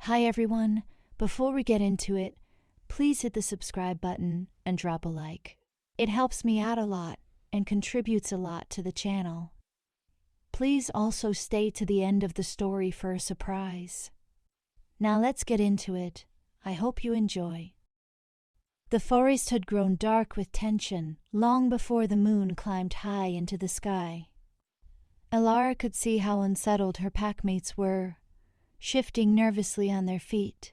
Hi everyone, before we get into it, please hit the subscribe button and drop a like. It helps me out a lot and contributes a lot to the channel. Please also stay to the end of the story for a surprise. Now let's get into it. I hope you enjoy. The forest had grown dark with tension long before the moon climbed high into the sky. Elara could see how unsettled her packmates were, shifting nervously on their feet,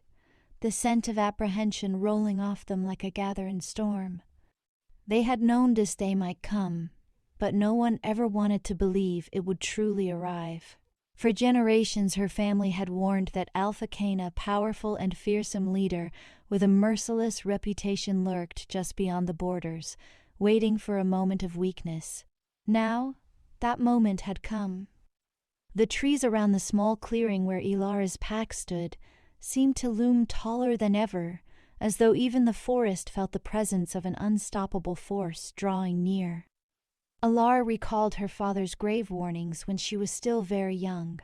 the scent of apprehension rolling off them like a gathering storm. They had known this day might come, but no one ever wanted to believe it would truly arrive. For generations her family had warned that Alpha Cain, a powerful and fearsome leader with a merciless reputation, lurked just beyond the borders, waiting for a moment of weakness. Now, that moment had come. The trees around the small clearing where Elara's pack stood seemed to loom taller than ever, as though even the forest felt the presence of an unstoppable force drawing near. Elara recalled her father's grave warnings when she was still very young.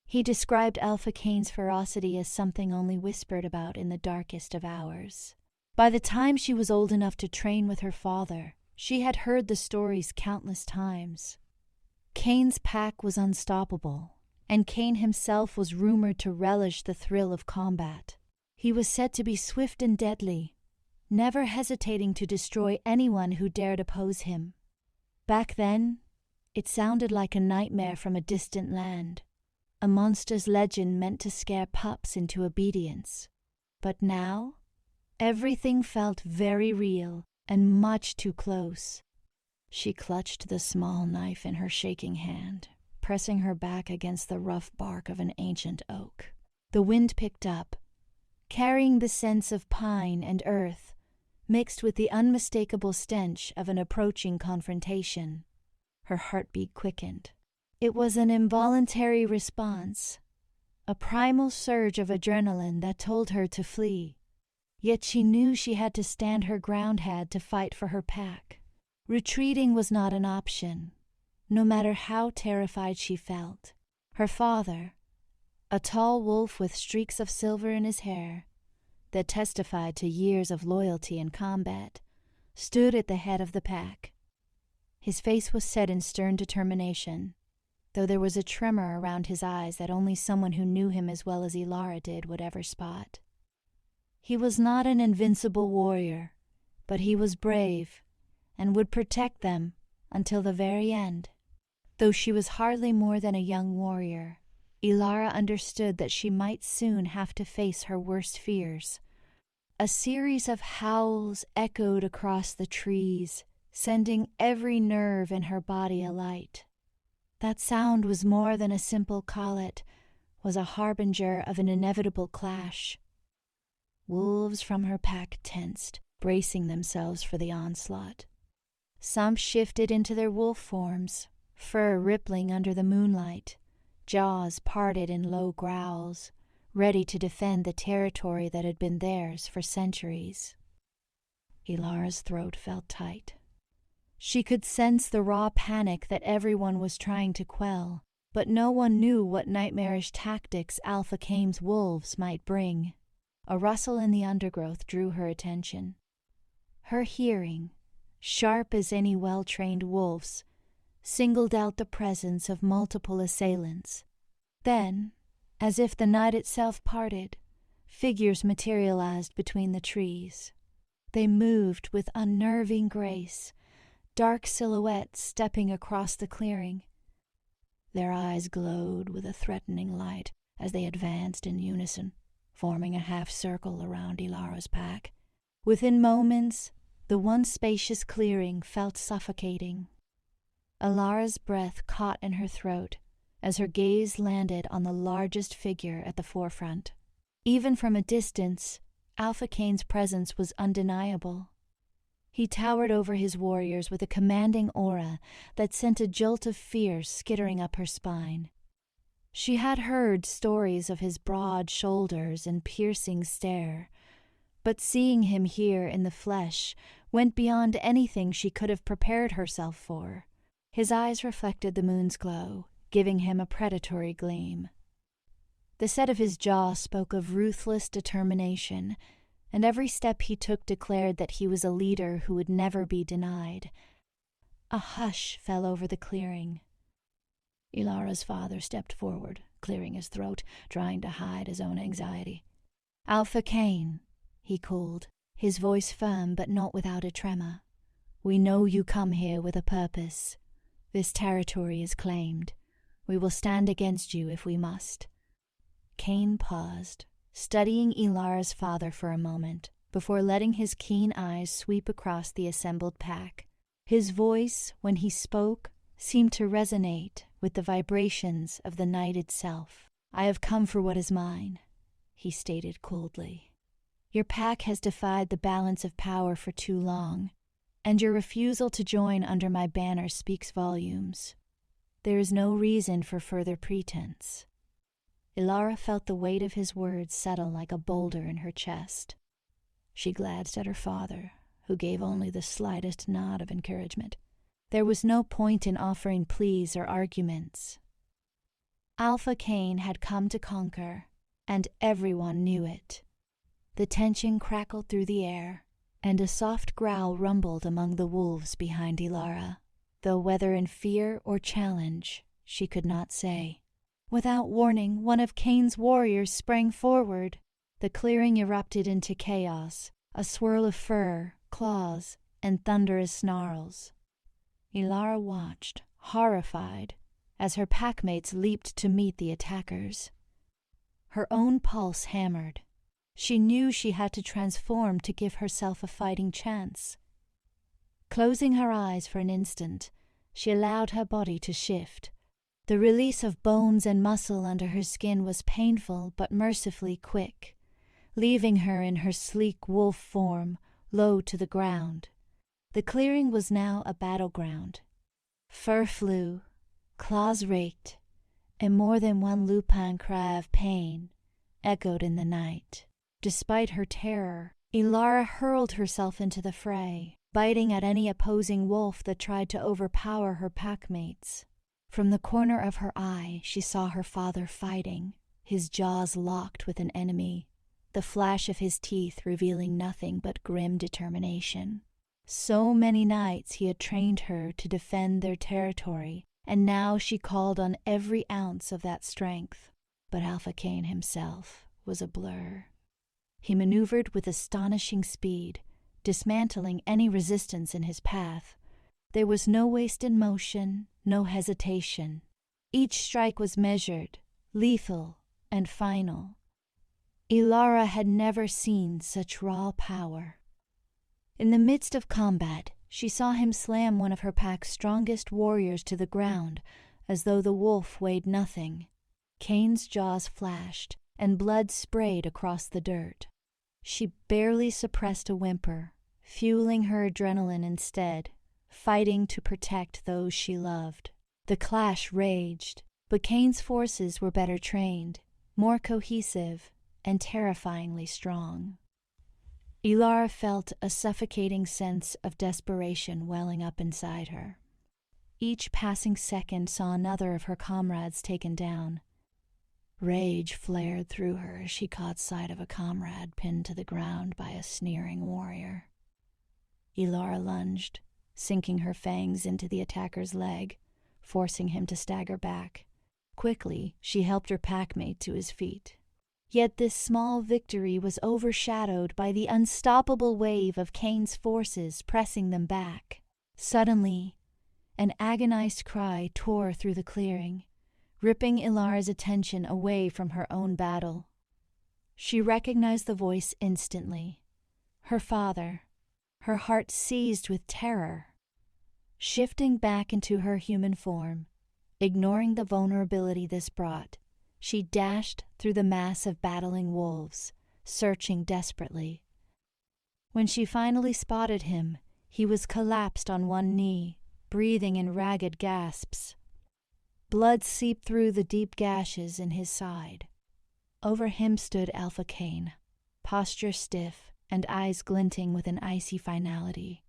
He described Alpha Cain's ferocity as something only whispered about in the darkest of hours. By the time she was old enough to train with her father, she had heard the stories countless times. Cain's pack was unstoppable, and Cain himself was rumored to relish the thrill of combat. He was said to be swift and deadly, never hesitating to destroy anyone who dared oppose him. Back then, it sounded like a nightmare from a distant land, a monster's legend meant to scare pups into obedience. But now, everything felt very real and much too close. She clutched the small knife in her shaking hand, pressing her back against the rough bark of an ancient oak. The wind picked up, carrying the scents of pine and earth, mixed with the unmistakable stench of an approaching confrontation. Her heartbeat quickened. It was an involuntary response, a primal surge of adrenaline that told her to flee. Yet she knew she had to stand her ground, had to fight for her pack. Retreating was not an option, no matter how terrified she felt. Her father, a tall wolf with streaks of silver in his hair that testified to years of loyalty in combat, stood at the head of the pack. His face was set in stern determination, though there was a tremor around his eyes that only someone who knew him as well as Elara did would ever spot. He was not an invincible warrior, but he was brave and would protect them until the very end. Though she was hardly more than a young warrior, Elara understood that she might soon have to face her worst fears. A series of howls echoed across the trees, sending every nerve in her body alight. That sound was more than a simple call, it was a harbinger of an inevitable clash. Wolves from her pack tensed, bracing themselves for the onslaught. Some shifted into their wolf forms, fur rippling under the moonlight, jaws parted in low growls, ready to defend the territory that had been theirs for centuries. Elara's throat felt tight. She could sense the raw panic that everyone was trying to quell, but no one knew what nightmarish tactics Alpha Cain's wolves might bring. A rustle in the undergrowth drew her attention. Her hearing, sharp as any well-trained wolf's, singled out the presence of multiple assailants. Then, as if the night itself parted, figures materialized between the trees. They moved with unnerving grace, dark silhouettes stepping across the clearing. Their eyes glowed with a threatening light as they advanced in unison, forming a half-circle around Elara's pack. Within moments, the once spacious clearing felt suffocating. Elara's breath caught in her throat as her gaze landed on the largest figure at the forefront. Even from a distance, Alpha Cain's presence was undeniable. He towered over his warriors with a commanding aura that sent a jolt of fear skittering up her spine. She had heard stories of his broad shoulders and piercing stare, but seeing him here in the flesh went beyond anything she could have prepared herself for. His eyes reflected the moon's glow, giving him a predatory gleam. The set of his jaw spoke of ruthless determination, and every step he took declared that he was a leader who would never be denied. A hush fell over the clearing. Elara's father stepped forward, clearing his throat, trying to hide his own anxiety. "Alpha Cain," he called, his voice firm but not without a tremor. "We know you come here with a purpose. This territory is claimed. We will stand against you if we must." Cain paused, studying Elara's father for a moment, before letting his keen eyes sweep across the assembled pack. His voice, when he spoke, seemed to resonate with the vibrations of the night itself. "I have come for what is mine," he stated coldly. "Your pack has defied the balance of power for too long, and your refusal to join under my banner speaks volumes. There is no reason for further pretense." Elara felt the weight of his words settle like a boulder in her chest. She glanced at her father, who gave only the slightest nod of encouragement. There was no point in offering pleas or arguments. Alpha Cain had come to conquer, and everyone knew it. The tension crackled through the air, and a soft growl rumbled among the wolves behind Elara, though whether in fear or challenge, she could not say. Without warning, one of Cain's warriors sprang forward. The clearing erupted into chaos, a swirl of fur, claws, and thunderous snarls. Elara watched, horrified, as her packmates leaped to meet the attackers. Her own pulse hammered. She knew she had to transform to give herself a fighting chance. Closing her eyes for an instant, she allowed her body to shift. The release of bones and muscle under her skin was painful but mercifully quick, leaving her in her sleek wolf form, low to the ground. The clearing was now a battleground. Fur flew, claws raked, and more than one lupine cry of pain echoed in the night. Despite her terror, Elara hurled herself into the fray, biting at any opposing wolf that tried to overpower her packmates. From the corner of her eye, she saw her father fighting, his jaws locked with an enemy, the flash of his teeth revealing nothing but grim determination. So many nights he had trained her to defend their territory, and now she called on every ounce of that strength. But Alpha Cain himself was a blur. He maneuvered with astonishing speed, dismantling any resistance in his path. There was no wasted motion, no hesitation. Each strike was measured, lethal, and final. Elara had never seen such raw power. In the midst of combat, she saw him slam one of her pack's strongest warriors to the ground, as though the wolf weighed nothing. Cain's jaws flashed, and blood sprayed across the dirt. She barely suppressed a whimper, fueling her adrenaline instead, fighting to protect those she loved. The clash raged, but Cain's forces were better trained, more cohesive, and terrifyingly strong. Elara felt a suffocating sense of desperation welling up inside her. Each passing second saw another of her comrades taken down. Rage flared through her as she caught sight of a comrade pinned to the ground by a sneering warrior. Elara lunged, sinking her fangs into the attacker's leg, forcing him to stagger back. Quickly, she helped her packmate to his feet. Yet this small victory was overshadowed by the unstoppable wave of Cain's forces pressing them back. Suddenly, an agonized cry tore through the clearing, ripping Elara's attention away from her own battle. She recognized the voice instantly. Her father, her heart seized with terror. Shifting back into her human form, ignoring the vulnerability this brought, she dashed through the mass of battling wolves, searching desperately. When she finally spotted him, he was collapsed on one knee, breathing in ragged gasps. Blood seeped through the deep gashes in his side. Over him stood Alpha Cain, posture stiff and eyes glinting with an icy finality.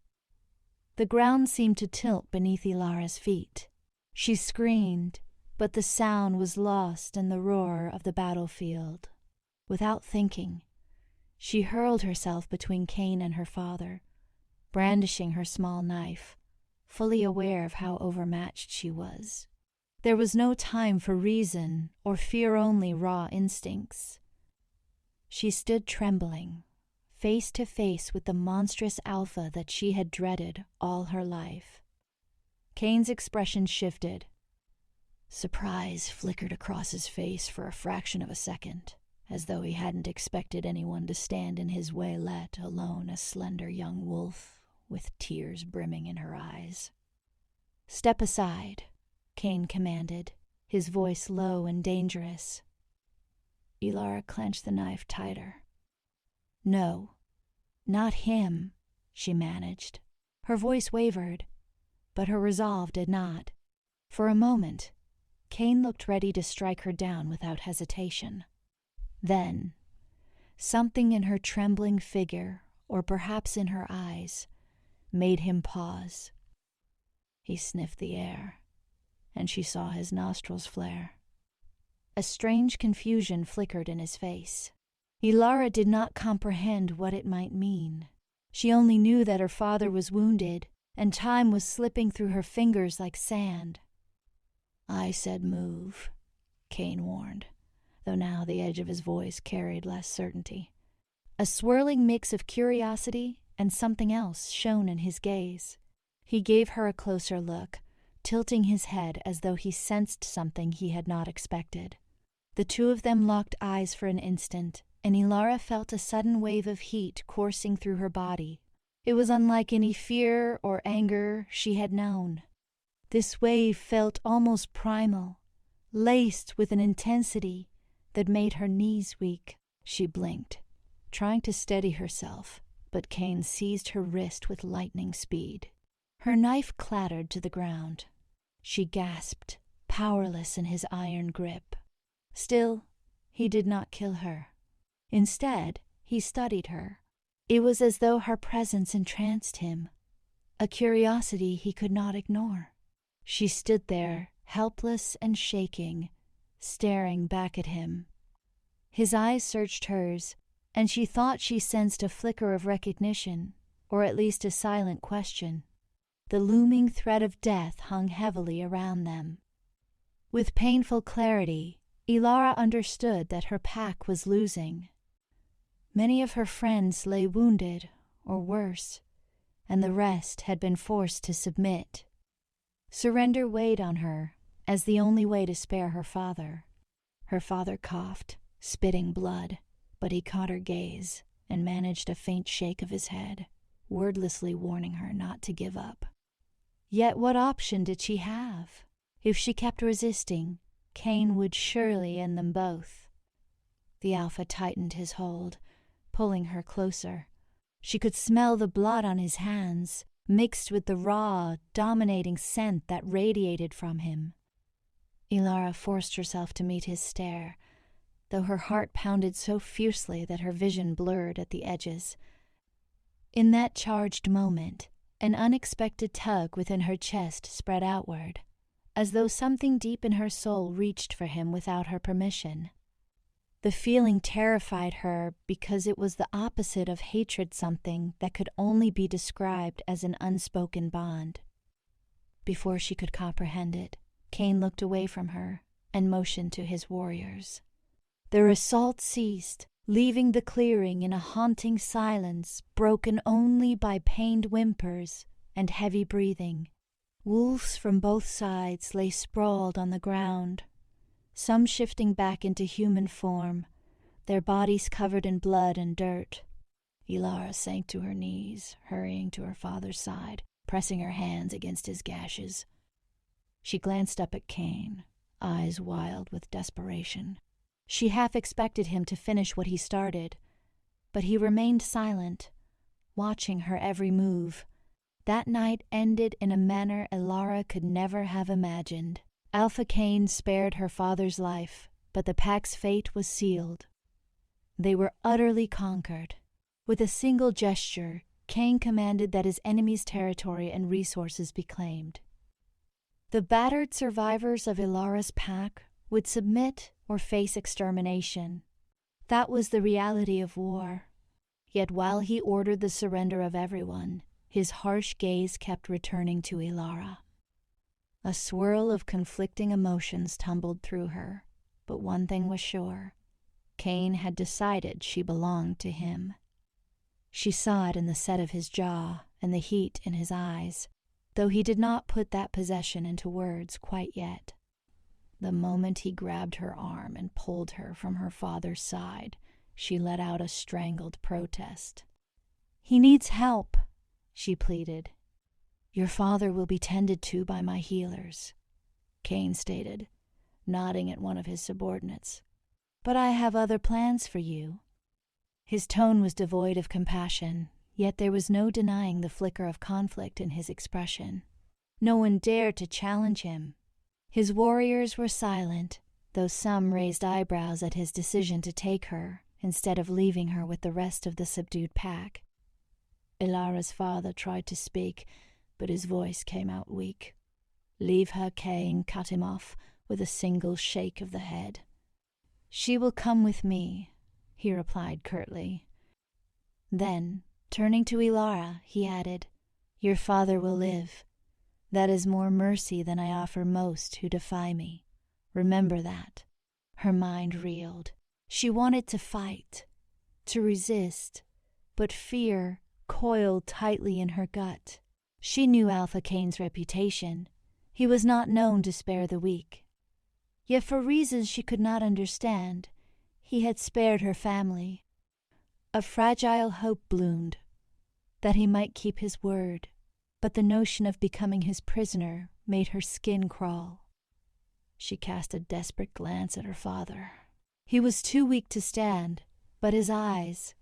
The ground seemed to tilt beneath Elara's feet. She screamed, but the sound was lost in the roar of the battlefield. Without thinking, she hurled herself between Cain and her father, brandishing her small knife, fully aware of how overmatched she was. There was no time for reason or fear, only raw instincts. She stood trembling, face to face with the monstrous Alpha that she had dreaded all her life. Cain's expression shifted. Surprise flickered across his face for a fraction of a second, as though he hadn't expected anyone to stand in his way, let alone a slender young wolf with tears brimming in her eyes. "Step aside," Cain commanded, his voice low and dangerous. Elara clenched the knife tighter. "No, not him," she managed. Her voice wavered, but her resolve did not. For a moment, Cain looked ready to strike her down without hesitation. Then, something in her trembling figure, or perhaps in her eyes, made him pause. He sniffed the air, and she saw his nostrils flare. A strange confusion flickered in his face. Elara did not comprehend what it might mean. She only knew that her father was wounded, and time was slipping through her fingers like sand. "I said move," Cain warned, though now the edge of his voice carried less certainty. A swirling mix of curiosity and something else shone in his gaze. He gave her a closer look, tilting his head as though he sensed something he had not expected. The two of them locked eyes for an instant, and Elara felt a sudden wave of heat coursing through her body. It was unlike any fear or anger she had known. This wave felt almost primal, laced with an intensity that made her knees weak. She blinked, trying to steady herself, but Cain seized her wrist with lightning speed. Her knife clattered to the ground. She gasped, powerless in his iron grip. Still, he did not kill her. Instead, he studied her. It was as though her presence entranced him, a curiosity he could not ignore. She stood there, helpless and shaking, staring back at him. His eyes searched hers, and she thought she sensed a flicker of recognition, or at least a silent question. The looming threat of death hung heavily around them. With painful clarity, Elara understood that her pack was losing. Many of her friends lay wounded, or worse, and the rest had been forced to submit. Surrender weighed on her as the only way to spare her father. Her father coughed, spitting blood, but he caught her gaze and managed a faint shake of his head, wordlessly warning her not to give up. Yet what option did she have? If she kept resisting, Cain would surely end them both. The Alpha tightened his hold, pulling her closer. She could smell the blood on his hands, mixed with the raw, dominating scent that radiated from him. Elara forced herself to meet his stare, though her heart pounded so fiercely that her vision blurred at the edges. In that charged moment, an unexpected tug within her chest spread outward, as though something deep in her soul reached for him without her permission. The feeling terrified her because it was the opposite of hatred, something that could only be described as an unspoken bond. Before she could comprehend it, Cain looked away from her and motioned to his warriors. Their assault ceased, leaving the clearing in a haunting silence broken only by pained whimpers and heavy breathing. Wolves from both sides lay sprawled on the ground, some shifting back into human form, their bodies covered in blood and dirt. Elara sank to her knees, hurrying to her father's side, pressing her hands against his gashes. She glanced up at Cain, eyes wild with desperation. She half expected him to finish what he started, but he remained silent, watching her every move. That night ended in a manner Elara could never have imagined. Alpha Cain spared her father's life, but the pack's fate was sealed. They were utterly conquered. With a single gesture, Cain commanded that his enemy's territory and resources be claimed. The battered survivors of Elara's pack would submit or face extermination. That was the reality of war. Yet while he ordered the surrender of everyone, his harsh gaze kept returning to Elara. A swirl of conflicting emotions tumbled through her, but one thing was sure. Cain had decided she belonged to him. She saw it in the set of his jaw and the heat in his eyes, though he did not put that possession into words quite yet. The moment he grabbed her arm and pulled her from her father's side, she let out a strangled protest. "He needs help," she pleaded. "Your father will be tended to by my healers," Cain stated, nodding at one of his subordinates. "But I have other plans for you." His tone was devoid of compassion, yet there was no denying the flicker of conflict in his expression. No one dared to challenge him. His warriors were silent, though some raised eyebrows at his decision to take her instead of leaving her with the rest of the subdued pack. Elara's father tried to speak, but his voice came out weak. "Leave her," Cain cut him off with a single shake of the head. "She will come with me," he replied curtly. Then, turning to Elara, he added, "Your father will live. That is more mercy than I offer most who defy me. Remember that." Her mind reeled. She wanted to fight, to resist, but fear coiled tightly in her gut. She knew Alpha Cain's reputation. He was not known to spare the weak. Yet for reasons she could not understand, he had spared her family. A fragile hope bloomed, that he might keep his word, but the notion of becoming his prisoner made her skin crawl. She cast a desperate glance at her father. He was too weak to stand, but his eyes,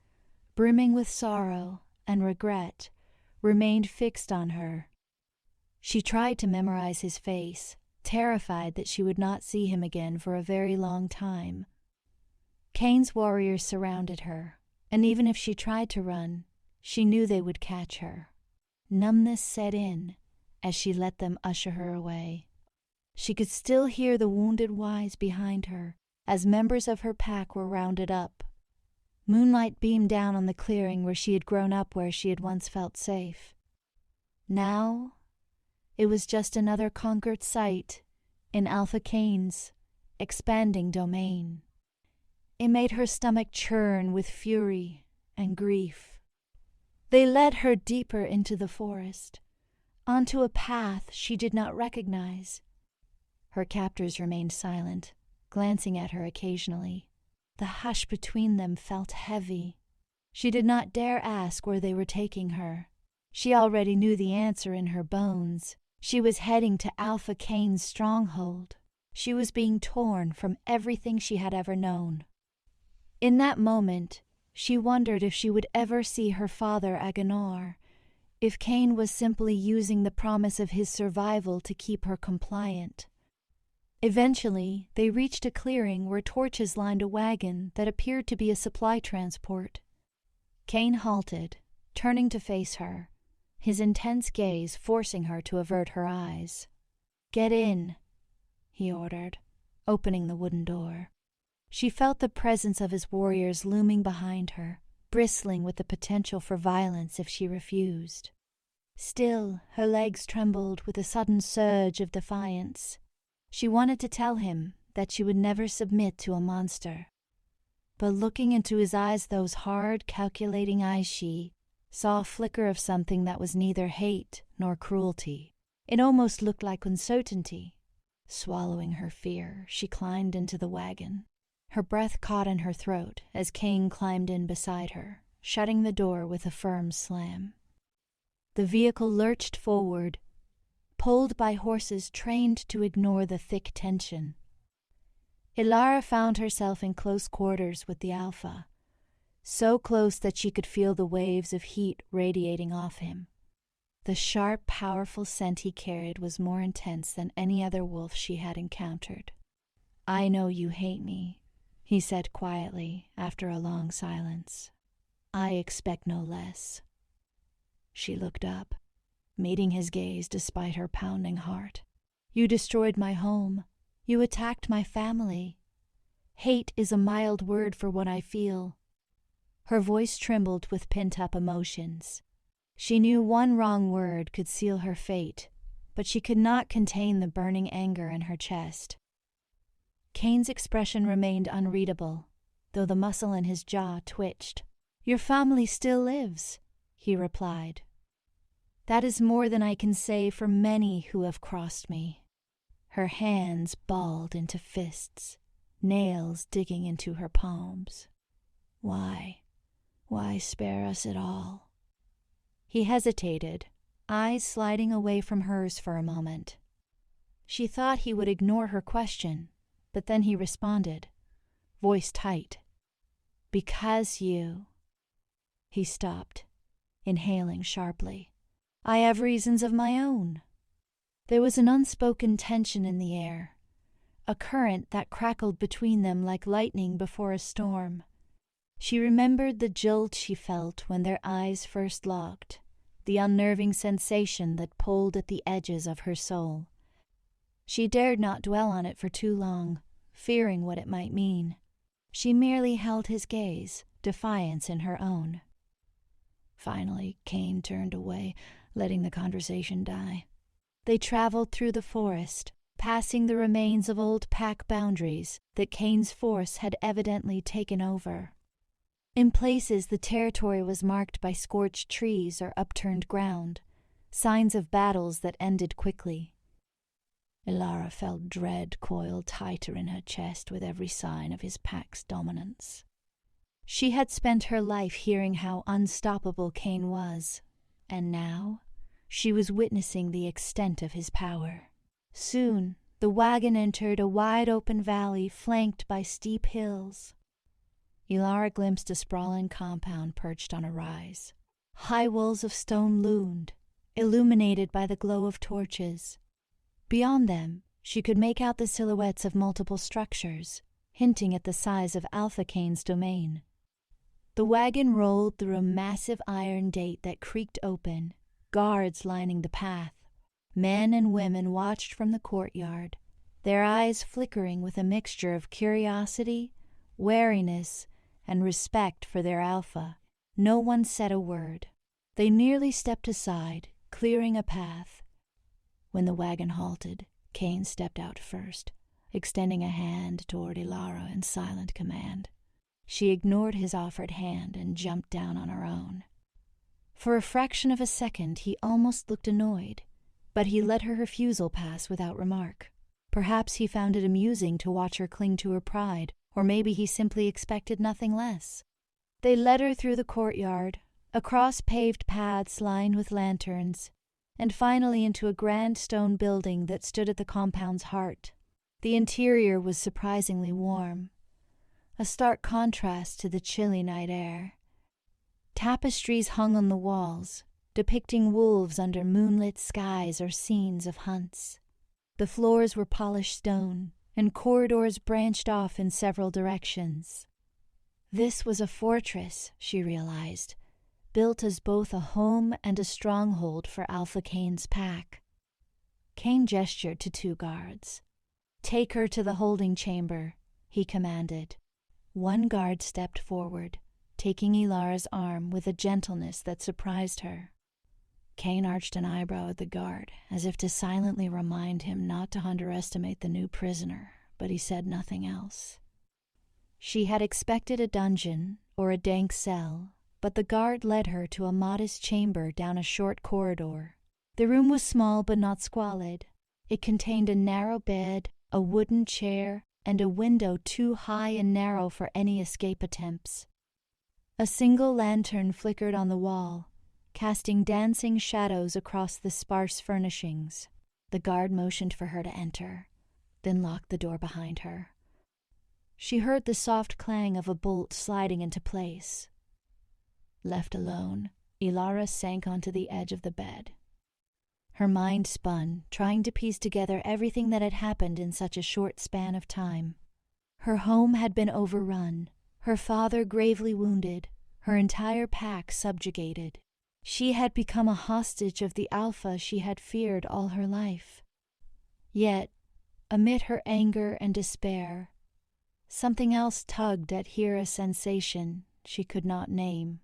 brimming with sorrow and regret, remained fixed on her. She tried to memorize his face, terrified that she would not see him again for a very long time. Cain's warriors surrounded her, and even if she tried to run, she knew they would catch her. Numbness set in as she let them usher her away. She could still hear the wounded wise behind her as members of her pack were rounded up. Moonlight beamed down on the clearing where she had grown up, where she had once felt safe. Now, it was just another conquered site in Alpha Cain's expanding domain. It made her stomach churn with fury and grief. They led her deeper into the forest, onto a path she did not recognize. Her captors remained silent, glancing at her occasionally. The hush between them felt heavy. She did not dare ask where they were taking her. She already knew the answer in her bones. She was heading to Alpha Cain's stronghold. She was being torn from everything she had ever known. In that moment, she wondered if she would ever see her father Agenor, if Cain was simply using the promise of his survival to keep her compliant. Eventually, they reached a clearing where torches lined a wagon that appeared to be a supply transport. Cain halted, turning to face her, his intense gaze forcing her to avert her eyes. "Get in," he ordered, opening the wooden door. She felt the presence of his warriors looming behind her, bristling with the potential for violence if she refused. Still, her legs trembled with a sudden surge of defiance. She wanted to tell him that she would never submit to a monster. But looking into his eyes, those hard, calculating eyes, she saw a flicker of something that was neither hate nor cruelty. It almost looked like uncertainty. Swallowing her fear, she climbed into the wagon. Her breath caught in her throat as Cain climbed in beside her, shutting the door with a firm slam. The vehicle lurched forward, pulled by horses trained to ignore the thick tension. Elara found herself in close quarters with the Alpha, so close that she could feel the waves of heat radiating off him. The sharp, powerful scent he carried was more intense than any other wolf she had encountered. "I know you hate me," he said quietly after a long silence. "I expect no less." She looked up, meeting his gaze despite her pounding heart. You destroyed my home. You attacked my family. Hate is a mild word for what I feel." Her voice trembled with pent-up emotions. She knew one wrong word could seal her fate, but she could not contain the burning anger in her chest. Cain's expression remained unreadable, though the muscle in his jaw twitched. "Your family still lives," he replied. "That is more than I can say for many who have crossed me." Her hands balled into fists, nails digging into her palms. Why spare us at all?" He hesitated, eyes sliding away from hers for a moment. She thought he would ignore her question, but then he responded, voice tight. "Because you—" He stopped, inhaling sharply. "I have reasons of my own." There was an unspoken tension in the air, a current that crackled between them like lightning before a storm. She remembered the jolt she felt when their eyes first locked, the unnerving sensation that pulled at the edges of her soul. She dared not dwell on it for too long, fearing what it might mean. She merely held his gaze, defiance in her own. Finally, Cain turned away, letting the conversation die. They traveled through the forest, passing the remains of old pack boundaries that Cain's force had evidently taken over. In places, the territory was marked by scorched trees or upturned ground, signs of battles that ended quickly. Elara felt dread coil tighter in her chest with every sign of his pack's dominance. She had spent her life hearing how unstoppable Cain was, and now she was witnessing the extent of his power. Soon, the wagon entered a wide-open valley flanked by steep hills. Elara glimpsed a sprawling compound perched on a rise. High walls of stone loomed, illuminated by the glow of torches. Beyond them, she could make out the silhouettes of multiple structures, hinting at the size of Alpha Cain's domain. The wagon rolled through a massive iron gate that creaked open, guards lining the path. Men and women watched from the courtyard, their eyes flickering with a mixture of curiosity, wariness, and respect for their alpha. No one said a word. They nearly stepped aside, clearing a path. When the wagon halted, Cain stepped out first, extending a hand toward Elara in silent command. She ignored his offered hand and jumped down on her own. For a fraction of a second, he almost looked annoyed, but he let her refusal pass without remark. Perhaps he found it amusing to watch her cling to her pride, or maybe he simply expected nothing less. They led her through the courtyard, across paved paths lined with lanterns, and finally into a grand stone building that stood at the compound's heart. The interior was surprisingly warm, a stark contrast to the chilly night air. Tapestries hung on the walls, depicting wolves under moonlit skies or scenes of hunts. The floors were polished stone, and corridors branched off in several directions. This was a fortress, she realized, built as both a home and a stronghold for Alpha Cain's pack. Cain gestured to two guards. "Take her to the holding chamber," he commanded. One guard stepped forward, taking Elara's arm with a gentleness that surprised her. Cain arched an eyebrow at the guard, as if to silently remind him not to underestimate the new prisoner, but he said nothing else. She had expected a dungeon or a dank cell, but the guard led her to a modest chamber down a short corridor. The room was small but not squalid. It contained a narrow bed, a wooden chair, and a window too high and narrow for any escape attempts. A single lantern flickered on the wall, casting dancing shadows across the sparse furnishings. The guard motioned for her to enter, then locked the door behind her. She heard the soft clang of a bolt sliding into place. Left alone, Elara sank onto the edge of the bed. Her mind spun, trying to piece together everything that had happened in such a short span of time. Her home had been overrun, her father gravely wounded, her entire pack subjugated. She had become a hostage of the Alpha she had feared all her life. Yet, amid her anger and despair, something else tugged at here, a sensation she could not name.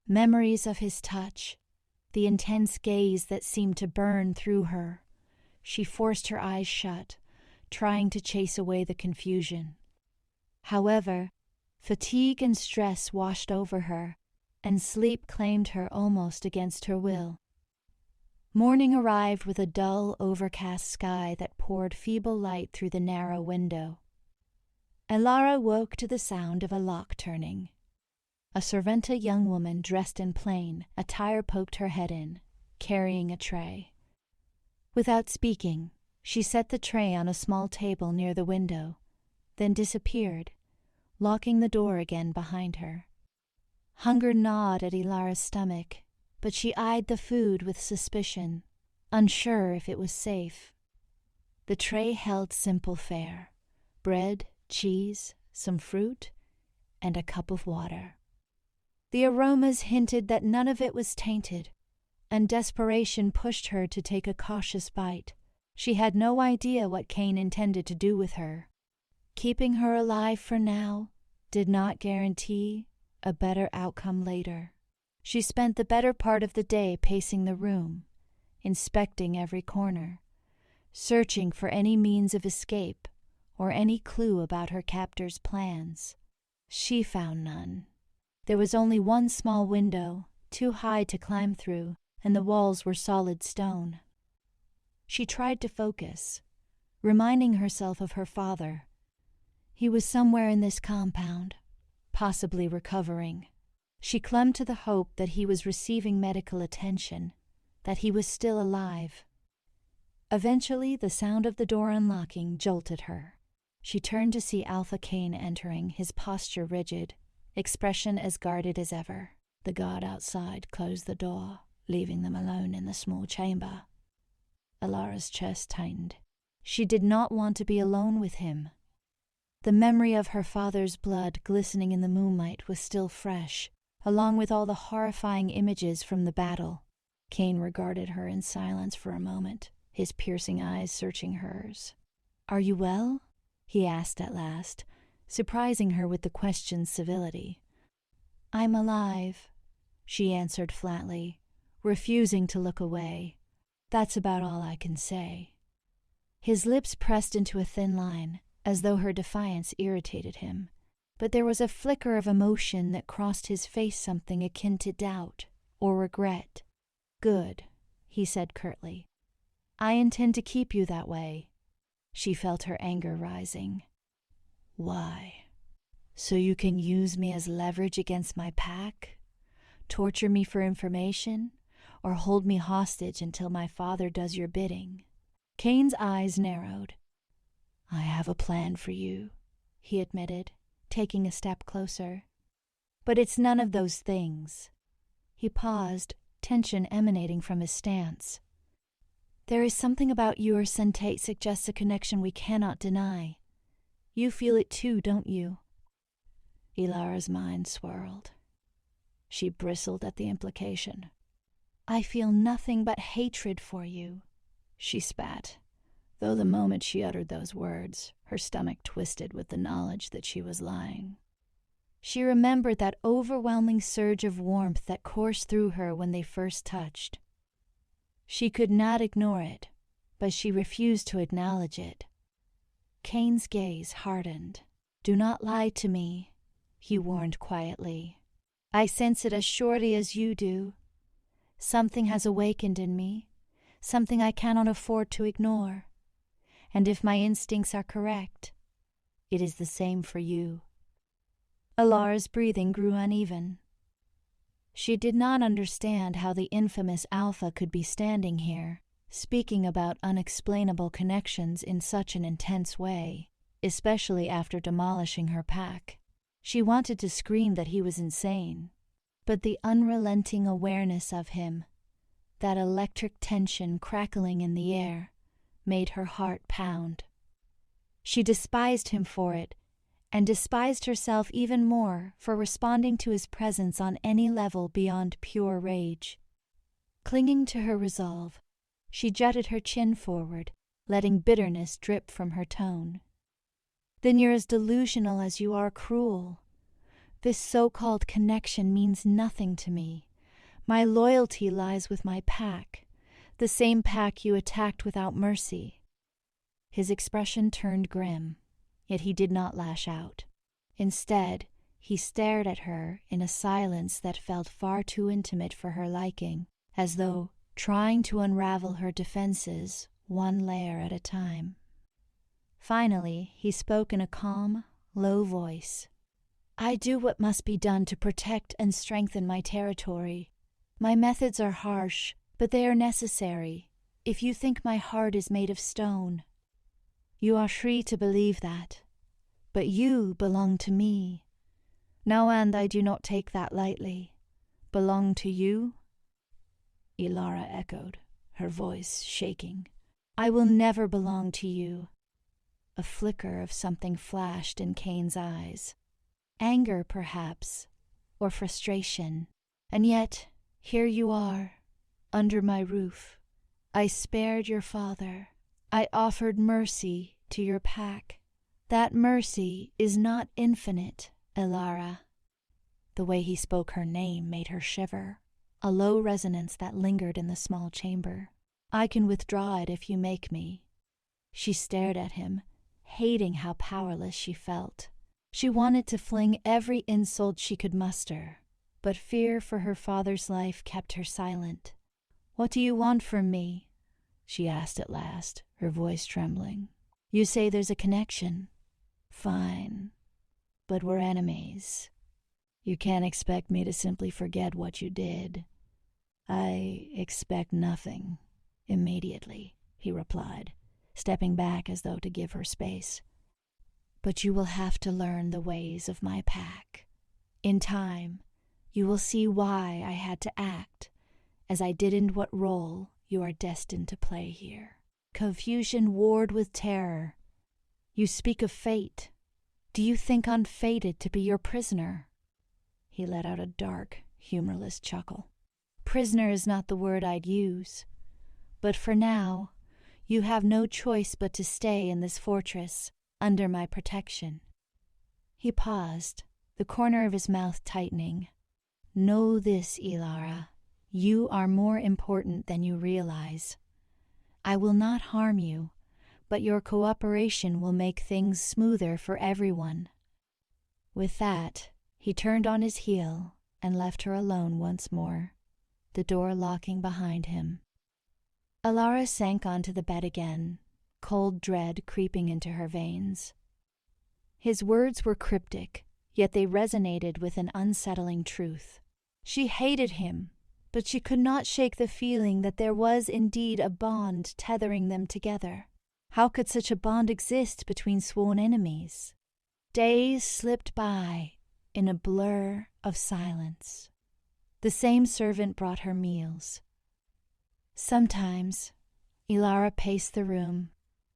Memories of his touch, the intense gaze that seemed to burn through her. She forced her eyes shut, trying to chase away the confusion. However, fatigue and stress washed over her, and sleep claimed her almost against her will. Morning arrived with a dull, overcast sky that poured feeble light through the narrow window. Elara woke to the sound of a lock turning. A servanta young woman dressed in plain attire poked her head in, carrying a tray. Without speaking, she set the tray on a small table near the window, then disappeared, locking the door again behind her. Hunger gnawed at Elara's stomach, but she eyed the food with suspicion, unsure if it was safe. The tray held simple fare: bread, cheese, some fruit, and a cup of water. The aromas hinted that none of it was tainted, and desperation pushed her to take a cautious bite. She had no idea what Cain intended to do with her. Keeping her alive for now did not guarantee a better outcome later. She spent the better part of the day pacing the room, inspecting every corner, searching for any means of escape or any clue about her captor's plans. She found none. There was only one small window, too high to climb through, and the walls were solid stone. She tried to focus, reminding herself of her father. He was somewhere in this compound, possibly recovering. She clung to the hope that he was receiving medical attention, that he was still alive. Eventually, the sound of the door unlocking jolted her. She turned to see Alpha Cain entering, his posture rigid, expression as guarded as ever. The guard outside closed the door, leaving them alone in the small chamber. Elara's chest tightened. She did not want to be alone with him. The memory of her father's blood glistening in the moonlight was still fresh, along with all the horrifying images from the battle. Cain regarded her in silence for a moment, his piercing eyes searching hers. "Are you well?" he asked at last, surprising her with the question's civility. "I'm alive," she answered flatly, refusing to look away. "That's about all I can say." His lips pressed into a thin line, as though her defiance irritated him, but there was a flicker of emotion that crossed his face, something akin to doubt or regret. "Good," he said curtly. "I intend to keep you that way." She felt her anger rising. "Why? So you can use me as leverage against my pack? Torture me for information? Or hold me hostage until my father does your bidding?" Cain's eyes narrowed. "I have a plan for you," he admitted, taking a step closer. "But it's none of those things." He paused, tension emanating from his stance. "There is something about your sentate suggests a connection we cannot deny. You feel it too, don't you?" Elara's mind swirled. She bristled at the implication. "I feel nothing but hatred for you," she spat, though the moment she uttered those words, her stomach twisted with the knowledge that she was lying. She remembered that overwhelming surge of warmth that coursed through her when they first touched. She could not ignore it, but she refused to acknowledge it. Cain's gaze hardened. "Do not lie to me," he warned quietly. "I sense it as surely as you do. Something has awakened in me, something I cannot afford to ignore. And if my instincts are correct, it is the same for you." Elara's breathing grew uneven. She did not understand how the infamous Alpha could be standing here, speaking about unexplainable connections in such an intense way, especially after demolishing her pack. She wanted to scream that he was insane, but the unrelenting awareness of him, that electric tension crackling in the air, made her heart pound. She despised him for it, and despised herself even more for responding to his presence on any level beyond pure rage. Clinging to her resolve, she jutted her chin forward, letting bitterness drip from her tone. Then you're as delusional as you are cruel. This so-called connection means nothing to me. My loyalty lies with my pack, the same pack you attacked without mercy. His expression turned grim, yet he did not lash out. Instead, he stared at her in a silence that felt far too intimate for her liking, as though trying to unravel her defenses one layer at a time. Finally, he spoke in a calm, low voice. I do what must be done to protect and strengthen my territory. My methods are harsh, but they are necessary, if you think my heart is made of stone. You are free to believe that, but you belong to me. No, and I do not take that lightly. Belong to you? Elara echoed, her voice shaking. I will never belong to you. A flicker of something flashed in Cain's eyes. Anger, perhaps, or frustration. And yet, here you are, under my roof. I spared your father. I offered mercy to your pack. That mercy is not infinite, Elara. The way he spoke her name made her shiver, a low resonance that lingered in the small chamber. I can withdraw it if you make me. She stared at him, hating how powerless she felt. She wanted to fling every insult she could muster, but fear for her father's life kept her silent. What do you want from me? She asked at last, her voice trembling. You say there's a connection. Fine, but we're enemies. You can't expect me to simply forget what you did. I expect nothing, immediately, he replied, stepping back as though to give her space. But you will have to learn the ways of my pack. In time, you will see why I had to act, as I did and what role you are destined to play here. Confusion warred with terror. You speak of fate. Do you think I'm fated to be your prisoner? He let out a dark, humorless chuckle. Prisoner is not the word I'd use. But for now, you have no choice but to stay in this fortress, under my protection. He paused, the corner of his mouth tightening. Know this, Elara. You are more important than you realize. I will not harm you, but your cooperation will make things smoother for everyone. With that, he turned on his heel and left her alone once more, the door locking behind him. Elara sank onto the bed again, cold dread creeping into her veins. His words were cryptic, yet they resonated with an unsettling truth. She hated him, but she could not shake the feeling that there was indeed a bond tethering them together. How could such a bond exist between sworn enemies? Days slipped by in a blur of silence. The same servant brought her meals. Sometimes Elara paced the room.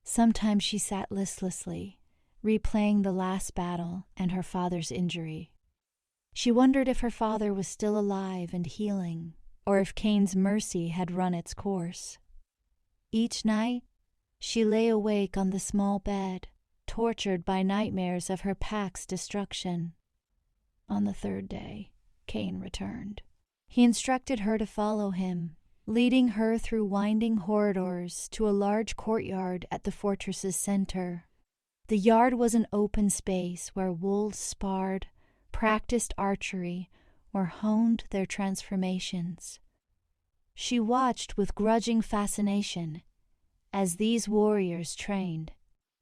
Sometimes she sat listlessly, replaying the last battle and her father's injury. She wondered if her father was still alive and healing, or if Cain's mercy had run its course. Each night, she lay awake on the small bed, tortured by nightmares of her pack's destruction. On the third day, Cain returned. He instructed her to follow him, leading her through winding corridors to a large courtyard at the fortress's center. The yard was an open space where wolves sparred, practiced archery, or honed their transformations. She watched with grudging fascination as these warriors trained.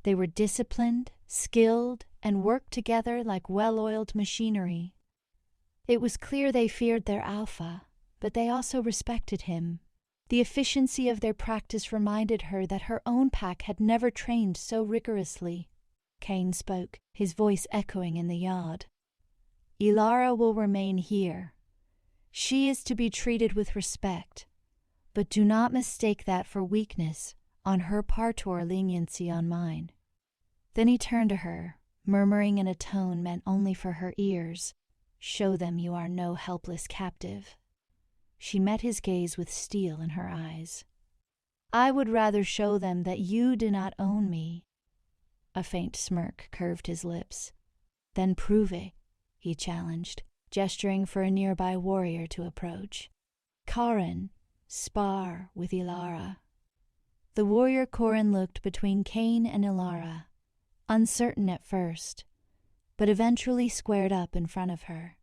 They were disciplined, skilled, and worked together like well-oiled machinery. It was clear they feared their alpha, but they also respected him. The efficiency of their practice reminded her that her own pack had never trained so rigorously. Cain spoke, his voice echoing in the yard. Elara will remain here. She is to be treated with respect, but do not mistake that for weakness on her part or leniency on mine. Then he turned to her, murmuring in a tone meant only for her ears, Show them you are no helpless captive. She met his gaze with steel in her eyes. I would rather show them that you do not own me." A faint smirk curved his lips. "Then prove it," he challenged, gesturing for a nearby warrior to approach. "Corin, spar with Elara." The warrior Corin looked between Cain and Elara, uncertain at first, but eventually squared up in front of her.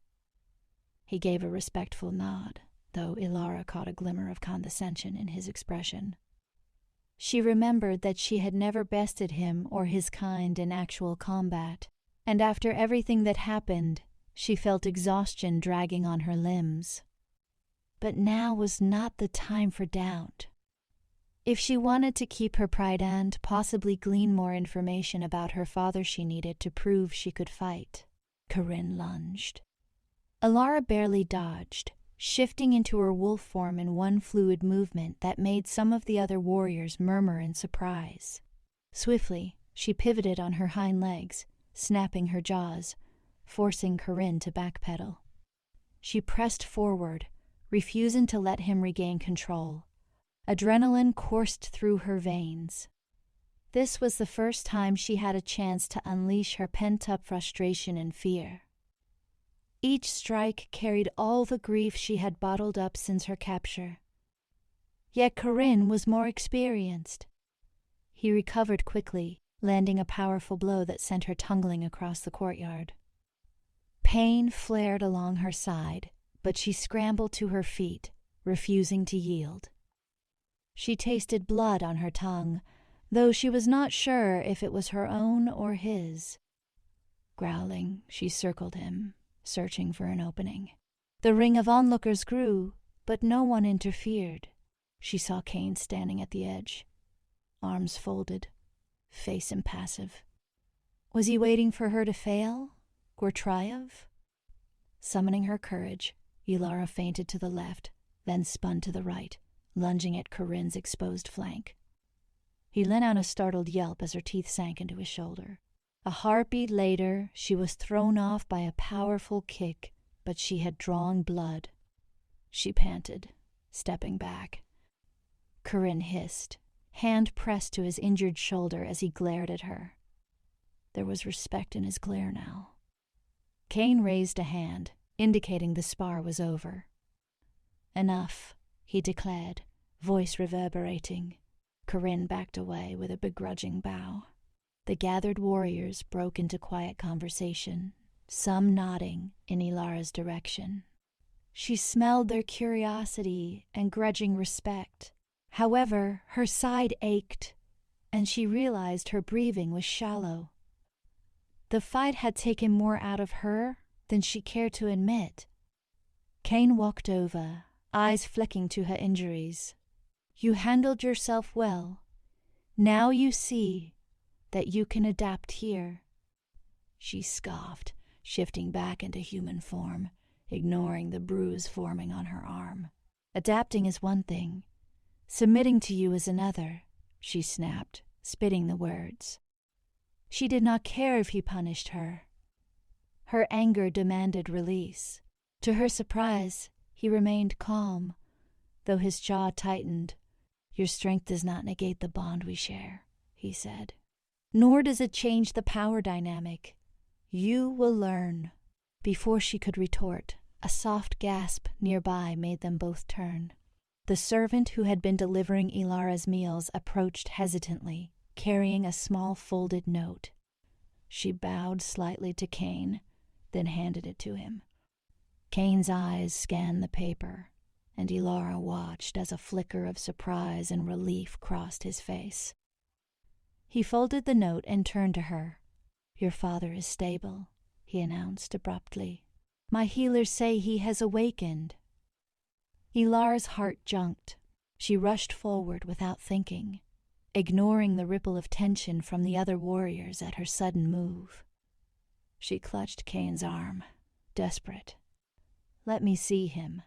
He gave a respectful nod, though Elara caught a glimmer of condescension in his expression. She remembered that she had never bested him or his kind in actual combat, and after everything that happened, she felt exhaustion dragging on her limbs. But now was not the time for doubt. If she wanted to keep her pride and possibly glean more information about her father, she needed to prove she could fight. Corinne lunged. Elara barely dodged, shifting into her wolf form in one fluid movement that made some of the other warriors murmur in surprise. Swiftly, she pivoted on her hind legs, snapping her jaws, forcing Corinne to backpedal. She pressed forward, refusing to let him regain control. Adrenaline coursed through her veins. This was the first time she had a chance to unleash her pent-up frustration and fear. Each strike carried all the grief she had bottled up since her capture. Yet Corinne was more experienced. He recovered quickly, landing a powerful blow that sent her tumbling across the courtyard. Pain flared along her side, but she scrambled to her feet, refusing to yield. She tasted blood on her tongue, though she was not sure if it was her own or his. Growling, she circled him, searching for an opening. The ring of onlookers grew, but no one interfered. She saw Cain standing at the edge, arms folded, face impassive. Was he waiting for her to fail or triumph? Summoning her courage, Elara feinted to the left, then spun to the right, lunging at Corinne's exposed flank. He let out a startled yelp as her teeth sank into his shoulder. A heartbeat later, she was thrown off by a powerful kick, but she had drawn blood. She panted, stepping back. Corinne hissed, hand pressed to his injured shoulder as he glared at her. There was respect in his glare now. Cain raised a hand, indicating the spar was over. "Enough," he declared, voice reverberating. Corinne backed away with a begrudging bow. The gathered warriors broke into quiet conversation, some nodding in Elara's direction. She smelled their curiosity and grudging respect. However, her side ached, and she realized her breathing was shallow. The fight had taken more out of her than she cared to admit. Cain walked over, eyes flicking to her injuries. "You handled yourself well. Now you see that you can adapt here." She scoffed, shifting back into human form, ignoring the bruise forming on her arm. "Adapting is one thing. Submitting to you is another," she snapped, spitting the words. She did not care if he punished her. Her anger demanded release. To her surprise, he remained calm, though his jaw tightened. "Your strength does not negate the bond we share," he said. "Nor does it change the power dynamic. You will learn." Before she could retort, a soft gasp nearby made them both turn. The servant who had been delivering Elara's meals approached hesitantly, carrying a small folded note. She bowed slightly to Cain, then handed it to him. Cain's eyes scanned the paper, and Elara watched as a flicker of surprise and relief crossed his face. He folded the note and turned to her. "Your father is stable," he announced abruptly. "My healers say he has awakened." Elara's heart jumped. She rushed forward without thinking, ignoring the ripple of tension from the other warriors at her sudden move. She clutched Cain's arm, desperate. "Let me see him."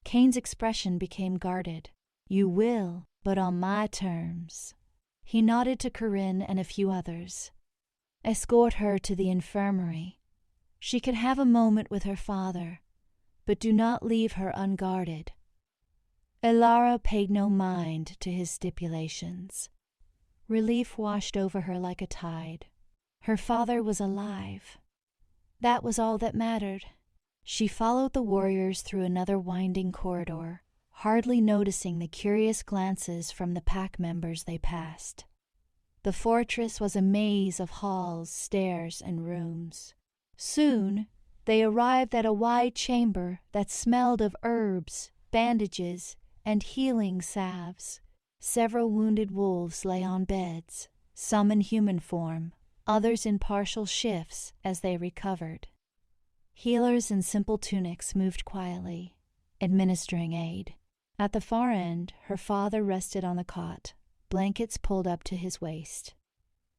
Cain's expression became guarded. "You will, but on my terms." He nodded to Corinne and a few others. "Escort her to the infirmary. She could have a moment with her father, but do not leave her unguarded." Elara paid no mind to his stipulations. Relief washed over her like a tide. Her father was alive. That was all that mattered. She followed the warriors through another winding corridor, hardly noticing the curious glances from the pack members they passed. The fortress was a maze of halls, stairs, and rooms. Soon, they arrived at a wide chamber that smelled of herbs, bandages, and healing salves. Several wounded wolves lay on beds, some in human form, others in partial shifts as they recovered. Healers in simple tunics moved quietly, administering aid. At the far end, her father rested on the cot, blankets pulled up to his waist.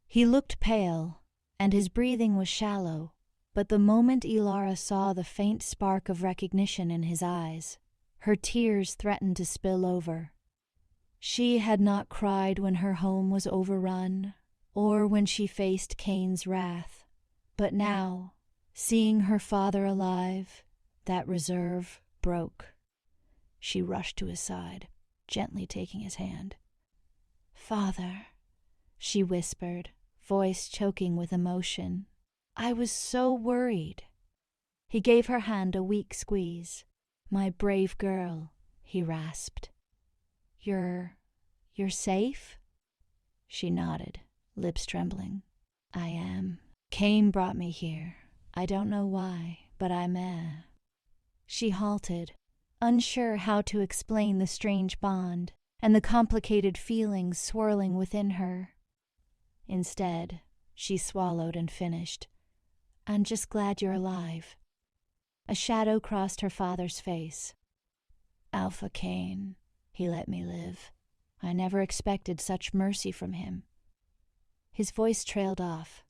He looked pale, and his breathing was shallow, but the moment Elara saw the faint spark of recognition in his eyes, her tears threatened to spill over. She had not cried when her home was overrun, or when she faced Cain's wrath, but now, seeing her father alive, that reserve broke. She rushed to his side, gently taking his hand. "Father," she whispered, voice choking with emotion. "I was so worried." He gave her hand a weak squeeze. "My brave girl," he rasped. You're safe?" She nodded, lips trembling. "I am. Cain brought me here. I don't know why, but I'm She halted, unsure how to explain the strange bond and the complicated feelings swirling within her. Instead, she swallowed and finished. "I'm just glad you're alive." A shadow crossed her father's face. "Alpha Cain, he let me live. I never expected such mercy from him." His voice trailed off,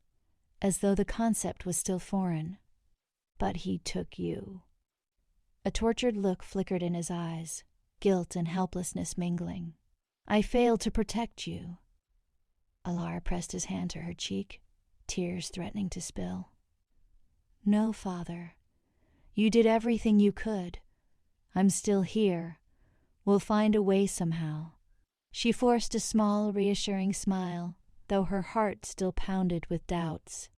as though the concept was still foreign. "But he took you." A tortured look flickered in his eyes, guilt and helplessness mingling. "I failed to protect you." Elara pressed his hand to her cheek, tears threatening to spill. "No, Father. You did everything you could. I'm still here. We'll find a way somehow." She forced a small, reassuring smile, though her heart still pounded with doubts.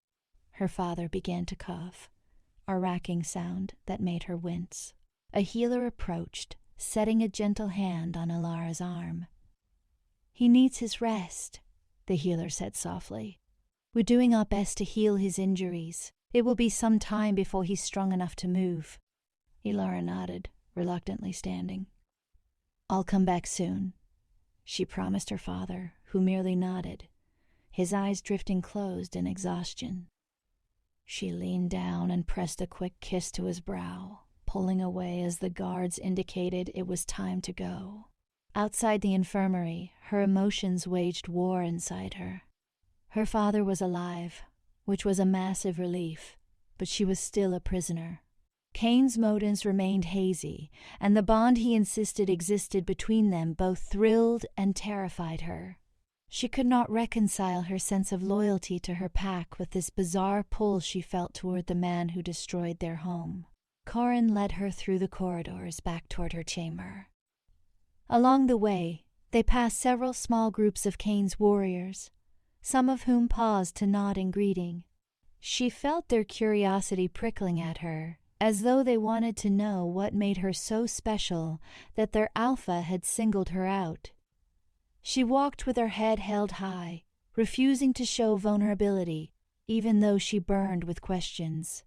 Her father began to cough, a racking sound that made her wince. A healer approached, setting a gentle hand on Elara's arm. "He needs his rest," the healer said softly. "We're doing our best to heal his injuries. It will be some time before he's strong enough to move." Elara nodded, reluctantly standing. "I'll come back soon," she promised her father, who merely nodded, his eyes drifting closed in exhaustion. She leaned down and pressed a quick kiss to his brow, pulling away as the guards indicated it was time to go. Outside the infirmary, her emotions waged war inside her. Her father was alive, which was a massive relief, but she was still a prisoner. Cain's motives remained hazy, and the bond he insisted existed between them both thrilled and terrified her. She could not reconcile her sense of loyalty to her pack with this bizarre pull she felt toward the man who destroyed their home. Corin led her through the corridors back toward her chamber. Along the way, they passed several small groups of Cain's warriors, some of whom paused to nod in greeting. She felt their curiosity prickling at her, as though they wanted to know what made her so special that their alpha had singled her out. She walked with her head held high, refusing to show vulnerability, even though she burned with questions.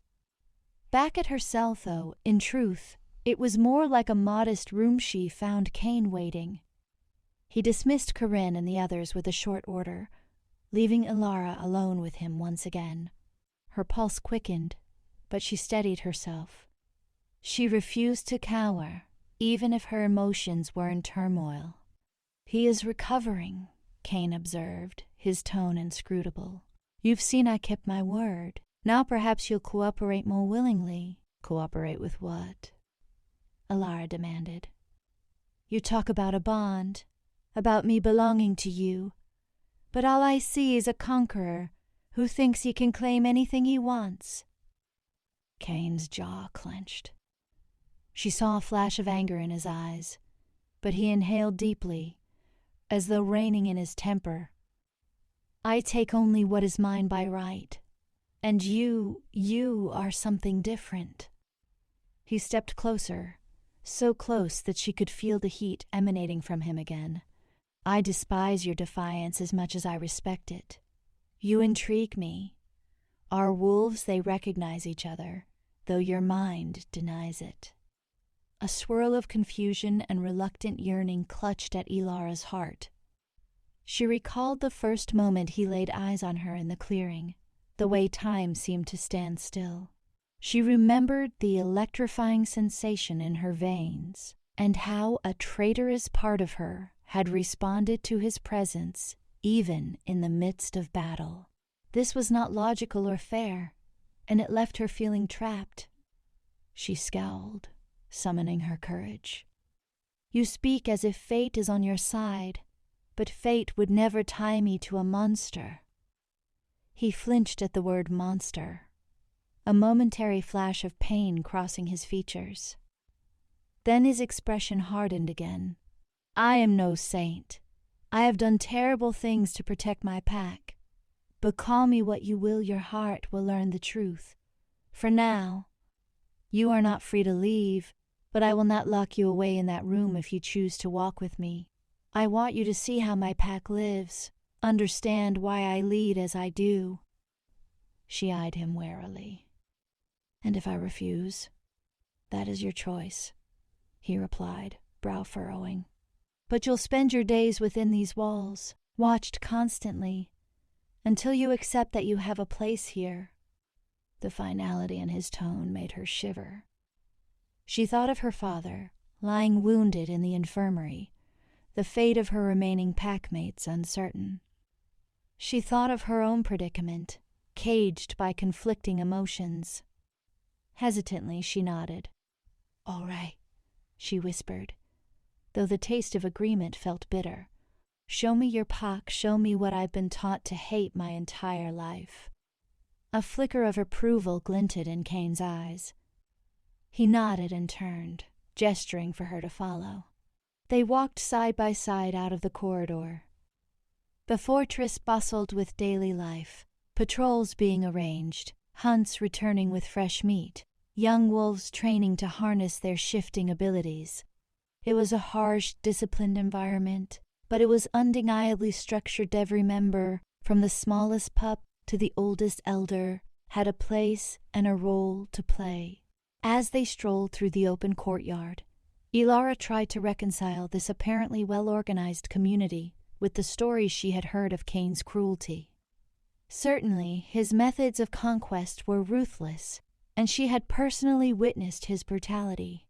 Back at herself, though, in truth, it was more like a modest room she found Cain waiting. He dismissed Corinne and the others with a short order, leaving Elara alone with him once again. Her pulse quickened, but she steadied herself. She refused to cower, even if her emotions were in turmoil. "He is recovering," Cain observed, his tone inscrutable. "You've seen I kept my word. Now perhaps you'll cooperate more willingly." "Cooperate with what?" Elara demanded. "You talk about a bond, about me belonging to you, but all I see is a conqueror who thinks he can claim anything he wants." Cain's jaw clenched. She saw a flash of anger in his eyes, but he inhaled deeply, as though reining in his temper. I take only what is mine by right, and you are something different. He stepped closer, so close that she could feel the heat emanating from him again. I despise your defiance as much as I respect it. You intrigue me. Our wolves, they recognize each other, though your mind denies it. A swirl of confusion and reluctant yearning clutched at Elara's heart. She recalled the first moment he laid eyes on her in the clearing, the way time seemed to stand still. She remembered the electrifying sensation in her veins, and how a traitorous part of her had responded to his presence even in the midst of battle. This was not logical or fair, and it left her feeling trapped. She scowled, summoning her courage. You speak as if fate is on your side, but fate would never tie me to a monster. He flinched at the word monster, a momentary flash of pain crossing his features. Then his expression hardened again. I am no saint. I have done terrible things to protect my pack. But call me what you will, your heart will learn the truth. For now, you are not free to leave, but I will not lock you away in that room if you choose to walk with me. I want you to see how my pack lives, understand why I lead as I do. She eyed him warily. And if I refuse, that is your choice, he replied, brow furrowing. But you'll spend your days within these walls, watched constantly, until you accept that you have a place here. The finality in his tone made her shiver. She thought of her father, lying wounded in the infirmary, the fate of her remaining packmates uncertain. She thought of her own predicament, caged by conflicting emotions. Hesitantly, she nodded. All right, she whispered, though the taste of agreement felt bitter. Show me your pack, show me what I've been taught to hate my entire life. A flicker of approval glinted in Cain's eyes. He nodded and turned, gesturing for her to follow. They walked side by side out of the corridor. The fortress bustled with daily life, patrols being arranged, hunts returning with fresh meat, young wolves training to harness their shifting abilities. It was a harsh, disciplined environment, but it was undeniably structured. Every member, from the smallest pup to the oldest elder, had a place and a role to play. As they strolled through the open courtyard, Elara tried to reconcile this apparently well-organized community with the stories she had heard of Cain's cruelty. Certainly, his methods of conquest were ruthless, and she had personally witnessed his brutality.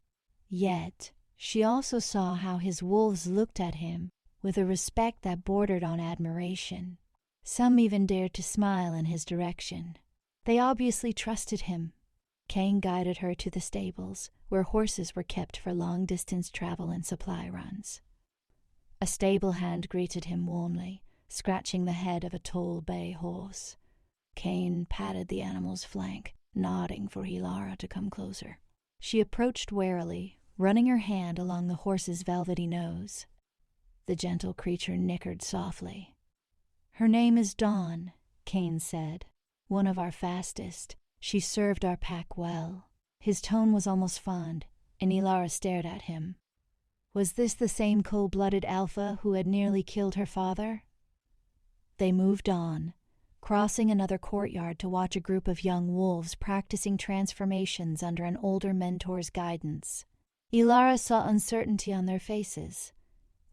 Yet, she also saw how his wolves looked at him with a respect that bordered on admiration. Some even dared to smile in his direction. They obviously trusted him. Cain guided her to the stables, where horses were kept for long-distance travel and supply runs. A stable hand greeted him warmly, scratching the head of a tall bay horse. Cain patted the animal's flank, nodding for Elara to come closer. She approached warily, running her hand along the horse's velvety nose. The gentle creature nickered softly. Her name is Dawn, Cain said. One of our fastest. She served our pack well. His tone was almost fond, and Elara stared at him. Was this the same cold-blooded Alpha who had nearly killed her father? They moved on, crossing another courtyard to watch a group of young wolves practicing transformations under an older mentor's guidance. Elara saw uncertainty on their faces,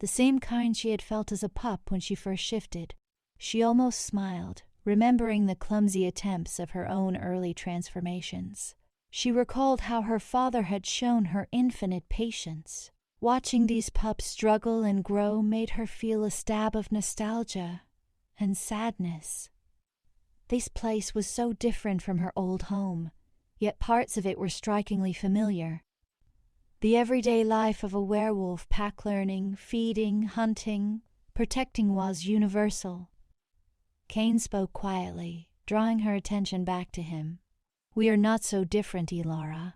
the same kind she had felt as a pup when she first shifted. She almost smiled, remembering the clumsy attempts of her own early transformations. She recalled how her father had shown her infinite patience. Watching these pups struggle and grow made her feel a stab of nostalgia and sadness. This place was so different from her old home, yet parts of it were strikingly familiar. The everyday life of a werewolf, pack learning, feeding, hunting, protecting was universal. Cain spoke quietly, drawing her attention back to him. We are not so different, Elara.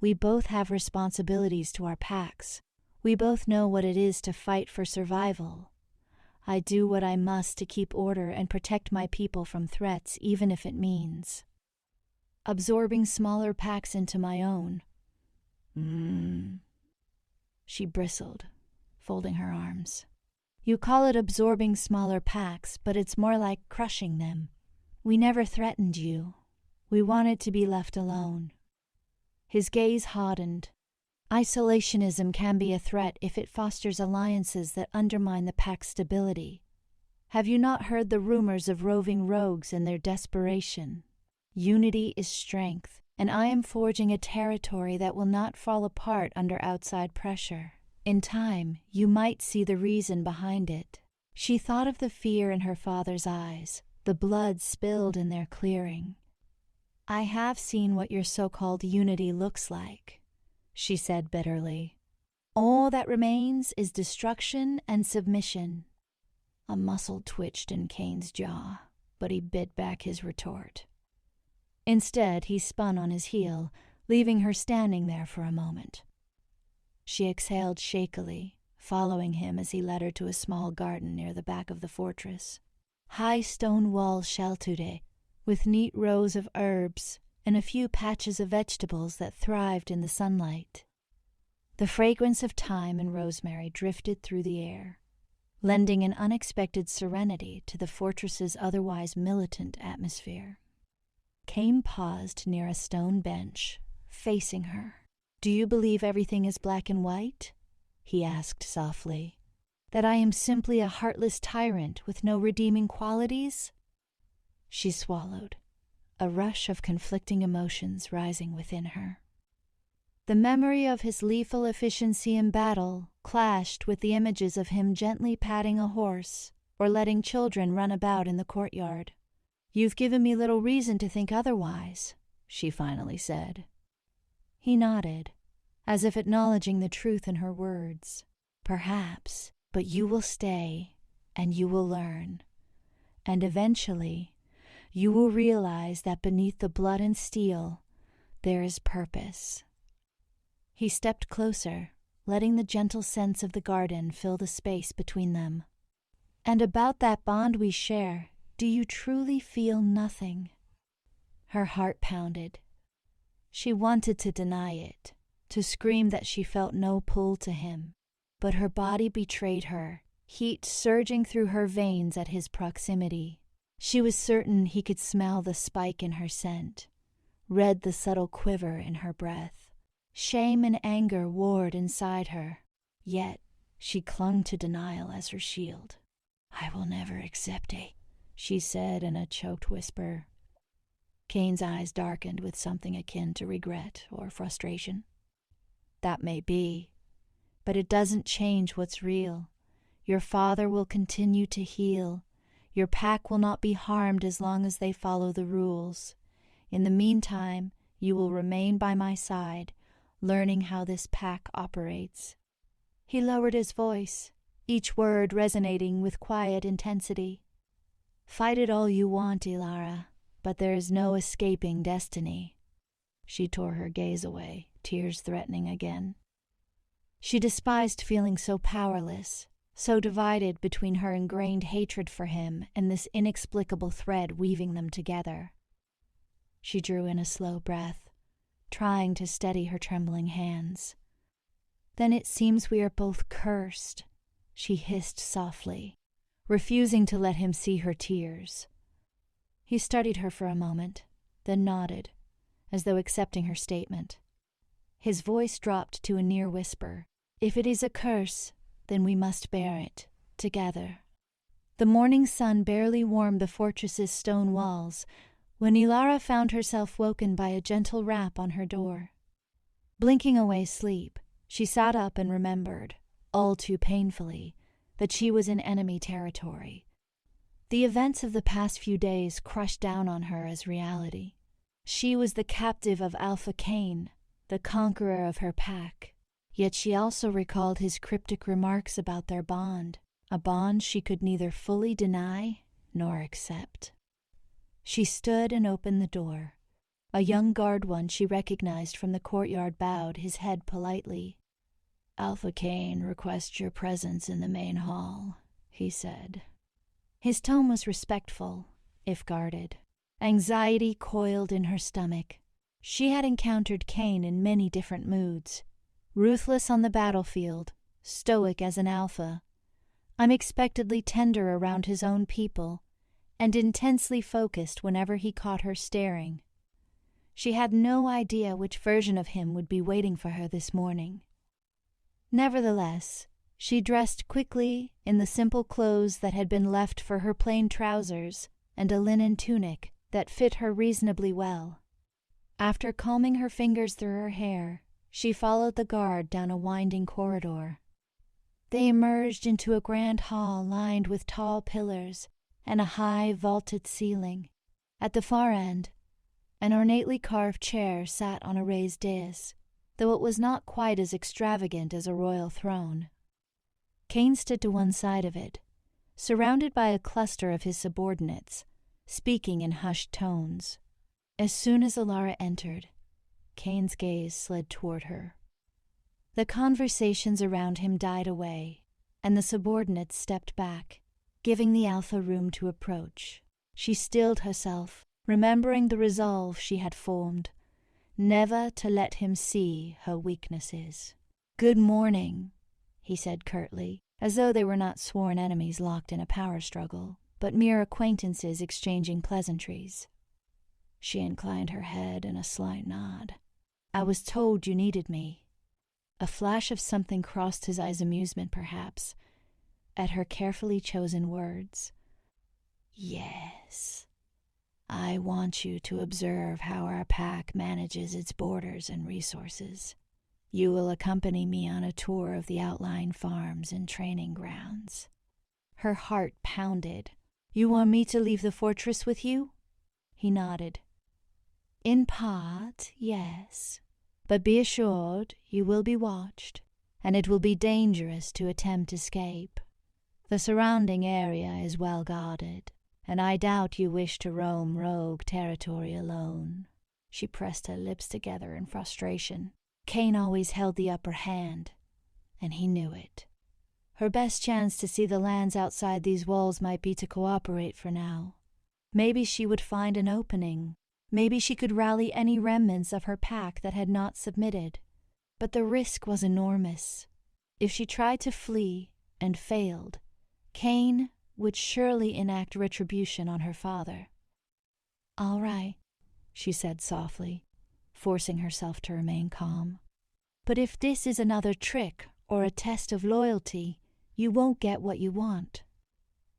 We both have responsibilities to our packs. We both know what it is to fight for survival. I do what I must to keep order and protect my people from threats, even if it means absorbing smaller packs into my own. She bristled, folding her arms. You call it absorbing smaller packs, but it's more like crushing them. We never threatened you. We wanted to be left alone. His gaze hardened. Isolationism can be a threat if it fosters alliances that undermine the pack's stability. Have you not heard the rumors of roving rogues and their desperation? Unity is strength, and I am forging a territory that will not fall apart under outside pressure. In time, you might see the reason behind it. She thought of the fear in her father's eyes, the blood spilled in their clearing. I have seen what your so-called unity looks like, she said bitterly. All that remains is destruction and submission. A muscle twitched in Cain's jaw, but he bit back his retort. Instead, he spun on his heel, leaving her standing there for a moment. She exhaled shakily, following him as he led her to a small garden near the back of the fortress. High stone walls sheltered it, with neat rows of herbs and a few patches of vegetables that thrived in the sunlight. The fragrance of thyme and rosemary drifted through the air, lending an unexpected serenity to the fortress's otherwise militant atmosphere. Cain paused near a stone bench, facing her. Do you believe everything is black and white? He asked softly. That I am simply a heartless tyrant with no redeeming qualities? She swallowed, a rush of conflicting emotions rising within her. The memory of his lethal efficiency in battle clashed with the images of him gently patting a horse or letting children run about in the courtyard. You've given me little reason to think otherwise, she finally said. He nodded, as if acknowledging the truth in her words. Perhaps, but you will stay, and you will learn. And eventually, you will realize that beneath the blood and steel, there is purpose. He stepped closer, letting the gentle scents of the garden fill the space between them. And about that bond we share, do you truly feel nothing? Her heart pounded. She wanted to deny it, to scream that she felt no pull to him, but her body betrayed her, heat surging through her veins at his proximity. She was certain he could smell the spike in her scent, read the subtle quiver in her breath. Shame and anger warred inside her, yet she clung to denial as her shield. I will never accept it, she said in a choked whisper. Cain's eyes darkened with something akin to regret or frustration. That may be, but it doesn't change what's real. Your father will continue to heal. Your pack will not be harmed as long as they follow the rules. In the meantime, you will remain by my side, learning how this pack operates. He lowered his voice, each word resonating with quiet intensity. Fight it all you want, Elara, but there is no escaping destiny. She tore her gaze away, tears threatening again. She despised feeling so powerless, so divided between her ingrained hatred for him and this inexplicable thread weaving them together. She drew in a slow breath, trying to steady her trembling hands. Then it seems we are both cursed, she hissed softly, refusing to let him see her tears. He studied her for a moment, then nodded, as though accepting her statement. His voice dropped to a near whisper. If it is a curse, then we must bear it, together. The morning sun barely warmed the fortress's stone walls when Elara found herself woken by a gentle rap on her door. Blinking away sleep, she sat up and remembered, all too painfully, that she was in enemy territory. The events of the past few days crushed down on her as reality. She was the captive of Alpha Cain, the conqueror of her pack. Yet she also recalled his cryptic remarks about their bond, a bond she could neither fully deny nor accept. She stood and opened the door. A young guard one she recognized from the courtyard bowed his head politely. Alpha Cain requests your presence in the main hall, he said. His tone was respectful, if guarded. Anxiety coiled in her stomach. She had encountered Cain in many different moods. Ruthless on the battlefield, stoic as an alpha, unexpectedly tender around his own people, and intensely focused whenever he caught her staring. She had no idea which version of him would be waiting for her this morning. Nevertheless, she dressed quickly in the simple clothes that had been left for her plain trousers and a linen tunic that fit her reasonably well. After combing her fingers through her hair, she followed the guard down a winding corridor. They emerged into a grand hall lined with tall pillars and a high vaulted ceiling. At the far end, an ornately carved chair sat on a raised dais, though it was not quite as extravagant as a royal throne. Cain stood to one side of it, surrounded by a cluster of his subordinates, speaking in hushed tones. As soon as Elara entered, Cain's gaze slid toward her. The conversations around him died away, and the subordinates stepped back, giving the Alpha room to approach. She stilled herself, remembering the resolve she had formed, never to let him see her weaknesses. "Good morning," he said curtly, as though they were not sworn enemies locked in a power struggle, but mere acquaintances exchanging pleasantries. She inclined her head in a slight nod. "I was told you needed me." A flash of something crossed his eyes, amusement perhaps, at her carefully chosen words. "Yes. I want you to observe how our pack manages its borders and resources. You will accompany me on a tour of the outlying farms and training grounds." Her heart pounded. "You want me to leave the fortress with you?" He nodded. "In part, yes. But be assured you will be watched, and it will be dangerous to attempt escape. The surrounding area is well guarded, and I doubt you wish to roam rogue territory alone." She pressed her lips together in frustration. Cain always held the upper hand, and he knew it. Her best chance to see the lands outside these walls might be to cooperate for now. Maybe she would find an opening. Maybe she could rally any remnants of her pack that had not submitted. But the risk was enormous. If she tried to flee and failed, Cain would surely enact retribution on her father. "All right," she said softly, forcing herself to remain calm. "But if this is another trick or a test of loyalty, you won't get what you want."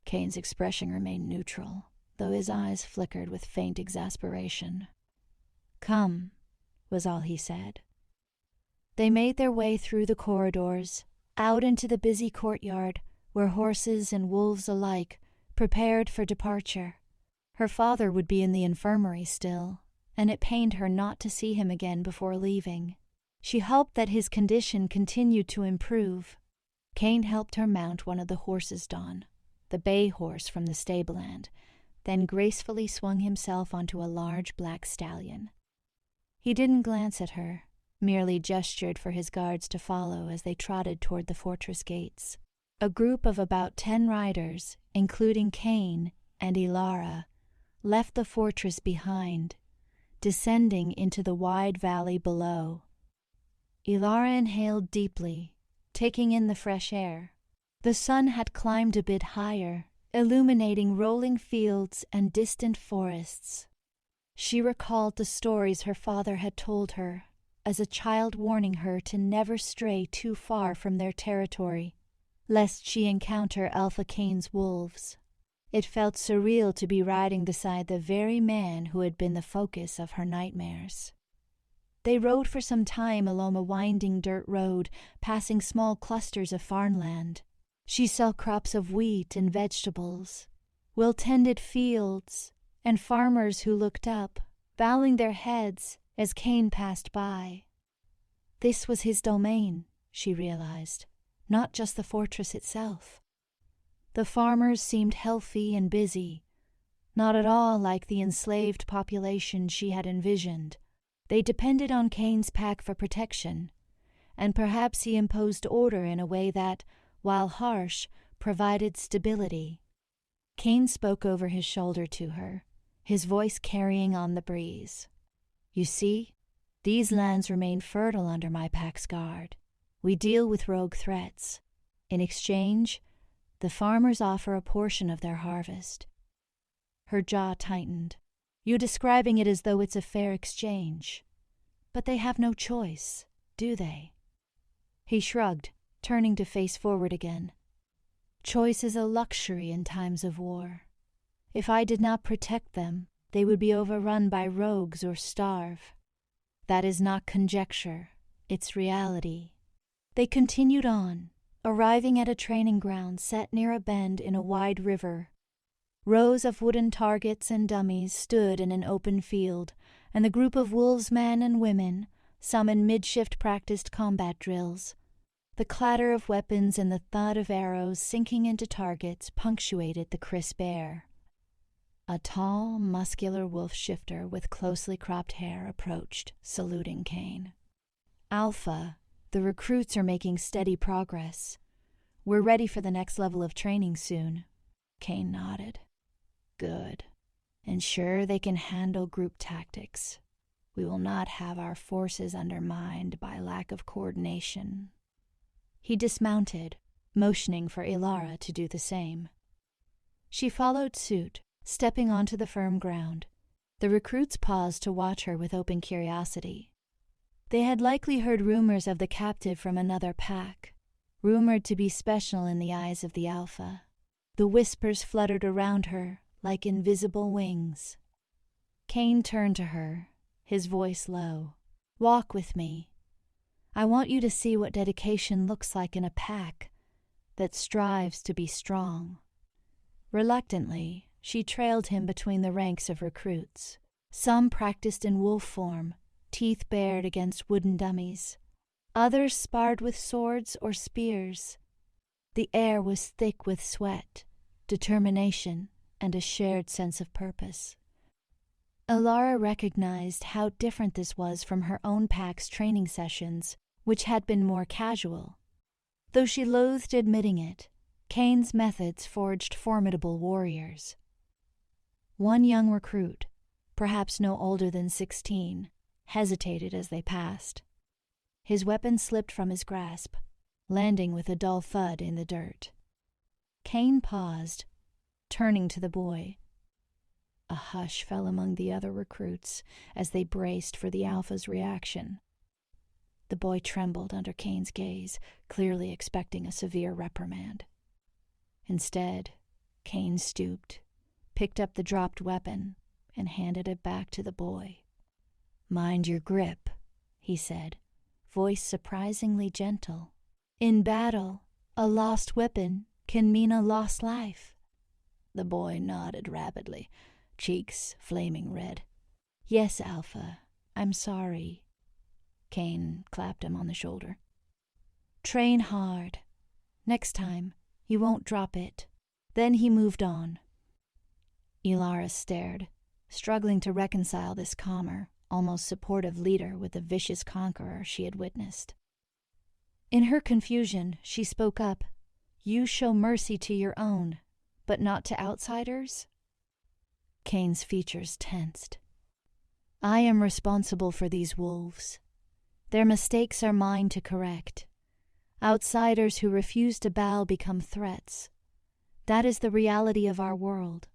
Cain's expression remained neutral, though his eyes flickered with faint exasperation. "Come," was all he said. They made their way through the corridors, out into the busy courtyard, where horses and wolves alike prepared for departure. Her father would be in the infirmary still, and it pained her not to see him again before leaving. She hoped that his condition continued to improve. Cain helped her mount one of the horses Dawn, the bay horse from the stableland, then gracefully swung himself onto a large black stallion. He didn't glance at her, merely gestured for his guards to follow as they trotted toward the fortress gates. A group of about 10 riders, including Cain and Elara, left the fortress behind, descending into the wide valley below. Elara inhaled deeply, taking in the fresh air. The sun had climbed a bit higher, illuminating rolling fields and distant forests. She recalled the stories her father had told her, as a child warning her to never stray too far from their territory, lest she encounter Alpha Cain's wolves. It felt surreal to be riding beside the very man who had been the focus of her nightmares. They rode for some time along a winding dirt road, passing small clusters of farmland. She saw crops of wheat and vegetables, well-tended fields, and farmers who looked up, bowing their heads as Cain passed by. This was his domain, she realized, not just the fortress itself. The farmers seemed healthy and busy, not at all like the enslaved population she had envisioned. They depended on Cain's pack for protection, and perhaps he imposed order in a way that, while harsh, provided stability. Cain spoke over his shoulder to her, his voice carrying on the breeze. You see, these lands remain fertile under my pack's guard. We deal with rogue threats. In exchange, the farmers offer a portion of their harvest. Her jaw tightened. You're describing it as though it's a fair exchange. But they have no choice, do they? He shrugged, turning to face forward again. Choice is a luxury in times of war. If I did not protect them, they would be overrun by rogues or starve. That is not conjecture, it's reality. They continued on, arriving at a training ground set near a bend in a wide river. Rows of wooden targets and dummies stood in an open field, and the group of wolves' men and women, some in mid-shift practiced combat drills. The clatter of weapons and the thud of arrows sinking into targets punctuated the crisp air. A tall, muscular wolf shifter with closely cropped hair approached, saluting Cain. Alpha, the recruits are making steady progress. We're ready for the next level of training soon. Cain nodded. Good. Ensure they can handle group tactics. We will not have our forces undermined by lack of coordination. He dismounted, motioning for Elara to do the same. She followed suit, stepping onto the firm ground. The recruits paused to watch her with open curiosity. They had likely heard rumors of the captive from another pack, rumored to be special in the eyes of the Alpha. The whispers fluttered around her like invisible wings. Cain turned to her, his voice low. Walk with me. I want you to see what dedication looks like in a pack that strives to be strong. Reluctantly, she trailed him between the ranks of recruits. Some practiced in wolf form, teeth bared against wooden dummies. Others sparred with swords or spears. The air was thick with sweat, determination, and a shared sense of purpose. Elara recognized how different this was from her own pack's training sessions, which had been more casual. Though she loathed admitting it, Cain's methods forged formidable warriors. One young recruit, perhaps no older than 16, hesitated as they passed. His weapon slipped from his grasp, landing with a dull thud in the dirt. Cain paused, turning to the boy. A hush fell among the other recruits as they braced for the Alpha's reaction. The boy trembled under Cain's gaze, clearly expecting a severe reprimand. Instead, Cain stooped, picked up the dropped weapon, and handed it back to the boy. Mind your grip, he said, voice surprisingly gentle. In battle, a lost weapon can mean a lost life. The boy nodded rapidly, cheeks flaming red. Yes, Alpha, I'm sorry. Cain clapped him on the shoulder. Train hard. Next time, you won't drop it. Then he moved on. Elara stared, struggling to reconcile this calmer, almost supportive leader with the vicious conqueror she had witnessed. In her confusion, she spoke up. You show mercy to your own, but not to outsiders? Cain's features tensed. I am responsible for these wolves. Their mistakes are mine to correct. Outsiders who refuse to bow become threats. That is the reality of our world.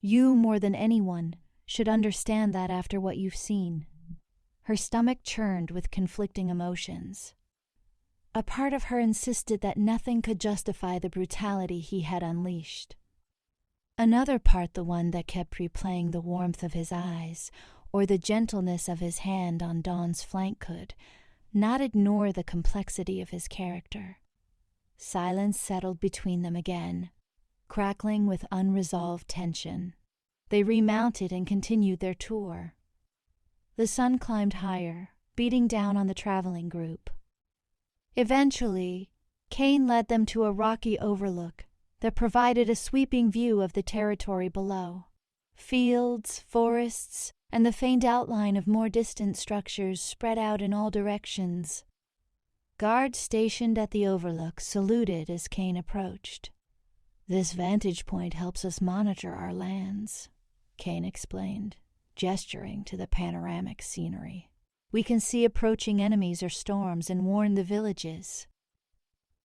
You, more than anyone, should understand that after what you've seen. Her stomach churned with conflicting emotions. A part of her insisted that nothing could justify the brutality he had unleashed. Another part, the one that kept replaying the warmth of his eyes or the gentleness of his hand on Dawn's flank, could not ignore the complexity of his character. Silence settled between them again, crackling with unresolved tension. They remounted and continued their tour. The sun climbed higher, beating down on the traveling group. Eventually, Cain led them to a rocky overlook that provided a sweeping view of the territory below. Fields, forests, and the faint outline of more distant structures spread out in all directions. Guards stationed at the overlook saluted as Cain approached. "This vantage point helps us monitor our lands," Cain explained, gesturing to the panoramic scenery. "We can see approaching enemies or storms and warn the villages."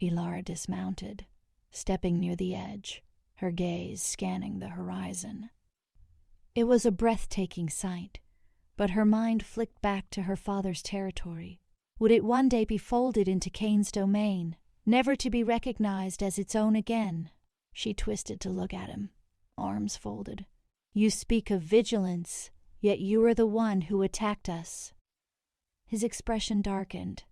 Elara dismounted, stepping near the edge, her gaze scanning the horizon. It was a breathtaking sight, but her mind flicked back to her father's territory. Would it one day be folded into Cain's domain, never to be recognized as its own again? She twisted to look at him, arms folded. "You speak of vigilance, yet you are the one who attacked us." His expression darkened.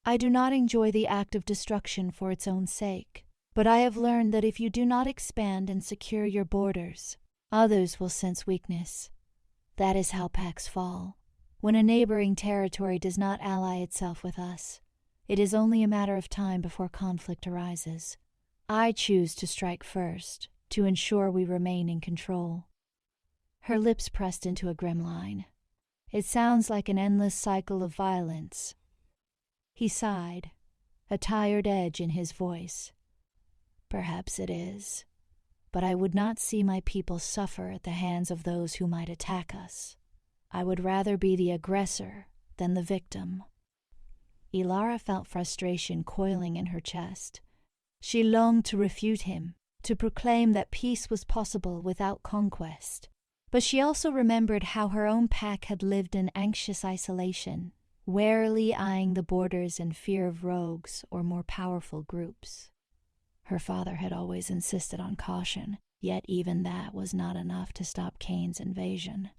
"I do not enjoy the act of destruction for its own sake, but I have learned that if you do not expand and secure your borders, others will sense weakness. That is how packs fall. When a neighboring territory does not ally itself with us, it is only a matter of time before conflict arises. I choose to strike first, to ensure we remain in control." Her lips pressed into a grim line. "It sounds like an endless cycle of violence." He sighed, a tired edge in his voice. "Perhaps it is, but I would not see my people suffer at the hands of those who might attack us. I would rather be the aggressor than the victim." Elara felt frustration coiling in her chest. She longed to refute him, to proclaim that peace was possible without conquest. But she also remembered how her own pack had lived in anxious isolation, warily eyeing the borders in fear of rogues or more powerful groups. Her father had always insisted on caution, yet even that was not enough to stop Cain's invasion.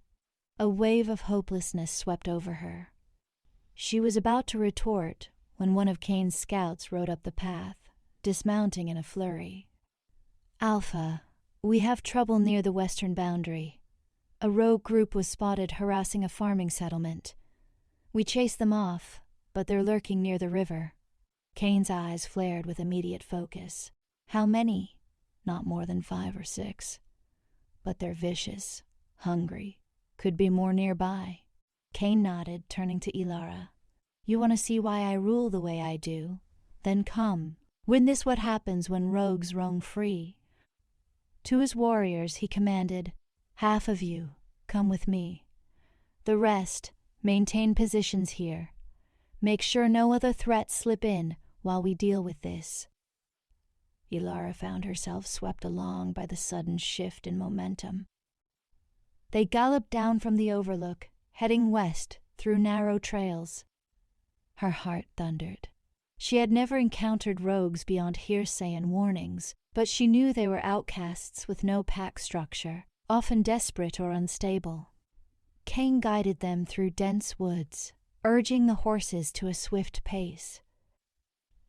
A wave of hopelessness swept over her. She was about to retort when one of Cain's scouts rode up the path, dismounting in a flurry. "Alpha, we have trouble near the western boundary. A rogue group was spotted harassing a farming settlement. We chased them off, but they're lurking near the river." Cain's eyes flared with immediate focus. "How many?" "Not more than 5 or 6. But they're vicious, hungry. Could be more nearby." Cain nodded, turning to Elara. "You want to see why I rule the way I do? Then come. Witness what happens when rogues roam free." To his warriors he commanded, "Half of you, come with me. The rest, maintain positions here. Make sure no other threats slip in while we deal with this." Elara found herself swept along by the sudden shift in momentum. They galloped down from the overlook, heading west through narrow trails. Her heart thundered. She had never encountered rogues beyond hearsay and warnings, but she knew they were outcasts with no pack structure, often desperate or unstable. Cain guided them through dense woods, urging the horses to a swift pace.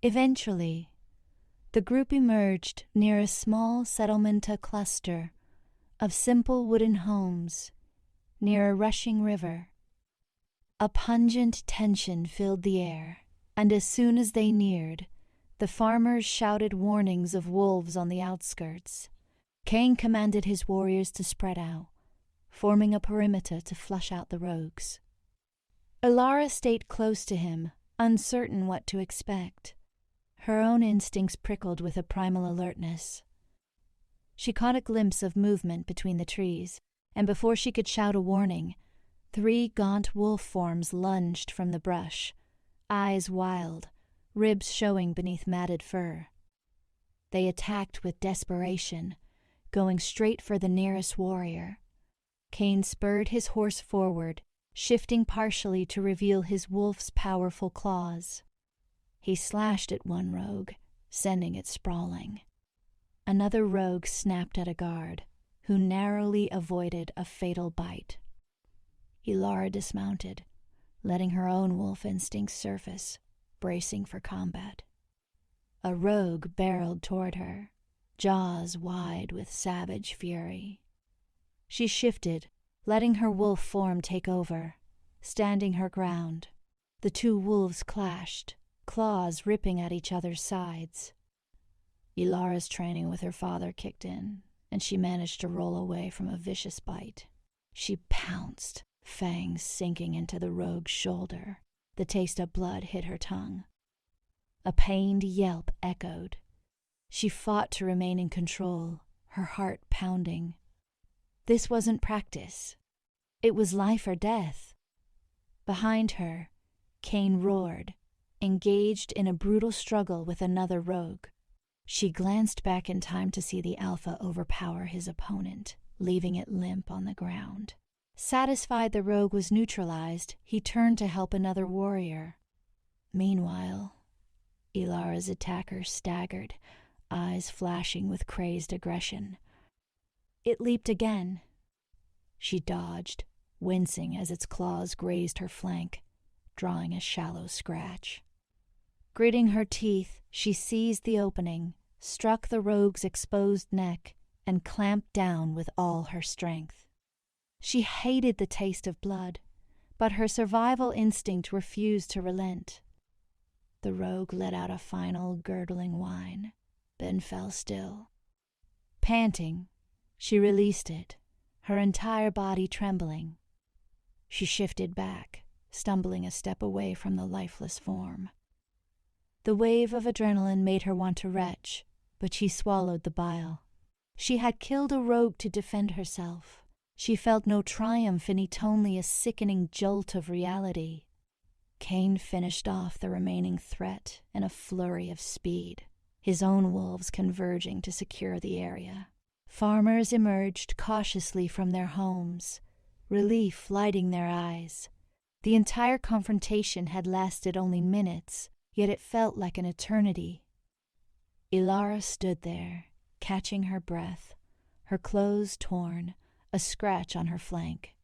Eventually, the group emerged near a small settlement cluster of simple wooden homes near a rushing river. A pungent tension filled the air, and as soon as they neared, the farmers shouted warnings of wolves on the outskirts. Cain commanded his warriors to spread out, forming a perimeter to flush out the rogues. Elara stayed close to him, uncertain what to expect. Her own instincts prickled with a primal alertness. She caught a glimpse of movement between the trees, and before she could shout a warning, 3 gaunt wolf forms lunged from the brush, eyes wild, ribs showing beneath matted fur. They attacked with desperation, going straight for the nearest warrior. Cain spurred his horse forward, shifting partially to reveal his wolf's powerful claws. He slashed at one rogue, sending it sprawling. Another rogue snapped at a guard, who narrowly avoided a fatal bite. Elara dismounted, letting her own wolf instincts surface, bracing for combat. A rogue barreled toward her, jaws wide with savage fury. She shifted, letting her wolf form take over, standing her ground. The 2 wolves clashed, claws ripping at each other's sides. Elara's training with her father kicked in, and she managed to roll away from a vicious bite. She pounced, fangs sinking into the rogue's shoulder. The taste of blood hit her tongue. A pained yelp echoed. She fought to remain in control, her heart pounding. This wasn't practice. It was life or death. Behind her, Cain roared, engaged in a brutal struggle with another rogue. She glanced back in time to see the Alpha overpower his opponent, leaving it limp on the ground. Satisfied the rogue was neutralized, he turned to help another warrior. Meanwhile, Elara's attacker staggered, eyes flashing with crazed aggression. It leaped again. She dodged, wincing as its claws grazed her flank, drawing a shallow scratch. Gritting her teeth, she seized the opening, struck the rogue's exposed neck, and clamped down with all her strength. She hated the taste of blood, but her survival instinct refused to relent. The rogue let out a final gurgling whine, then fell still. Panting, she released it, her entire body trembling. She shifted back, stumbling a step away from the lifeless form. The wave of adrenaline made her want to retch, but she swallowed the bile. She had killed a rogue to defend herself. She felt no triumph in it, only a sickening jolt of reality. Cain finished off the remaining threat in a flurry of speed, his own wolves converging to secure the area. Farmers emerged cautiously from their homes, relief lighting their eyes. The entire confrontation had lasted only minutes, yet it felt like an eternity. Elara stood there, catching her breath, her clothes torn, a scratch on her flank.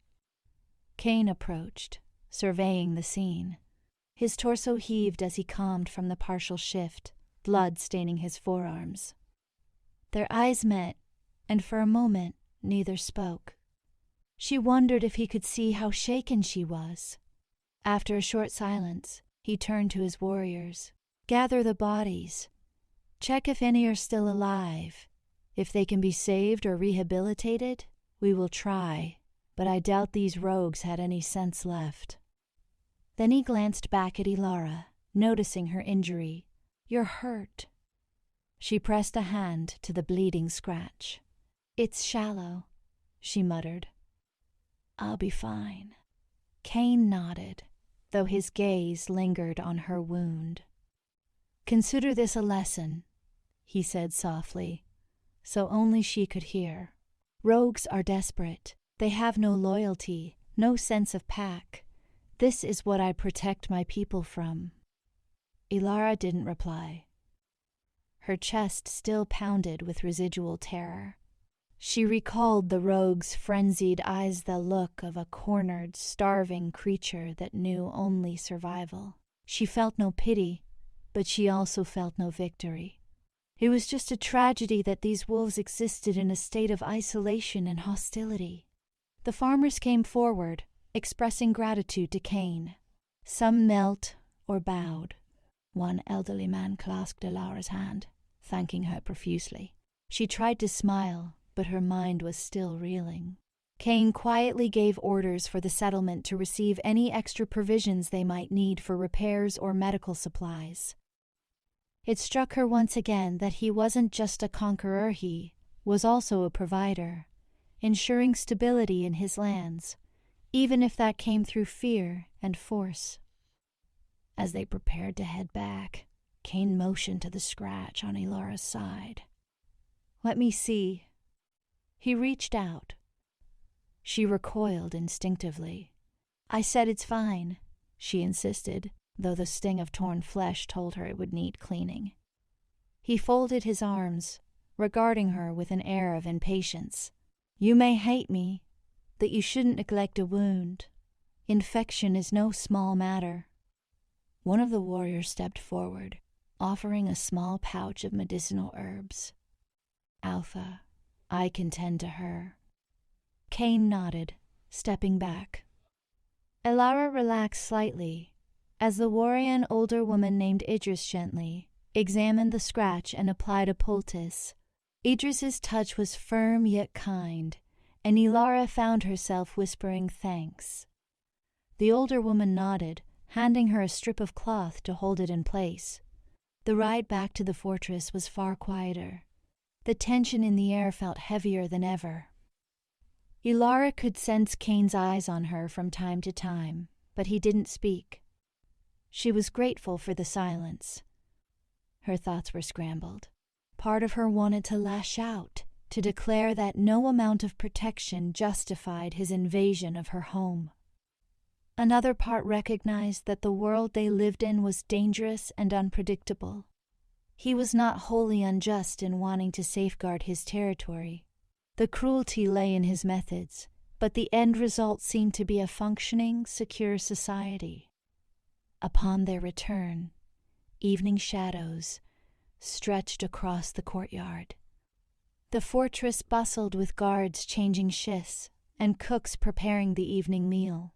Cain approached, surveying the scene. His torso heaved as he calmed from the partial shift, blood staining his forearms. Their eyes met, and for a moment neither spoke. She wondered if he could see how shaken she was. After a short silence, he turned to his warriors. "Gather the bodies. Check if any are still alive. If they can be saved or rehabilitated, we will try, but I doubt these rogues had any sense left." Then he glanced back at Elara, noticing her injury. "You're hurt." She pressed a hand to the bleeding scratch. "It's shallow," she muttered. "I'll be fine." Cain nodded, though his gaze lingered on her wound. "Consider this a lesson," he said softly, so only she could hear. "Rogues are desperate. They have no loyalty, no sense of pack. This is what I protect my people from." Elara didn't reply. Her chest still pounded with residual terror. She recalled the rogue's frenzied eyes, the look of a cornered, starving creature that knew only survival. She felt no pity, but she also felt no victory. It was just a tragedy that these wolves existed in a state of isolation and hostility. The farmers came forward, expressing gratitude to Cain. Some knelt or bowed. One elderly man clasped Elara's hand, thanking her profusely. She tried to smile, but her mind was still reeling. Cain quietly gave orders for the settlement to receive any extra provisions they might need for repairs or medical supplies. It struck her once again that he wasn't just a conqueror, he was also a provider, ensuring stability in his lands, even if that came through fear and force. As they prepared to head back, Cain motioned to the scratch on Elara's side. "Let me see." He reached out. She recoiled instinctively. "I said it's fine," she insisted, though the sting of torn flesh told her it would need cleaning. He folded his arms, regarding her with an air of impatience. "You may hate me, but you shouldn't neglect a wound. Infection is no small matter." One of the warriors stepped forward, offering a small pouch of medicinal herbs. "Alpha, I can tend to her." Cain nodded, stepping back. Elara relaxed slightly, as the warrior, an older woman named Idris, gently examined the scratch and applied a poultice. Idris's touch was firm yet kind, and Elara found herself whispering thanks. The older woman nodded, handing her a strip of cloth to hold it in place. The ride back to the fortress was far quieter. The tension in the air felt heavier than ever. Elara could sense Cain's eyes on her from time to time, but he didn't speak. She was grateful for the silence. Her thoughts were scrambled. Part of her wanted to lash out, to declare that no amount of protection justified his invasion of her home. Another part recognized that the world they lived in was dangerous and unpredictable. He was not wholly unjust in wanting to safeguard his territory. The cruelty lay in his methods, but the end result seemed to be a functioning, secure society. Upon their return, evening shadows stretched across the courtyard. The fortress bustled with guards changing shifts and cooks preparing the evening meal.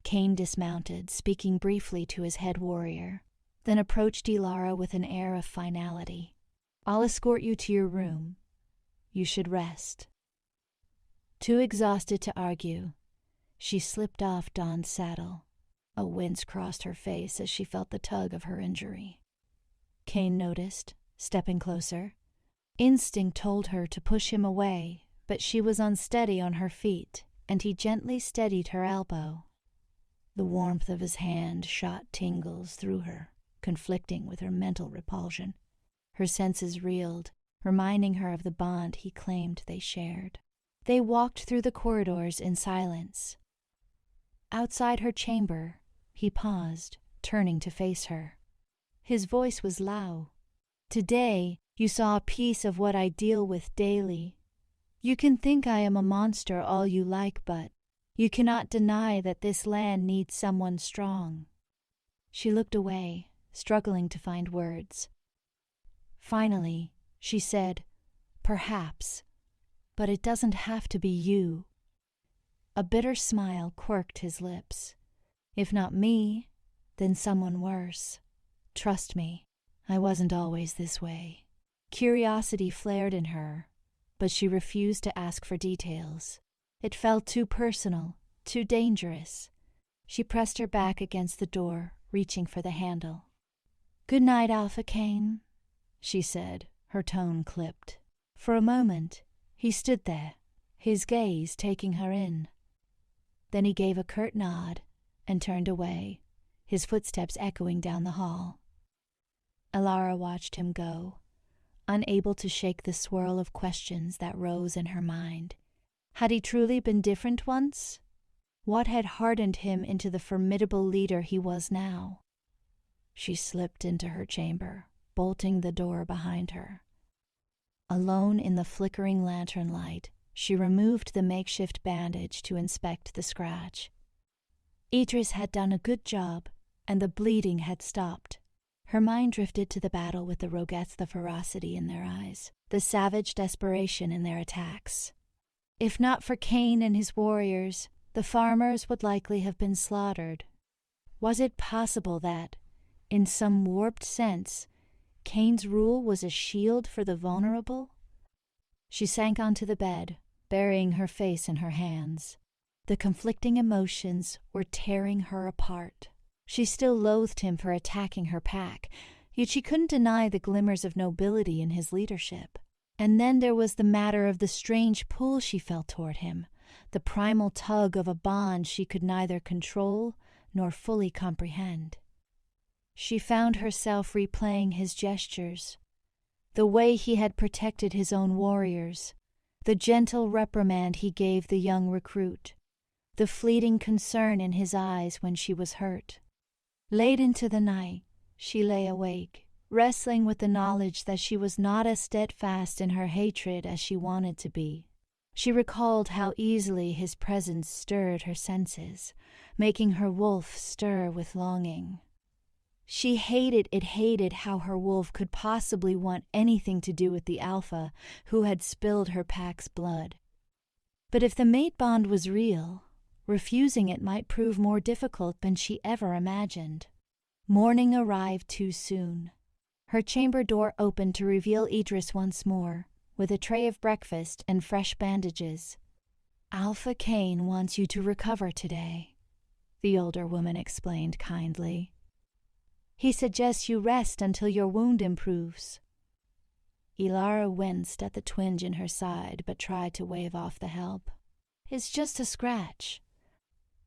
Cain dismounted, speaking briefly to his head warrior, then approached Elara with an air of finality. "I'll escort you to your room. You should rest." Too exhausted to argue, she slipped off Dawn's saddle. A wince crossed her face as she felt the tug of her injury. Cain noticed, stepping closer. Instinct told her to push him away, but she was unsteady on her feet, and he gently steadied her elbow. The warmth of his hand shot tingles through her, conflicting with her mental repulsion. Her senses reeled, reminding her of the bond he claimed they shared. They walked through the corridors in silence. Outside her chamber, he paused, turning to face her. His voice was low. "Today, you saw a piece of what I deal with daily. You can think I am a monster all you like, but you cannot deny that this land needs someone strong." She looked away, struggling to find words. Finally, she said, "Perhaps, but it doesn't have to be you." A bitter smile quirked his lips. "If not me, then someone worse. Trust me, I wasn't always this way." Curiosity flared in her, but she refused to ask for details. It felt too personal, too dangerous. She pressed her back against the door, reaching for the handle. "Good night, Alpha Cain," she said, her tone clipped. For a moment, he stood there, his gaze taking her in. Then he gave a curt nod and turned away, his footsteps echoing down the hall. Elara watched him go, unable to shake the swirl of questions that rose in her mind. Had he truly been different once? What had hardened him into the formidable leader he was now? She slipped into her chamber, bolting the door behind her. Alone in the flickering lantern light, she removed the makeshift bandage to inspect the scratch. Idris had done a good job, and the bleeding had stopped. Her mind drifted to the battle with the Roguettes, the ferocity in their eyes, the savage desperation in their attacks. If not for Cain and his warriors, the farmers would likely have been slaughtered. Was it possible that, in some warped sense, Cain's rule was a shield for the vulnerable? She sank onto the bed, burying her face in her hands. The conflicting emotions were tearing her apart. She still loathed him for attacking her pack, yet she couldn't deny the glimmers of nobility in his leadership. And then there was the matter of the strange pull she felt toward him, the primal tug of a bond she could neither control nor fully comprehend. She found herself replaying his gestures, the way he had protected his own warriors, the gentle reprimand he gave the young recruit, the fleeting concern in his eyes when she was hurt. Late into the night, she lay awake, wrestling with the knowledge that she was not as steadfast in her hatred as she wanted to be. She recalled how easily his presence stirred her senses, making her wolf stir with longing. She hated how her wolf could possibly want anything to do with the Alpha who had spilled her pack's blood. But if the mate bond was real, refusing it might prove more difficult than she ever imagined. Morning arrived too soon. Her chamber door opened to reveal Idris once more, with a tray of breakfast and fresh bandages. "Alpha Cain wants you to recover today," the older woman explained kindly. He suggests you rest until your wound improves. Elara winced at the twinge in her side, but tried to wave off the help. It's just a scratch.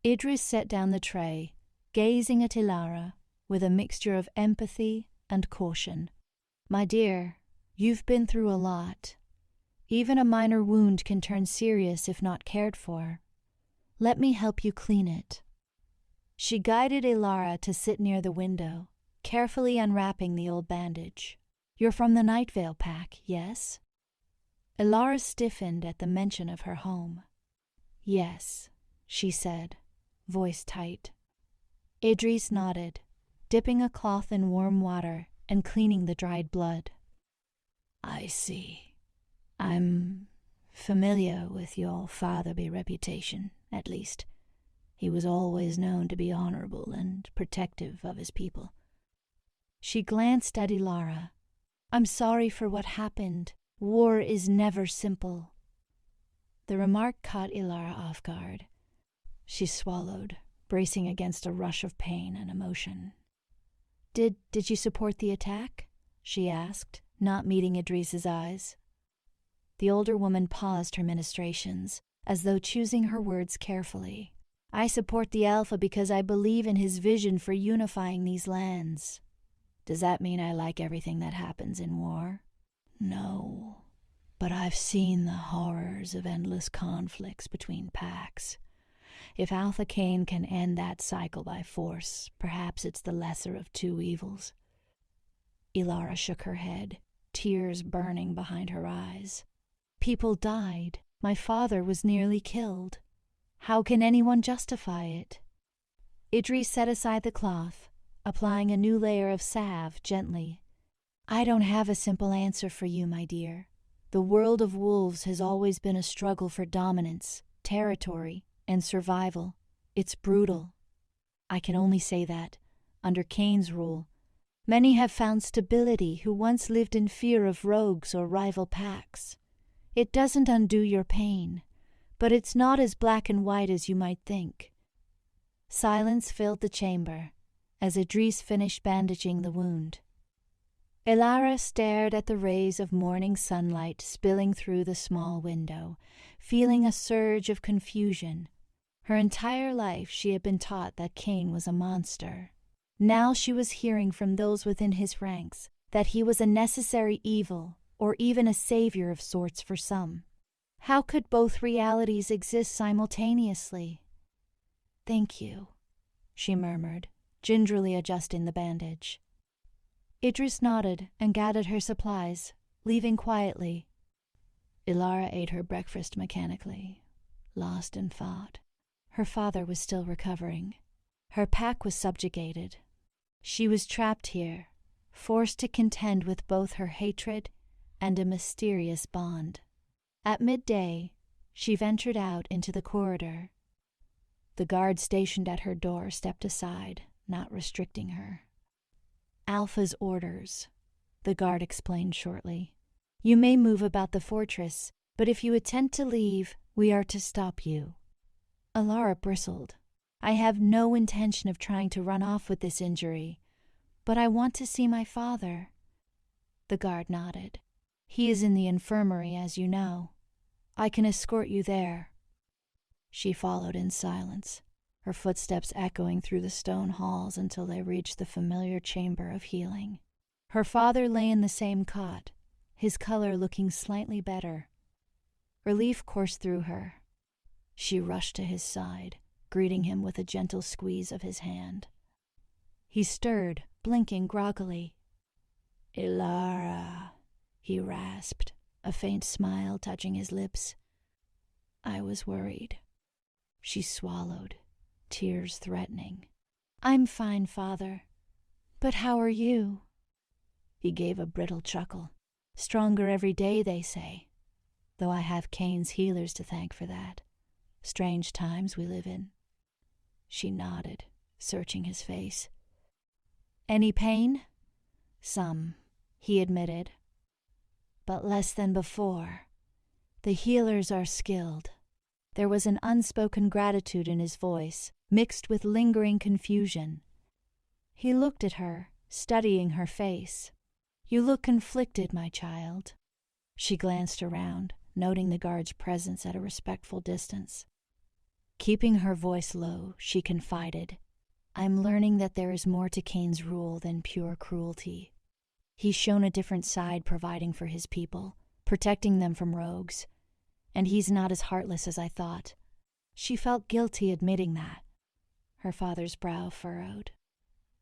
Idris set down the tray, gazing at Elara with a mixture of empathy and caution. My dear, you've been through a lot. Even a minor wound can turn serious if not cared for. Let me help you clean it. She guided Elara to sit near the window, carefully unwrapping the old bandage. You're from the Night Vale pack, yes? Elara stiffened at the mention of her home. Yes, she said, voice tight. Idris nodded, dipping a cloth in warm water and cleaning the dried blood. I see. I'm familiar with your fatherly reputation, at least. He was always known to be honorable and protective of his people. She glanced at Elara. I'm sorry for what happened. War is never simple. The remark caught Elara off guard. She swallowed, bracing against a rush of pain and emotion. Did you support the attack? She asked, not meeting Idris's eyes. The older woman paused her ministrations, as though choosing her words carefully. I support the Alpha because I believe in his vision for unifying these lands. Does that mean I like everything that happens in war? No, but I've seen the horrors of endless conflicts between packs. If Alpha Cain can end that cycle by force, perhaps it's the lesser of two evils. Elara shook her head, tears burning behind her eyes. People died. My father was nearly killed. How can anyone justify it? Idris set aside the cloth, applying a new layer of salve gently. I don't have a simple answer for you, my dear. The world of wolves has always been a struggle for dominance, territory, and survival. It's brutal. I can only say that, under Cain's rule, many have found stability who once lived in fear of rogues or rival packs. It doesn't undo your pain, but it's not as black and white as you might think. Silence filled the chamber as Idris finished bandaging the wound. Elara stared at the rays of morning sunlight spilling through the small window, feeling a surge of confusion. Her entire life she had been taught that Cain was a monster. Now she was hearing from those within his ranks that he was a necessary evil, or even a savior of sorts for some. How could both realities exist simultaneously? Thank you, she murmured, gingerly adjusting the bandage. Idris nodded and gathered her supplies, leaving quietly. Elara ate her breakfast mechanically, lost in thought. Her father was still recovering. Her pack was subjugated. She was trapped here, forced to contend with both her hatred and a mysterious bond. At midday, she ventured out into the corridor. The guard stationed at her door stepped aside, not restricting her. Alpha's orders, the guard explained shortly. You may move about the fortress, but if you attempt to leave, we are to stop you. Elara bristled. I have no intention of trying to run off with this injury, but I want to see my father. The guard nodded. He is in the infirmary, as you know. I can escort you there. She followed in silence, her footsteps echoing through the stone halls until they reached the familiar chamber of healing. Her father lay in the same cot, his color looking slightly better. Relief coursed through her. She rushed to his side, greeting him with a gentle squeeze of his hand. He stirred, blinking groggily. Elara, he rasped, a faint smile touching his lips. I was worried. She swallowed, tears threatening. I'm fine, father. But how are you? He gave a brittle chuckle. Stronger every day, they say. Though I have Cain's healers to thank for that. Strange times we live in. She nodded, searching his face. Any pain? Some, he admitted. But less than before. The healers are skilled. There was an unspoken gratitude in his voice, mixed with lingering confusion. He looked at her, studying her face. "You look conflicted, my child." She glanced around, noting the guard's presence at a respectful distance. Keeping her voice low, she confided, "I'm learning that there is more to Cain's rule than pure cruelty. He's shown a different side, providing for his people, protecting them from rogues, and he's not as heartless as I thought." She felt guilty admitting that. Her father's brow furrowed.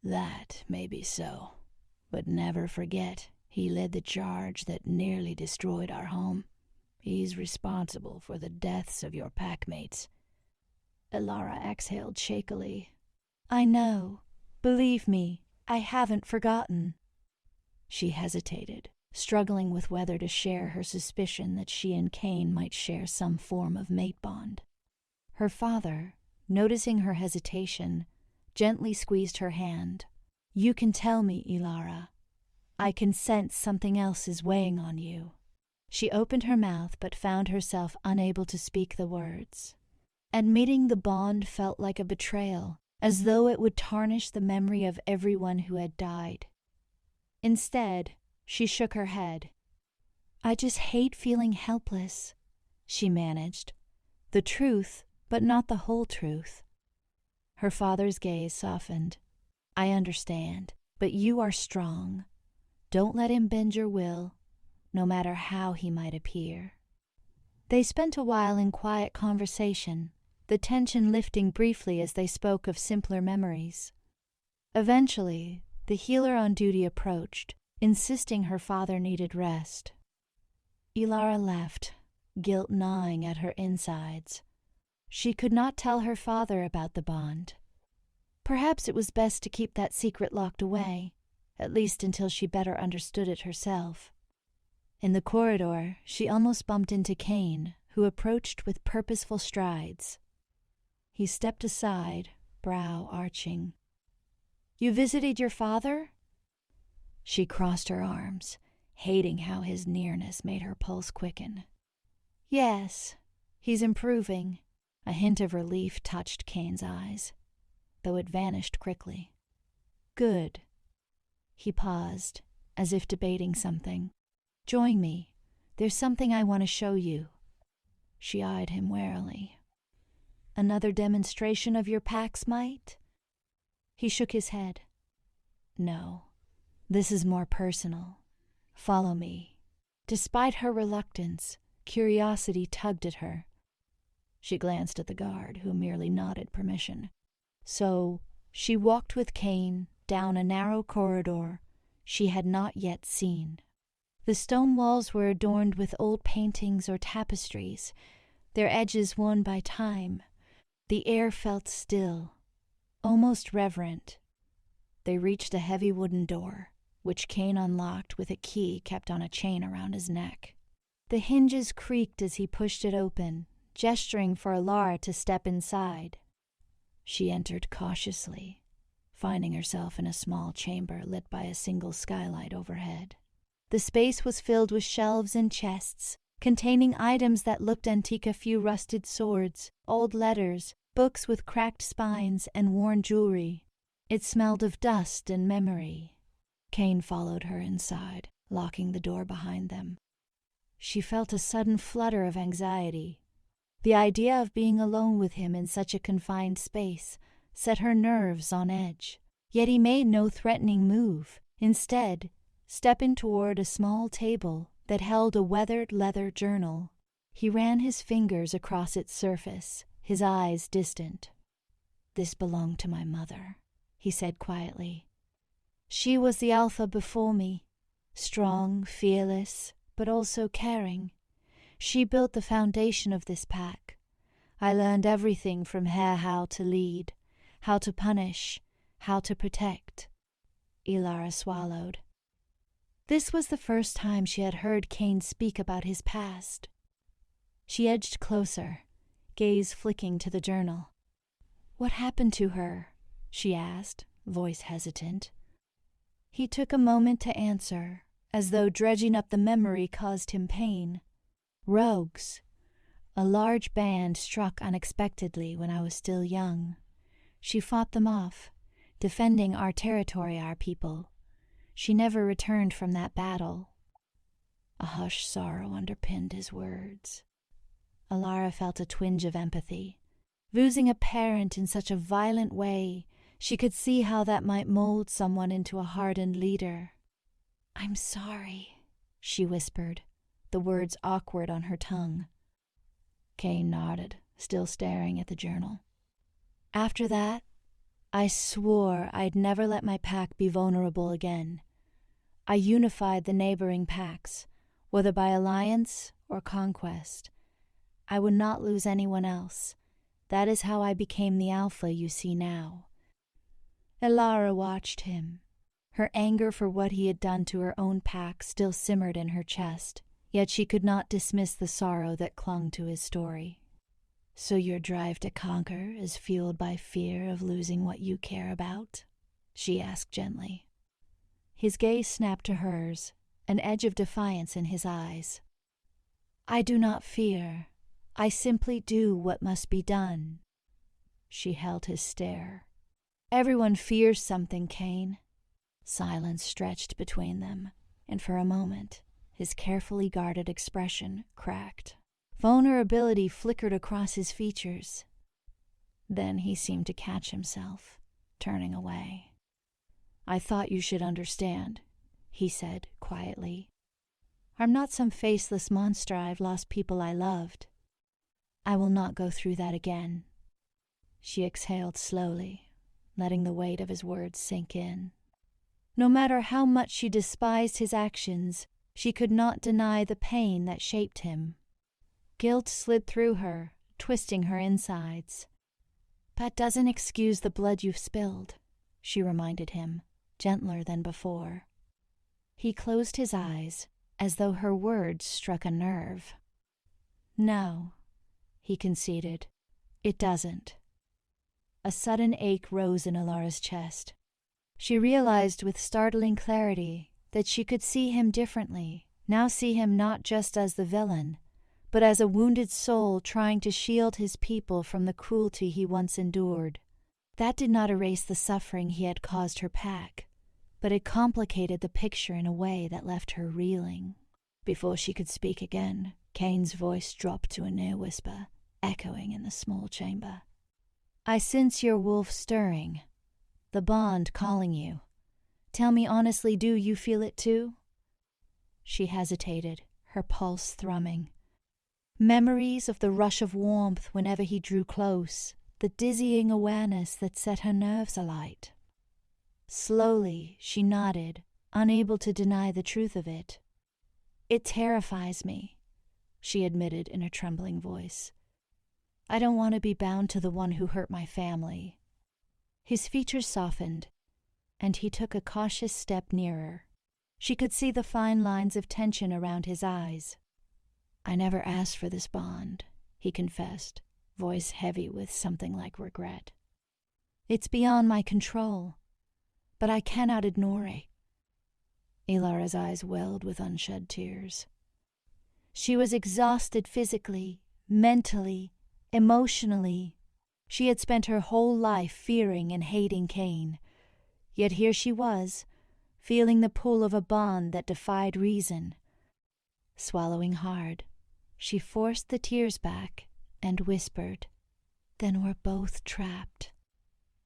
"That may be so, but never forget he led the charge that nearly destroyed our home. He's responsible for the deaths of your packmates." Elara exhaled shakily. "I know. Believe me, I haven't forgotten." She hesitated, struggling with whether to share her suspicion that she and Cain might share some form of mate bond. Her father, noticing her hesitation, gently squeezed her hand. "You can tell me, Elara. I can sense something else is weighing on you." She opened her mouth but found herself unable to speak the words. Admitting the bond felt like a betrayal, as though it would tarnish the memory of everyone who had died. Instead, she shook her head. "I just hate feeling helpless," she managed. "The truth, but not the whole truth." Her father's gaze softened. "I understand, but you are strong. Don't let him bend your will, no matter how he might appear." They spent a while in quiet conversation, the tension lifting briefly as they spoke of simpler memories. Eventually, the healer on duty approached, insisting her father needed rest. Elara left, guilt gnawing at her insides. She could not tell her father about the bond. Perhaps it was best to keep that secret locked away, at least until she better understood it herself. In the corridor, she almost bumped into Cain, who approached with purposeful strides. He stepped aside, brow arching. "You visited your father?" She crossed her arms, hating how his nearness made her pulse quicken. "Yes, he's improving." A hint of relief touched Cain's eyes, though it vanished quickly. "Good." He paused, as if debating something. "Join me. There's something I want to show you." She eyed him warily. "Another demonstration of your pack's might?" He shook his head. "No, this is more personal. Follow me." Despite her reluctance, curiosity tugged at her. She glanced at the guard, who merely nodded permission. So she walked with Cain down a narrow corridor she had not yet seen. The stone walls were adorned with old paintings or tapestries, their edges worn by time. The air felt still, almost reverent. They reached a heavy wooden door, which Cain unlocked with a key kept on a chain around his neck. The hinges creaked as he pushed it open, gesturing for Elara to step inside. She entered cautiously, finding herself in a small chamber lit by a single skylight overhead. The space was filled with shelves and chests, containing items that looked antique: a few rusted swords, old letters, books with cracked spines, and worn jewelry. It smelled of dust and memory. Cain followed her inside, locking the door behind them. She felt a sudden flutter of anxiety. The idea of being alone with him in such a confined space set her nerves on edge. Yet he made no threatening move. Instead, stepping toward a small table that held a weathered leather journal, he ran his fingers across its surface, his eyes distant. "This belonged to my mother," he said quietly. "She was the Alpha before me, strong, fearless, but also caring. She built the foundation of this pack. I learned everything from her: how to lead, how to punish, how to protect." Elara swallowed. This was the first time she had heard Cain speak about his past. She edged closer, gaze flicking to the journal. "What happened to her?" she asked, voice hesitant. He took a moment to answer, as though dredging up the memory caused him pain. "Rogues. A large band struck unexpectedly when I was still young. She fought them off, defending our territory, our people, She never returned from that battle. A hushed sorrow underpinned his words. Elara felt a twinge of empathy. Losing a parent in such a violent way, she could see how that might mold someone into a hardened leader. "I'm sorry," she whispered, the words awkward on her tongue. Cain nodded, still staring at the journal. "After that, I swore I'd never let my pack be vulnerable again. I unified the neighboring packs, whether by alliance or conquest. I would not lose anyone else. That is how I became the Alpha you see now." Elara watched him. Her anger for what he had done to her own pack still simmered in her chest, yet she could not dismiss the sorrow that clung to his story. "So your drive to conquer is fueled by fear of losing what you care about?" she asked gently. His gaze snapped to hers, an edge of defiance in his eyes. "I do not fear. I simply do what must be done." She held his stare. "Everyone fears something, Cain." Silence stretched between them, and for a moment, his carefully guarded expression cracked. Vulnerability flickered across his features. Then he seemed to catch himself, turning away. "I thought you should understand," he said quietly. "I'm not some faceless monster. I've lost people I loved. I will not go through that again." She exhaled slowly, letting the weight of his words sink in. No matter how much she despised his actions, she could not deny the pain that shaped him. Guilt slid through her, twisting her insides. "That doesn't excuse the blood you've spilled," she reminded him, gentler than before. He closed his eyes, as though her words struck a nerve. "No," he conceded, "it doesn't." A sudden ache rose in Elara's chest. She realized with startling clarity that she could see him differently, now see him not just as the villain, but as a wounded soul trying to shield his people from the cruelty he once endured. That did not erase the suffering he had caused her pack, but it complicated the picture in a way that left her reeling. Before she could speak again, Cain's voice dropped to a near whisper, echoing in the small chamber. "I sense your wolf stirring, the bond calling you. Tell me honestly, do you feel it too?" She hesitated, her pulse thrumming. Memories of the rush of warmth whenever he drew close, the dizzying awareness that set her nerves alight. Slowly, she nodded, unable to deny the truth of it. "It terrifies me," she admitted in a trembling voice. "I don't want to be bound to the one who hurt my family." His features softened, and he took a cautious step nearer. She could see the fine lines of tension around his eyes. "I never asked for this bond," he confessed, voice heavy with something like regret. "It's beyond my control, but I cannot ignore it." Elara's eyes welled with unshed tears. She was exhausted physically, mentally, emotionally. She had spent her whole life fearing and hating Cain, yet here she was, feeling the pull of a bond that defied reason. Swallowing hard, she forced the tears back and whispered, "Then we're both trapped."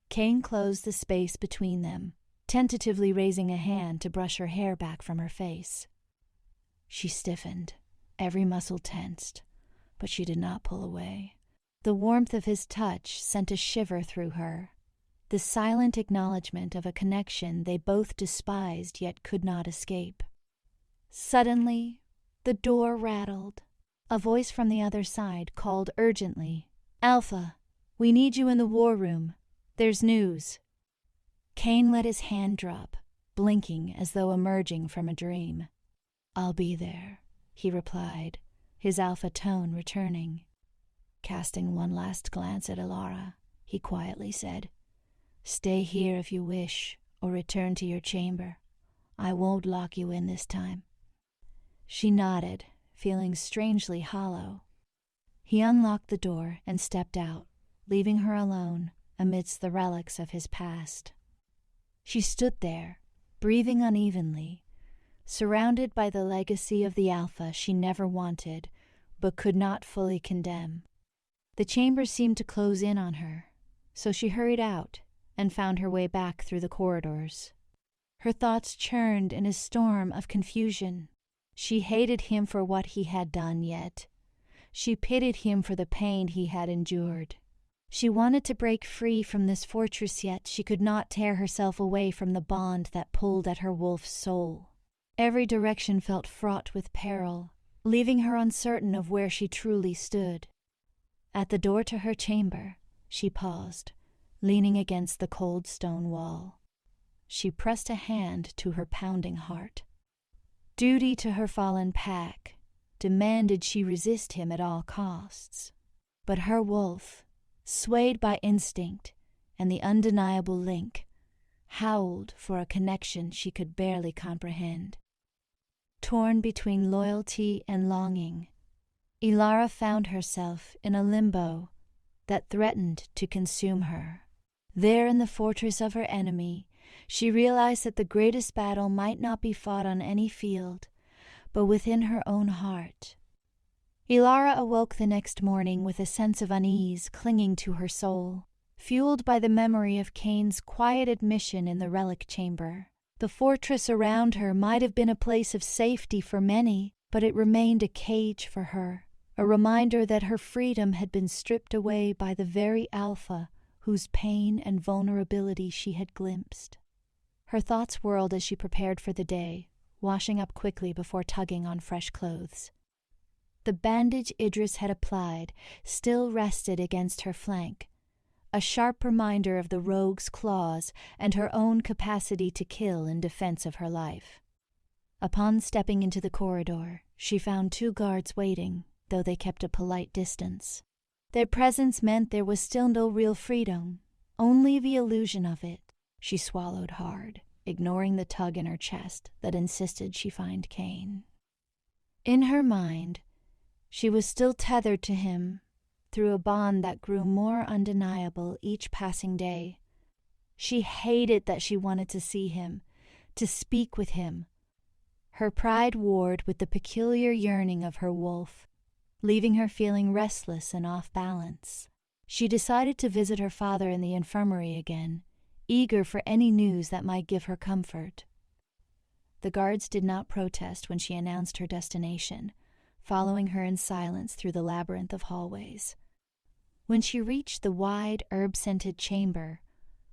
Cain closed the space between them, tentatively raising a hand to brush her hair back from her face. She stiffened, every muscle tensed, but she did not pull away. The warmth of his touch sent a shiver through her, the silent acknowledgement of a connection they both despised yet could not escape. Suddenly, the door rattled. A voice from the other side called urgently, "Alpha, we need you in the war room. There's news." Cain let his hand drop, blinking as though emerging from a dream. "I'll be there," he replied, his alpha tone returning. Casting one last glance at Elara, he quietly said, "Stay here if you wish, or return to your chamber. I won't lock you in this time." She nodded, feeling strangely hollow. He unlocked the door and stepped out, leaving her alone amidst the relics of his past. She stood there, breathing unevenly, surrounded by the legacy of the Alpha she never wanted, but could not fully condemn. The chamber seemed to close in on her, so she hurried out and found her way back through the corridors. Her thoughts churned in a storm of confusion. She hated him for what he had done, yet she pitied him for the pain he had endured. She wanted to break free from this fortress, yet she could not tear herself away from the bond that pulled at her wolf's soul. Every direction felt fraught with peril, leaving her uncertain of where she truly stood. At the door to her chamber, she paused, leaning against the cold stone wall. She pressed a hand to her pounding heart. Duty to her fallen pack demanded she resist him at all costs. But her wolf, swayed by instinct and the undeniable link, howled for a connection she could barely comprehend. Torn between loyalty and longing, Elara found herself in a limbo that threatened to consume her. There in the fortress of her enemy, she realized that the greatest battle might not be fought on any field, but within her own heart. Elara awoke the next morning with a sense of unease clinging to her soul, fueled by the memory of Cain's quiet admission in the relic chamber. The fortress around her might have been a place of safety for many, but it remained a cage for her, a reminder that her freedom had been stripped away by the very Alpha whose pain and vulnerability she had glimpsed. Her thoughts whirled as she prepared for the day, washing up quickly before tugging on fresh clothes. The bandage Idris had applied still rested against her flank, a sharp reminder of the rogue's claws and her own capacity to kill in defense of her life. Upon stepping into the corridor, she found 2 guards waiting, though they kept a polite distance. Their presence meant there was still no real freedom, only the illusion of it. She swallowed hard, ignoring the tug in her chest that insisted she find Cain. In her mind, she was still tethered to him through a bond that grew more undeniable each passing day. She hated that she wanted to see him, to speak with him. Her pride warred with the peculiar yearning of her wolf, leaving her feeling restless and off balance. She decided to visit her father in the infirmary again, eager for any news that might give her comfort. The guards did not protest when she announced her destination, following her in silence through the labyrinth of hallways. When she reached the wide, herb-scented chamber,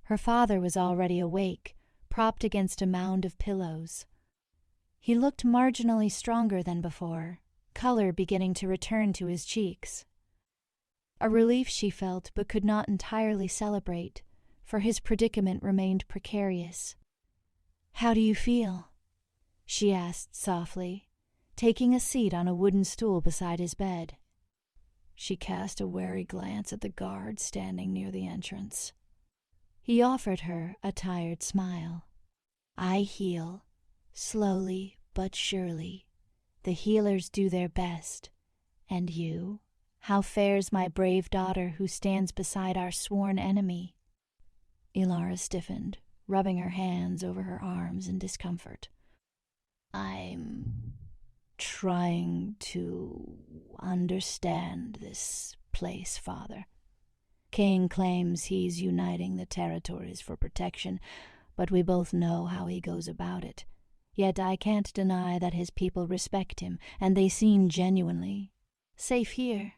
her father was already awake, propped against a mound of pillows. He looked marginally stronger than before, color beginning to return to his cheeks. A relief she felt, but could not entirely celebrate, for his predicament remained precarious. "How do you feel?" she asked softly, taking a seat on a wooden stool beside his bed. She cast a wary glance at the guard standing near the entrance. He offered her a tired smile. "I heal, slowly but surely. The healers do their best. And you? How fares my brave daughter who stands beside our sworn enemy?" Elara stiffened, rubbing her hands over her arms in discomfort. "I'm trying to understand this place, Father. Cain claims he's uniting the territories for protection, but we both know how he goes about it. Yet I can't deny that his people respect him, and they seem genuinely safe here.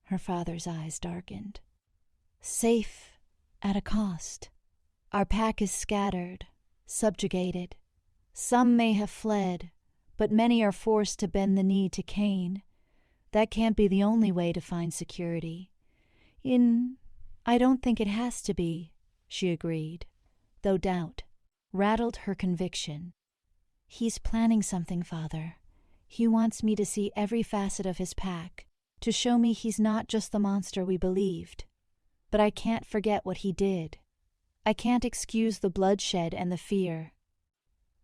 Her father's eyes darkened. Safe at a cost. Our pack is scattered, subjugated. Some may have fled, but many are forced to bend the knee to Cain. That can't be the only way to find security. I don't think it has to be," she agreed, though doubt rattled her conviction. "He's planning something, Father. He wants me to see every facet of his pack, to show me he's not just the monster we believed. But I can't forget what he did. I can't excuse the bloodshed and the fear."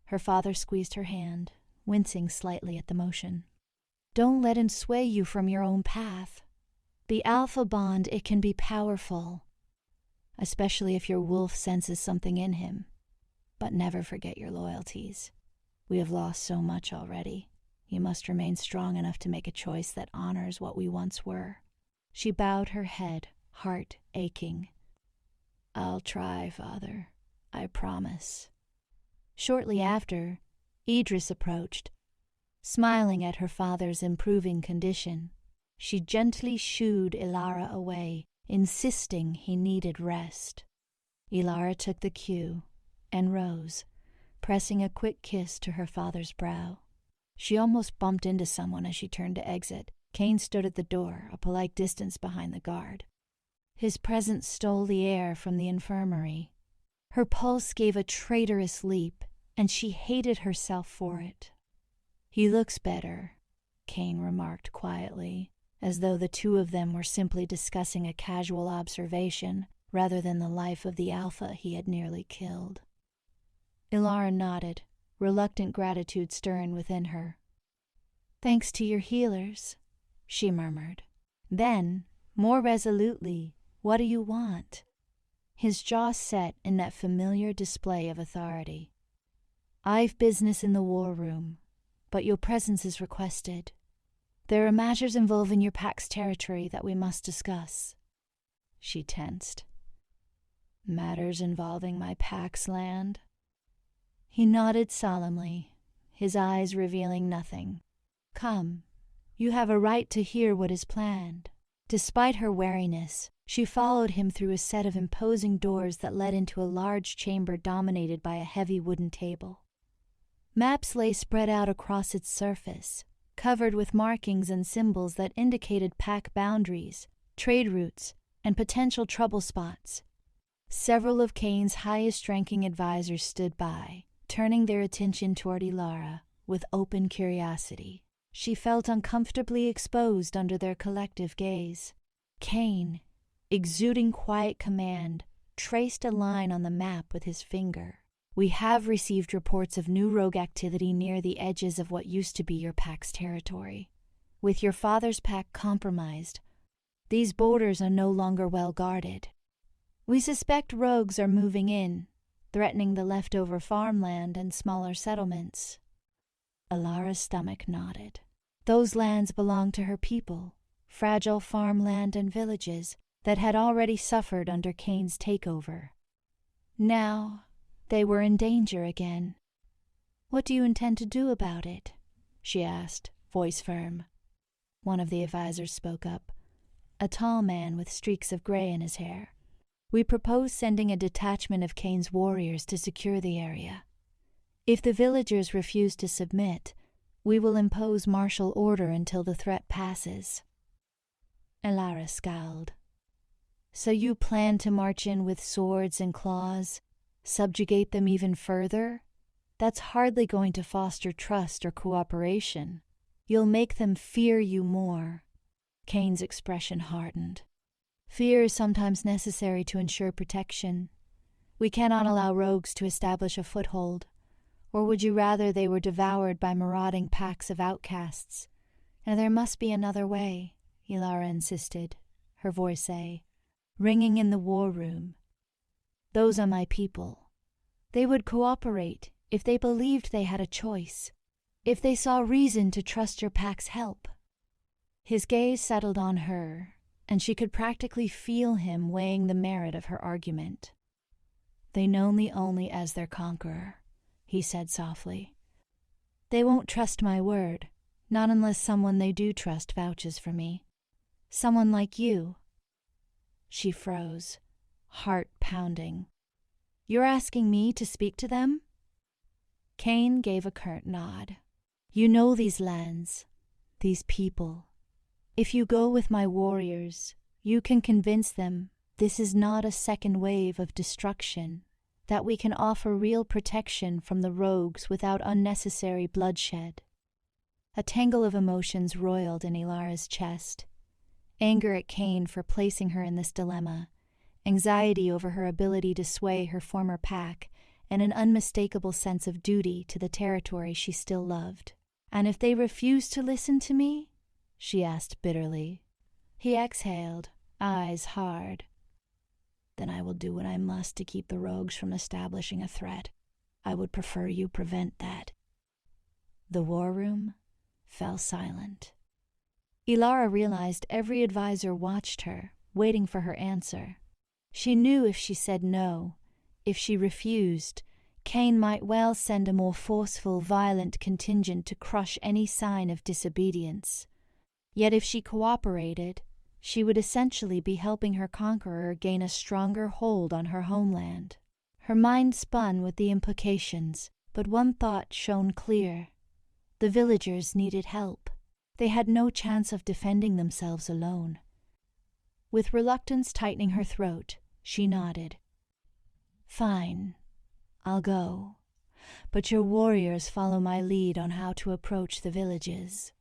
Her father squeezed her hand, wincing slightly at the motion. "Don't let him sway you from your own path. The Alpha bond, it can be powerful, especially if your wolf senses something in him. but never forget your loyalties. We have lost so much already. You must remain strong enough to make a choice that honors what we once were." She bowed her head, heart aching. "I'll try, Father. I promise." Shortly after, Idris approached. Smiling at her father's improving condition, she gently shooed Elara away, insisting he needed rest. Elara took the cue and rose, pressing a quick kiss to her father's brow. She almost bumped into someone as she turned to exit. Cain stood at the door, a polite distance behind the guard. His presence stole the air from the infirmary. Her pulse gave a traitorous leap, and she hated herself for it. "He looks better," Cain remarked quietly, as though the two of them were simply discussing a casual observation rather than the life of the Alpha he had nearly killed. Elara nodded, reluctant gratitude stirring within her. "Thanks to your healers," she murmured. Then, more resolutely, "What do you want?" His jaw set in that familiar display of authority. "I've business in the war room, but your presence is requested. There are matters involving your pack's territory that we must discuss." She tensed. "Matters involving my pack's land?" He nodded solemnly, his eyes revealing nothing. "Come, you have a right to hear what is planned." Despite her wariness, she followed him through a set of imposing doors that led into a large chamber dominated by a heavy wooden table. Maps lay spread out across its surface, covered with markings and symbols that indicated pack boundaries, trade routes, and potential trouble spots. Several of Cain's highest-ranking advisors stood by, turning their attention toward Elara with open curiosity. She felt uncomfortably exposed under their collective gaze. Cain, exuding quiet command, traced a line on the map with his finger. "We have received reports of new rogue activity near the edges of what used to be your pack's territory. With your father's pack compromised, these borders are no longer well guarded. We suspect rogues are moving in, threatening the leftover farmland and smaller settlements." Elara's stomach nodded. Those lands belonged to her people, fragile farmland and villages that had already suffered under Cain's takeover. Now they were in danger again. "What do you intend to do about it?" she asked, voice firm. One of the advisors spoke up, a tall man with streaks of gray in his hair. "We propose sending a detachment of Cain's warriors to secure the area. If the villagers refuse to submit, we will impose martial order until the threat passes." Elara scowled. "So you plan to march in with swords and claws, subjugate them even further? That's hardly going to foster trust or cooperation. You'll make them fear you more." Cain's expression hardened. "Fear is sometimes necessary to ensure protection. We cannot allow rogues to establish a foothold. Or would you rather they were devoured by marauding packs of outcasts? And there must be another way," Elara insisted, her voice ringing in the war room. "Those are my people. They would cooperate if they believed they had a choice, if they saw reason to trust your pack's help." His gaze settled on her, and she could practically feel him weighing the merit of her argument. "They know me only as their conqueror," he said softly. "They won't trust my word, not unless someone they do trust vouches for me. Someone like you." She froze, heart pounding. "You're asking me to speak to them?" Cain gave a curt nod. "You know these lands, these people. If you go with my warriors, you can convince them this is not a second wave of destruction, that we can offer real protection from the rogues without unnecessary bloodshed." A tangle of emotions roiled in Elara's chest. Anger at Cain for placing her in this dilemma, anxiety over her ability to sway her former pack, and an unmistakable sense of duty to the territory she still loved. "And if they refuse to listen to me?" she asked bitterly. He exhaled, eyes hard. "Then I will do what I must to keep the rogues from establishing a threat." I would prefer you prevent that." The war room fell silent. Elara realized every advisor watched her, waiting for her answer. She knew if she said no, if she refused, Cain might well send a more forceful, violent contingent to crush any sign of disobedience. Yet if she cooperated, she would essentially be helping her conqueror gain a stronger hold on her homeland. Her mind spun with the implications, but one thought shone clear. The villagers needed help. They had no chance of defending themselves alone. With reluctance tightening her throat, she nodded. "Fine, I'll go, but your warriors follow my lead on how to approach the villages."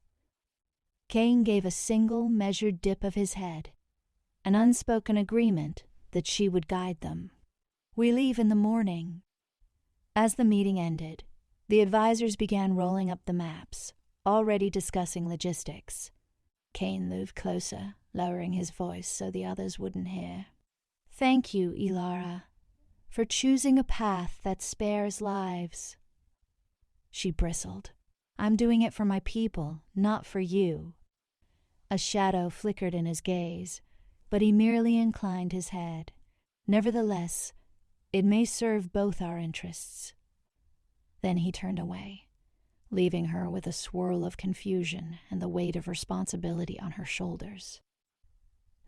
Cain gave a single, measured dip of his head, an unspoken agreement that she would guide them. "We leave in the morning." As the meeting ended, the advisors began rolling up the maps, already discussing logistics. Cain moved closer, lowering his voice so the others wouldn't hear. "Thank you, Elara, for choosing a path that spares lives." She bristled. "I'm doing it for my people, not for you." A shadow flickered in his gaze, but he merely inclined his head. "Nevertheless, it may serve both our interests." Then he turned away, leaving her with a swirl of confusion and the weight of responsibility on her shoulders.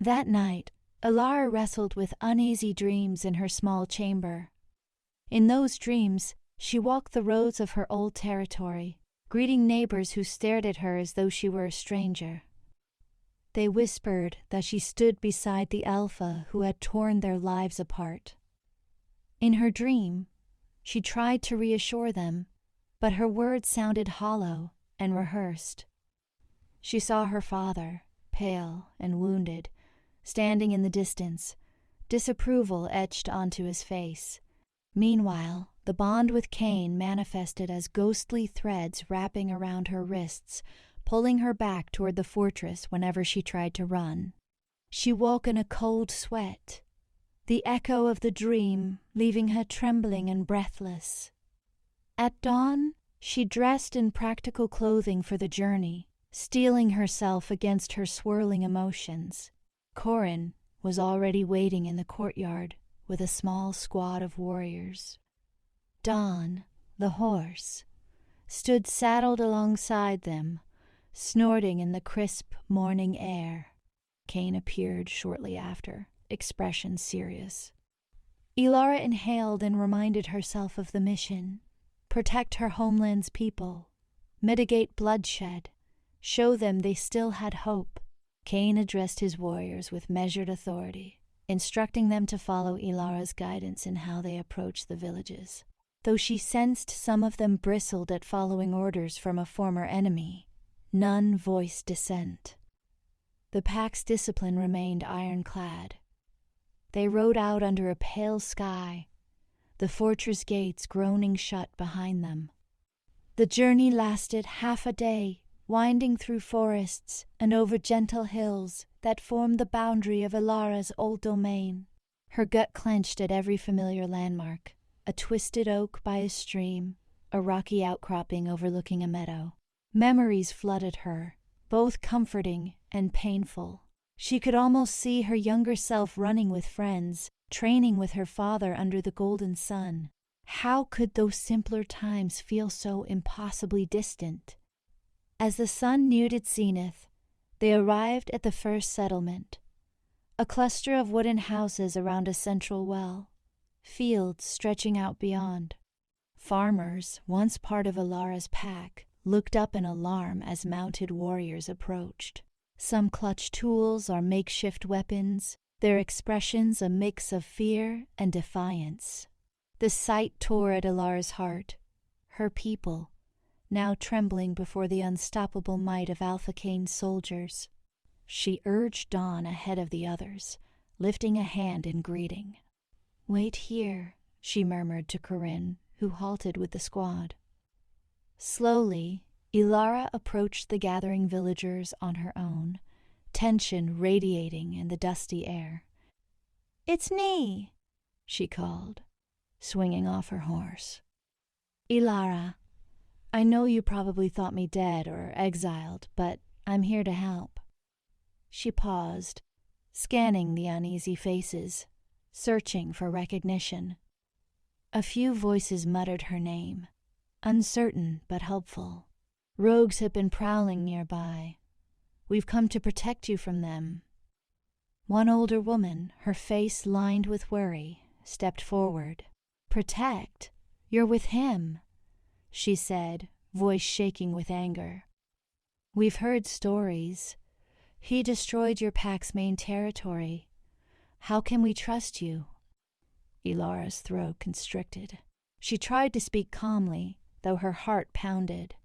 That night, Elara wrestled with uneasy dreams in her small chamber. In those dreams, she walked the roads of her old territory, greeting neighbors who stared at her as though she were a stranger. They whispered that she stood beside the Alpha who had torn their lives apart. In her dream, she tried to reassure them, but her words sounded hollow and rehearsed. She saw her father, pale and wounded, standing in the distance, disapproval etched onto his face. Meanwhile, the bond with Cain manifested as ghostly threads wrapping around her wrists, pulling her back toward the fortress whenever she tried to run. She woke in a cold sweat, the echo of the dream leaving her trembling and breathless. At dawn, she dressed in practical clothing for the journey, steeling herself against her swirling emotions. Corin was already waiting in the courtyard with a small squad of warriors. Don, the horse, stood saddled alongside them, snorting in the crisp morning air. Cain appeared shortly after, expression serious. Elara inhaled and reminded herself of the mission: protect her homeland's people, mitigate bloodshed, show them they still had hope. Cain addressed his warriors with measured authority, instructing them to follow Elara's guidance in how they approached the villages. Though she sensed some of them bristled at following orders from a former enemy, none voiced dissent. The pack's discipline remained ironclad. They rode out under a pale sky, the fortress gates groaning shut behind them. The journey lasted half a day, winding through forests and over gentle hills that formed the boundary of Elara's old domain. Her gut clenched at every familiar landmark: a twisted oak by a stream, a rocky outcropping overlooking a meadow. Memories flooded her, both comforting and painful. She could almost see her younger self running with friends, training with her father under the golden sun. How could those simpler times feel so impossibly distant? As the sun neared its zenith, they arrived at the first settlement, a cluster of wooden houses around a central well, fields stretching out beyond. Farmers, once part of Elara's pack, looked up in alarm as mounted warriors approached. Some clutched tools or makeshift weapons, their expressions a mix of fear and defiance. The sight tore at Elara's heart. Her people, now trembling before the unstoppable might of Alpha Cain's soldiers. She urged Dawn ahead of the others, lifting a hand in greeting. "Wait here," she murmured to Corinne, who halted with the squad. Slowly, Elara approached the gathering villagers on her own, tension radiating in the dusty air. "It's me," she called, swinging off her horse. Elara, I know you probably thought me dead or exiled, but I'm here to help. She paused, scanning the uneasy faces, searching for recognition. A few voices muttered her name, uncertain but helpful. Rogues have been prowling nearby. We've come to protect you from them. One older woman, her face lined with worry, stepped forward. Protect? You're with him, she said, voice shaking with anger. We've heard stories. He destroyed your pack's main territory. How can we trust you? Elara's throat constricted. She tried to speak calmly, though her heart pounded.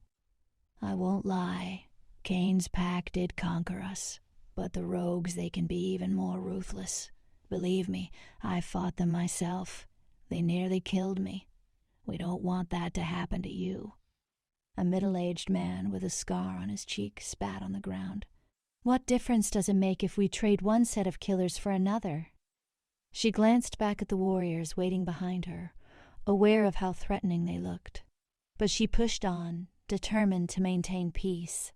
I won't lie. Cain's pack did conquer us, but the rogues, they can be even more ruthless. Believe me, I fought them myself. They nearly killed me. We don't want that to happen to you. A middle-aged man with a scar on his cheek spat on the ground. What difference does it make if we trade one set of killers for another? She glanced back at the warriors waiting behind her, aware of how threatening they looked. But she pushed on, determined to maintain peace.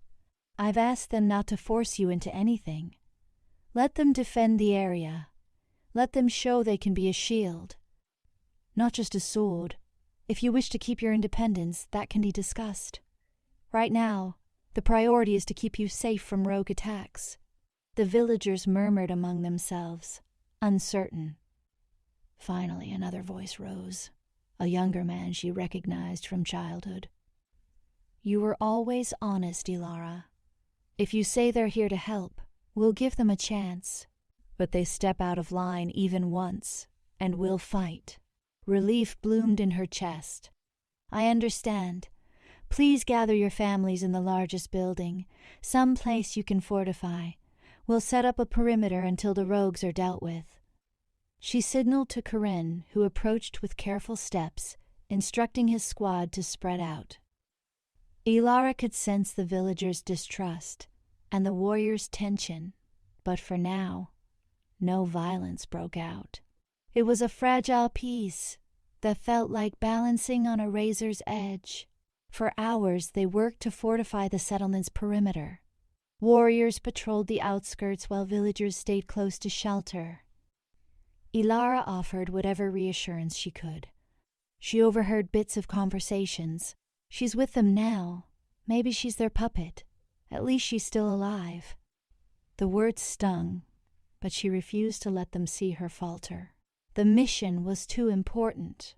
I've asked them not to force you into anything. Let them defend the area. Let them show they can be a shield. Not just a sword. If you wish to keep your independence, that can be discussed. Right now, the priority is to keep you safe from rogue attacks. The villagers murmured among themselves, uncertain. Finally, another voice rose, a younger man she recognized from childhood. You were always honest, Elara. If you say they're here to help, we'll give them a chance. But they step out of line even once, and we'll fight. Relief bloomed in her chest. I understand. Please gather your families in the largest building, some place you can fortify. We'll set up a perimeter until the rogues are dealt with. She signaled to Corinne, who approached with careful steps, instructing his squad to spread out. Elara could sense the villagers' distrust and the warriors' tension, but for now, no violence broke out. It was a fragile peace that felt like balancing on a razor's edge. For hours they worked to fortify the settlement's perimeter. Warriors patrolled the outskirts while villagers stayed close to shelter. Elara offered whatever reassurance she could. She overheard bits of conversations. She's with them now. Maybe she's their puppet. At least she's still alive. The words stung, but she refused to let them see her falter. The mission was too important.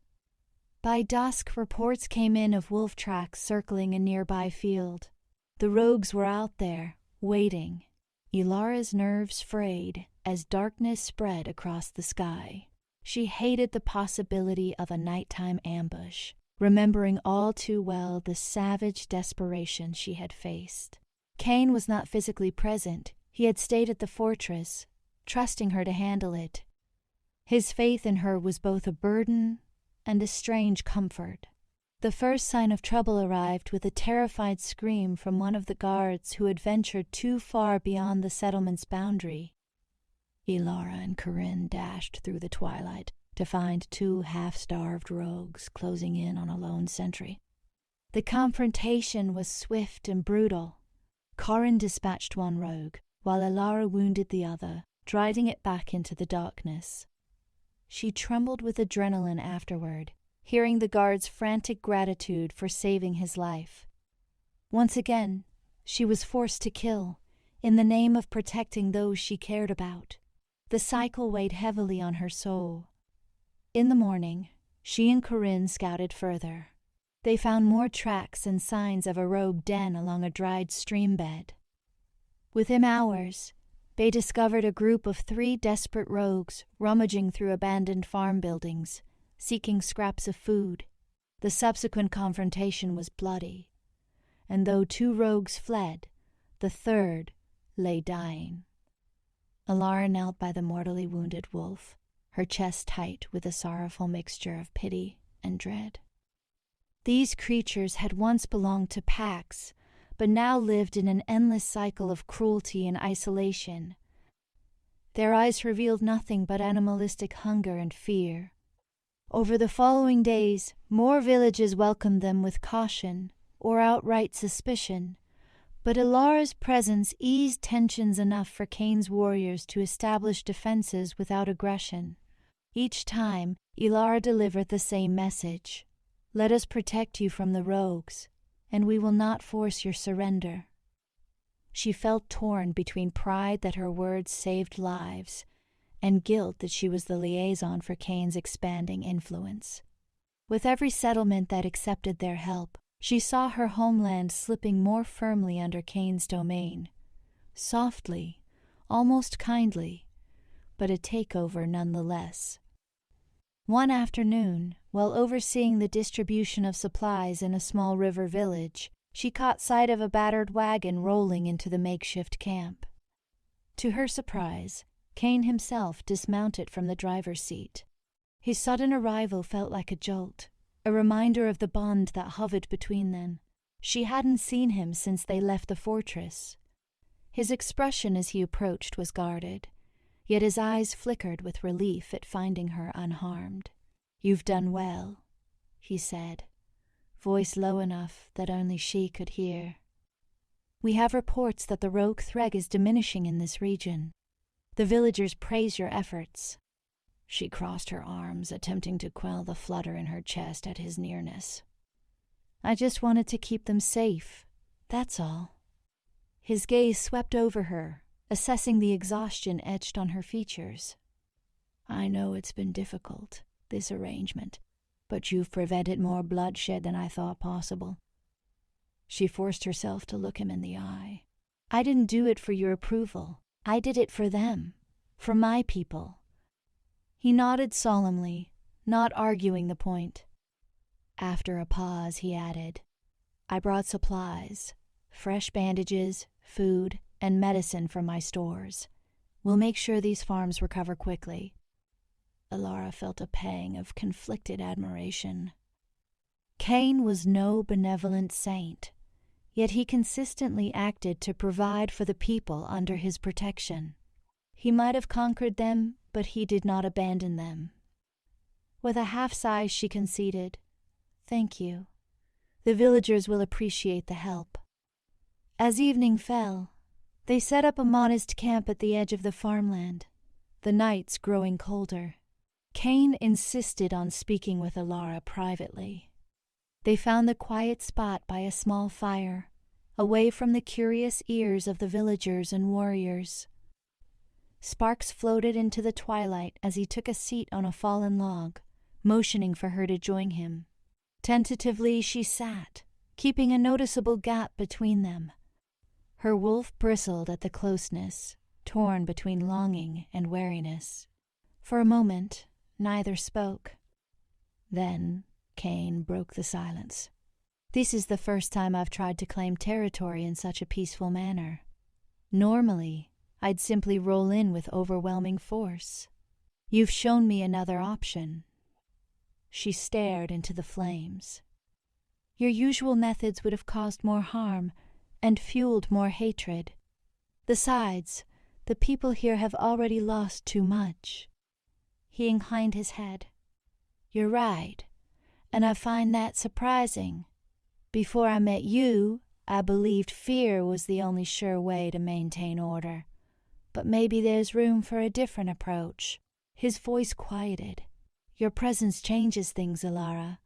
By dusk, reports came in of wolf tracks circling a nearby field. The rogues were out there, waiting. Elara's nerves frayed as darkness spread across the sky. She hated the possibility of a nighttime ambush, remembering all too well the savage desperation she had faced. Cain was not physically present. He had stayed at the fortress, trusting her to handle it. His faith in her was both a burden and a strange comfort. The first sign of trouble arrived with a terrified scream from one of the guards who had ventured too far beyond the settlement's boundary. Elara and Corinne dashed through the twilight to find two half-starved rogues closing in on a lone sentry. The confrontation was swift and brutal. Corinne dispatched one rogue, while Elara wounded the other, driving it back into the darkness. She trembled with adrenaline afterward, hearing the guard's frantic gratitude for saving his life. Once again, she was forced to kill, in the name of protecting those she cared about. The cycle weighed heavily on her soul. In the morning, she and Corinne scouted further. They found more tracks and signs of a rogue den along a dried stream bed. Within hours, they discovered a group of 3 desperate rogues rummaging through abandoned farm buildings, seeking scraps of food. The subsequent confrontation was bloody, and though 2 rogues fled, the third lay dying. Elara knelt by the mortally wounded wolf, her chest tight with a sorrowful mixture of pity and dread. These creatures had once belonged to packs, but now lived in an endless cycle of cruelty and isolation. Their eyes revealed nothing but animalistic hunger and fear. Over the following days, more villages welcomed them with caution or outright suspicion, but Elara's presence eased tensions enough for Cain's warriors to establish defenses without aggression. Each time, Elara delivered the same message: "Let us protect you from the rogues, and we will not force your surrender." She felt torn between pride that her words saved lives and guilt that she was the liaison for Cain's expanding influence. With every settlement that accepted their help, she saw her homeland slipping more firmly under Cain's domain. Softly, almost kindly, but a takeover nonetheless. One afternoon, while overseeing the distribution of supplies in a small river village, she caught sight of a battered wagon rolling into the makeshift camp. To her surprise, Cain himself dismounted from the driver's seat. His sudden arrival felt like a jolt, a reminder of the bond that hovered between them. She hadn't seen him since they left the fortress. His expression as he approached was guarded, yet his eyes flickered with relief at finding her unharmed. "You've done well," he said, voice low enough that only she could hear. "We have reports that the rogue threat is diminishing in this region. The villagers praise your efforts." She crossed her arms, attempting to quell the flutter in her chest at his nearness. "I just wanted to keep them safe, that's all." His gaze swept over her, assessing the exhaustion etched on her features. "I know it's been difficult, this arrangement, but you've prevented more bloodshed than I thought possible." She forced herself to look him in the eye. "I didn't do it for your approval. I did it for them, for my people." He nodded solemnly, not arguing the point. After a pause, he added, "I brought supplies, fresh bandages, food, and medicine from my stores. We'll make sure these farms recover quickly." Elara felt a pang of conflicted admiration. Cain was no benevolent saint, yet he consistently acted to provide for the people under his protection. He might have conquered them, but he did not abandon them. With a half-sigh, she conceded, "Thank you. The villagers will appreciate the help." As evening fell, they set up a modest camp at the edge of the farmland, the nights growing colder. Cain insisted on speaking with Elara privately. They found the quiet spot by a small fire, away from the curious ears of the villagers and warriors. Sparks floated into the twilight as he took a seat on a fallen log, motioning for her to join him. Tentatively she sat, keeping a noticeable gap between them. Her wolf bristled at the closeness, torn between longing and wariness. For a moment, neither spoke. Then Cain broke the silence. "This is the first time I've tried to claim territory in such a peaceful manner. Normally, I'd simply roll in with overwhelming force. You've shown me another option." She stared into the flames. "Your usual methods would have caused more harm and fueled more hatred. Besides, the people here have already lost too much." He inclined his head. "You're right, and I find that surprising. Before I met you, I believed fear was the only sure way to maintain order. But maybe there's room for a different approach." His voice quieted. "Your presence changes things, Elara.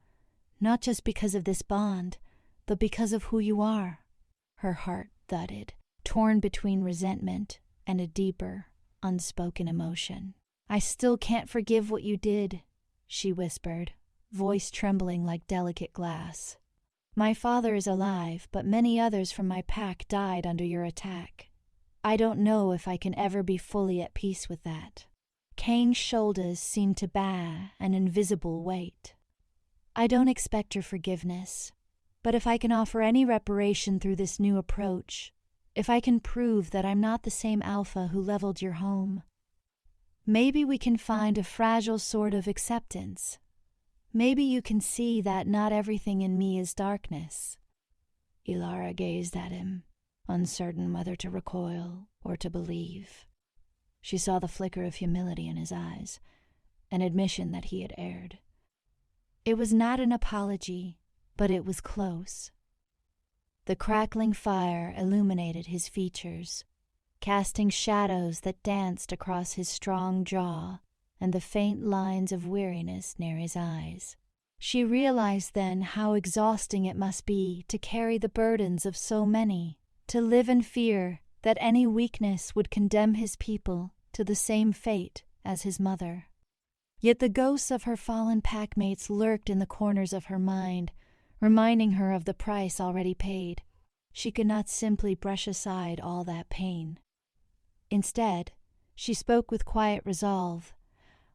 Not just because of this bond, but because of who you are." Her heart thudded, torn between resentment and a deeper, unspoken emotion. "I still can't forgive what you did," she whispered, voice trembling like delicate glass. "My father is alive, but many others from my pack died under your attack. I don't know if I can ever be fully at peace with that." Cain's shoulders seemed to bear an invisible weight. "I don't expect your forgiveness, but if I can offer any reparation through this new approach, if I can prove that I'm not the same Alpha who leveled your home, maybe we can find a fragile sort of acceptance. Maybe you can see that not everything in me is darkness." Elara gazed at him, uncertain whether to recoil or to believe. She saw the flicker of humility in his eyes, an admission that he had erred. It was not an apology, but it was close. The crackling fire illuminated his features, casting shadows that danced across his strong jaw and the faint lines of weariness near his eyes. She realized then how exhausting it must be to carry the burdens of so many, to live in fear that any weakness would condemn his people to the same fate as his mother. Yet the ghosts of her fallen packmates lurked in the corners of her mind, reminding her of the price already paid. She could not simply brush aside all that pain. Instead, she spoke with quiet resolve.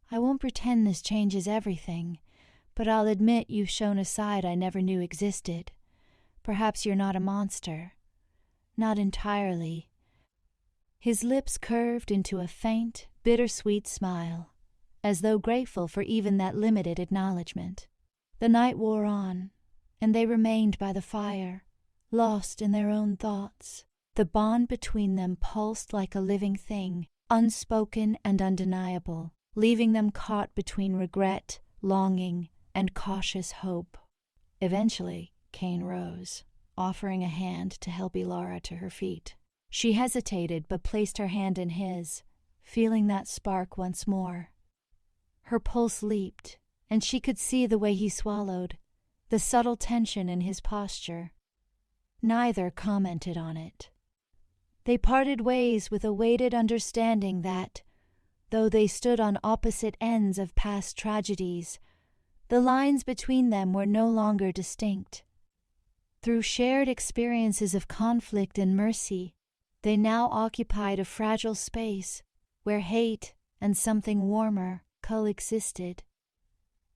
"I won't pretend this changes everything, but I'll admit you've shown a side I never knew existed. Perhaps you're not a monster. Not entirely." His lips curved into a faint, bittersweet smile, as though grateful for even that limited acknowledgement. The night wore on, and they remained by the fire, lost in their own thoughts. The bond between them pulsed like a living thing, unspoken and undeniable, leaving them caught between regret, longing, and cautious hope. Eventually, Cain rose, offering a hand to help Elara to her feet. She hesitated but placed her hand in his, feeling that spark once more. Her pulse leaped, and she could see the way he swallowed, the subtle tension in his posture. Neither commented on it. They parted ways with a weighted understanding that, though they stood on opposite ends of past tragedies, the lines between them were no longer distinct. Through shared experiences of conflict and mercy, they now occupied a fragile space where hate and something warmer coexisted.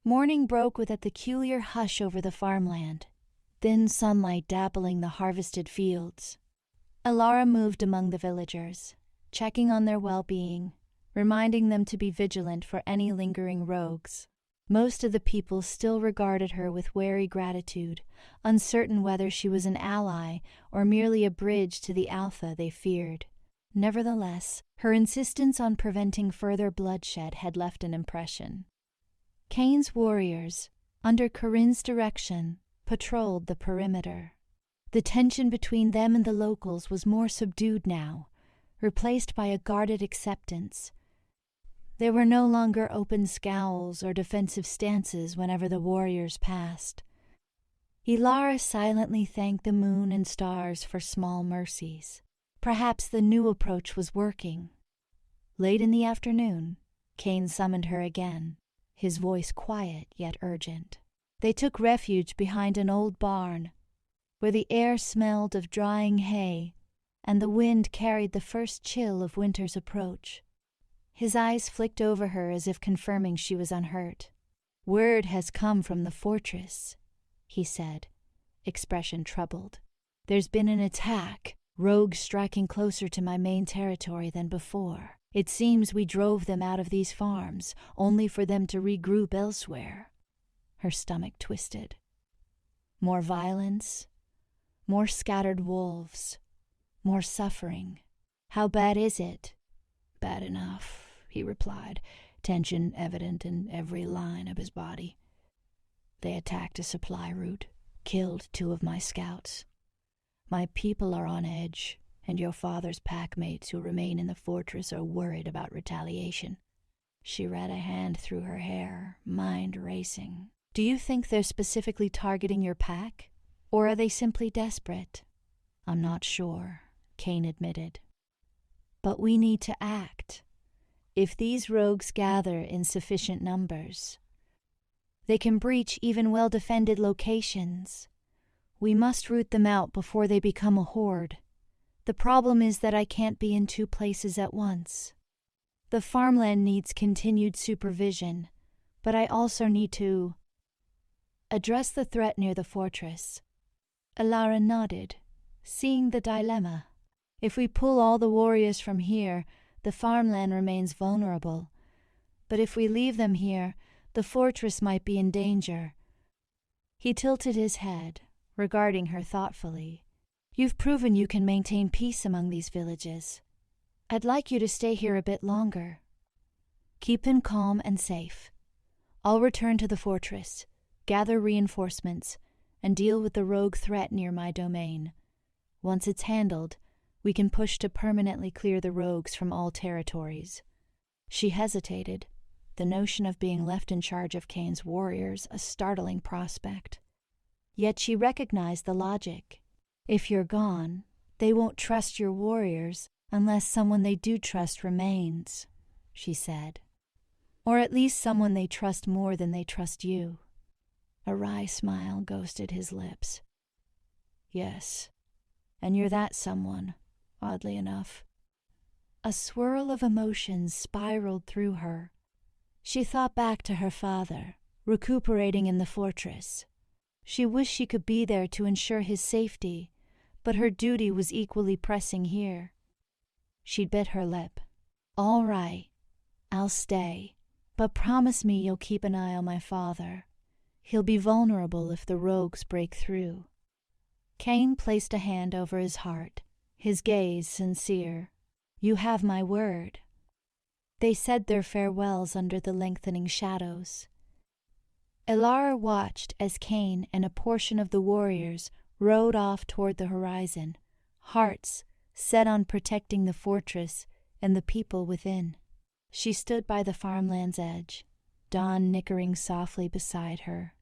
Morning broke with a peculiar hush over the farmland, thin sunlight dappling the harvested fields. Elara moved among the villagers, checking on their well-being, reminding them to be vigilant for any lingering rogues. Most of the people still regarded her with wary gratitude, uncertain whether she was an ally or merely a bridge to the Alpha they feared. Nevertheless, her insistence on preventing further bloodshed had left an impression. Cain's warriors, under Corinne's direction, patrolled the perimeter. The tension between them and the locals was more subdued now, replaced by a guarded acceptance. There were no longer open scowls or defensive stances whenever the warriors passed. Elara silently thanked the moon and stars for small mercies. Perhaps the new approach was working. Late in the afternoon, Cain summoned her again, his voice quiet yet urgent. They took refuge behind an old barn, where the air smelled of drying hay, and the wind carried the first chill of winter's approach. His eyes flicked over her as if confirming she was unhurt. "Word has come from the fortress," he said, expression troubled. "There's been an attack, rogues striking closer to my main territory than before. It seems we drove them out of these farms, only for them to regroup elsewhere." Her stomach twisted. More violence, more scattered wolves, more suffering. "How bad is it?" "Bad enough," he replied, tension evident in every line of his body. "They attacked a supply route, killed 2 of my scouts. My people are on edge, and your father's packmates who remain in the fortress are worried about retaliation." She ran a hand through her hair, mind racing. "Do you think they're specifically targeting your pack, or are they simply desperate?" "I'm not sure," Cain admitted. "But we need to act. If these rogues gather in sufficient numbers, they can breach even well-defended locations. We must root them out before they become a horde. The problem is that I can't be in 2 places at once. The farmland needs continued supervision, but I also need to address the threat near the fortress." Elara nodded, seeing the dilemma. If we pull all the warriors from here, the farmland remains vulnerable. But if we leave them here, the fortress might be in danger. He tilted his head, regarding her thoughtfully. "You've proven you can maintain peace among these villages. I'd like you to stay here a bit longer. Keep him calm and safe. I'll return to the fortress, gather reinforcements, and deal with the rogue threat near my domain. Once it's handled, we can push to permanently clear the rogues from all territories." She hesitated, the notion of being left in charge of Cain's warriors a startling prospect. Yet she recognized the logic. If you're gone, they won't trust your warriors unless someone they do trust remains, she said. Or at least someone they trust more than they trust you. A wry smile ghosted his lips. "Yes, and you're that someone, oddly enough." A swirl of emotions spiraled through her. She thought back to her father, recuperating in the fortress. She wished she could be there to ensure his safety, but her duty was equally pressing here. She bit her lip. "All right, I'll stay, but promise me you'll keep an eye on my father. He'll be vulnerable if the rogues break through." Cain placed a hand over his heart, his gaze sincere. "You have my word." They said their farewells under the lengthening shadows. Elara watched as Cain and a portion of the warriors rode off toward the horizon, hearts set on protecting the fortress and the people within. She stood by the farmland's edge, dawn nickering softly beside her,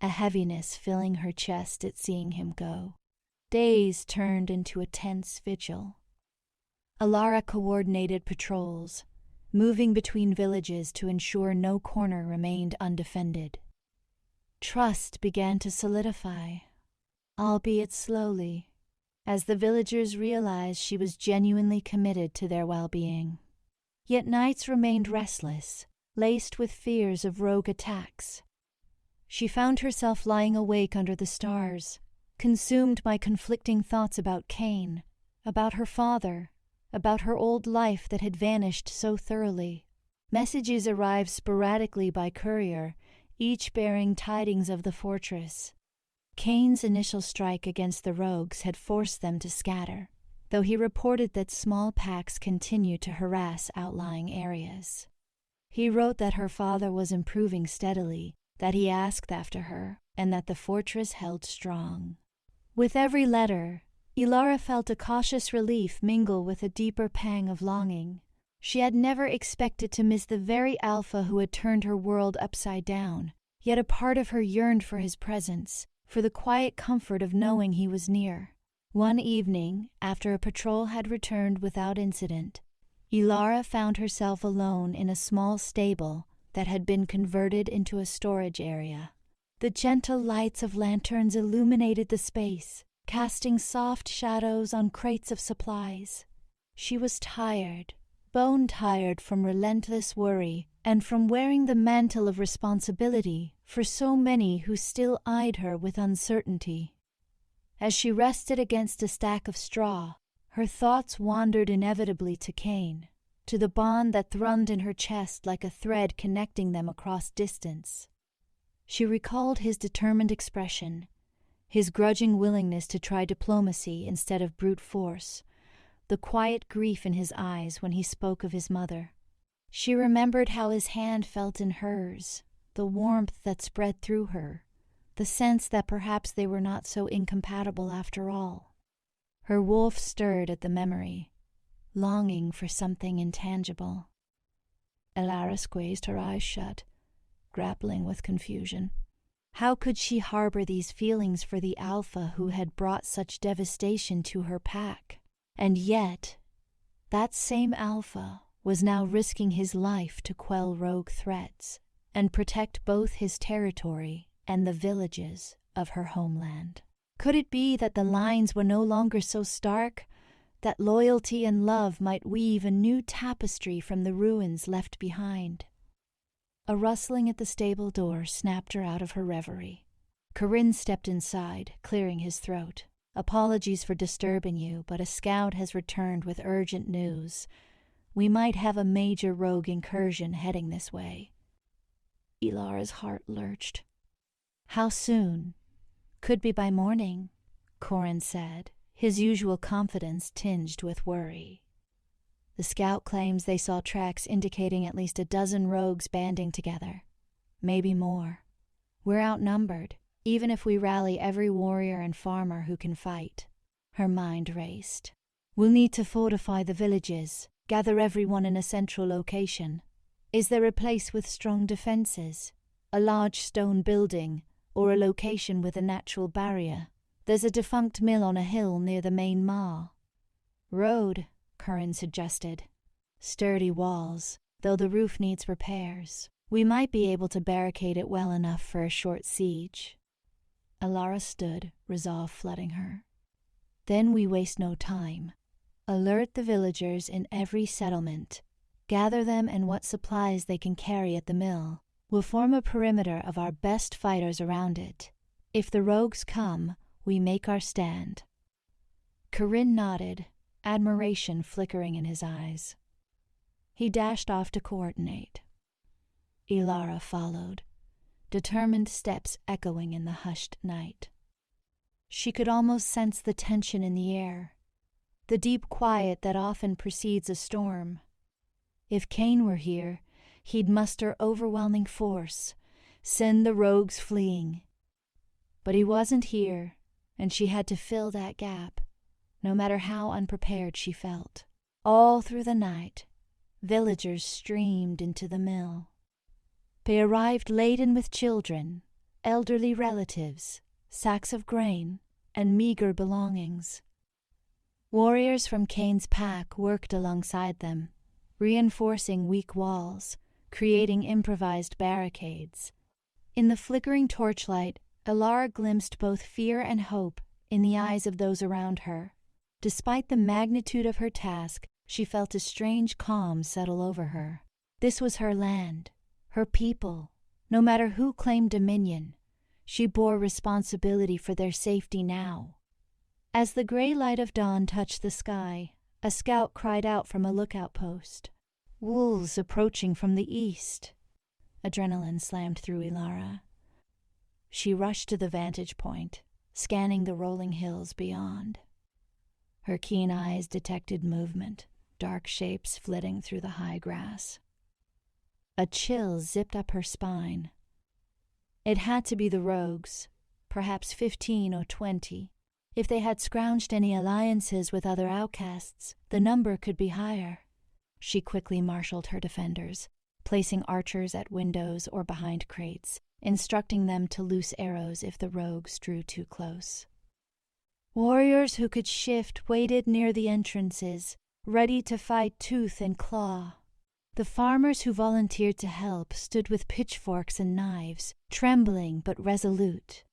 a heaviness filling her chest at seeing him go. Days turned into a tense vigil. Elara coordinated patrols, moving between villages to ensure no corner remained undefended. Trust began to solidify, albeit slowly, as the villagers realized she was genuinely committed to their well-being. Yet nights remained restless, laced with fears of rogue attacks. She found herself lying awake under the stars, consumed by conflicting thoughts about Cain, about her father, about her old life that had vanished so thoroughly. Messages arrived sporadically by courier, each bearing tidings of the fortress. Cain's initial strike against the rogues had forced them to scatter, though he reported that small packs continued to harass outlying areas. He wrote that her father was improving steadily, that he asked after her, and that the fortress held strong. With every letter, Elara felt a cautious relief mingle with a deeper pang of longing. She had never expected to miss the very Alpha who had turned her world upside down, yet a part of her yearned for his presence, for the quiet comfort of knowing he was near. One evening, after a patrol had returned without incident, Elara found herself alone in a small stable that had been converted into a storage area. The gentle lights of lanterns illuminated the space, casting soft shadows on crates of supplies. She was tired, bone-tired from relentless worry and from wearing the mantle of responsibility for so many who still eyed her with uncertainty. As she rested against a stack of straw, her thoughts wandered inevitably to Cain, to the bond that thrummed in her chest like a thread connecting them across distance. She recalled his determined expression, his grudging willingness to try diplomacy instead of brute force, the quiet grief in his eyes when he spoke of his mother. She remembered how his hand felt in hers, the warmth that spread through her, the sense that perhaps they were not so incompatible after all. Her wolf stirred at the memory, longing for something intangible. Elara squeezed her eyes shut, grappling with confusion. How could she harbor these feelings for the Alpha who had brought such devastation to her pack? And yet, that same Alpha was now risking his life to quell rogue threats and protect both his territory and the villages of her homeland. Could it be that the lines were no longer so stark, that loyalty and love might weave a new tapestry from the ruins left behind? A rustling at the stable door snapped her out of her reverie. Corinne stepped inside, clearing his throat. "Apologies for disturbing you, but a scout has returned with urgent news. We might have a major rogue incursion heading this way." Elara's heart lurched. "How soon?" "Could be by morning," Corin said, his usual confidence tinged with worry. "The scout claims they saw tracks indicating at least a dozen rogues banding together. Maybe more. We're outnumbered, even if we rally every warrior and farmer who can fight. Her mind raced. We'll need to fortify the villages, gather everyone in a central location. Is there a place with strong defenses? A large stone building, or a location with a natural barrier? There's a defunct mill on a hill near the main mall. Road, Curran suggested. Sturdy walls, though the roof needs repairs. We might be able to barricade it well enough for a short siege. Elara stood, resolve flooding her. Then we waste no time. Alert the villagers in every settlement. Gather them and what supplies they can carry at the mill. We'll form a perimeter of our best fighters around it. If the rogues come, we make our stand. Curran nodded, admiration flickering in his eyes. He dashed off to coordinate. Elara followed, determined steps echoing in the hushed night. She could almost sense the tension in the air, the deep quiet that often precedes a storm. If Cain were here, he'd muster overwhelming force, send the rogues fleeing. But he wasn't here, and she had to fill that gap, no matter how unprepared she felt. All through the night, villagers streamed into the mill. They arrived laden with children, elderly relatives, sacks of grain, and meager belongings. Warriors from Cain's pack worked alongside them, reinforcing weak walls, creating improvised barricades. In the flickering torchlight, Elara glimpsed both fear and hope in the eyes of those around her. Despite the magnitude of her task, she felt a strange calm settle over her. This was her land, her people. No matter who claimed dominion, she bore responsibility for their safety now. As the gray light of dawn touched the sky, a scout cried out from a lookout post. "Wolves approaching from the east." Adrenaline slammed through Elara. She rushed to the vantage point, scanning the rolling hills beyond. Her keen eyes detected movement, dark shapes flitting through the high grass. A chill zipped up her spine. It had to be the rogues, perhaps 15 or 20. If they had scrounged any alliances with other outcasts, the number could be higher. She quickly marshaled her defenders, placing archers at windows or behind crates, instructing them to loose arrows if the rogues drew too close. Warriors who could shift waited near the entrances, ready to fight tooth and claw. The farmers who volunteered to help stood with pitchforks and knives, trembling but resolute.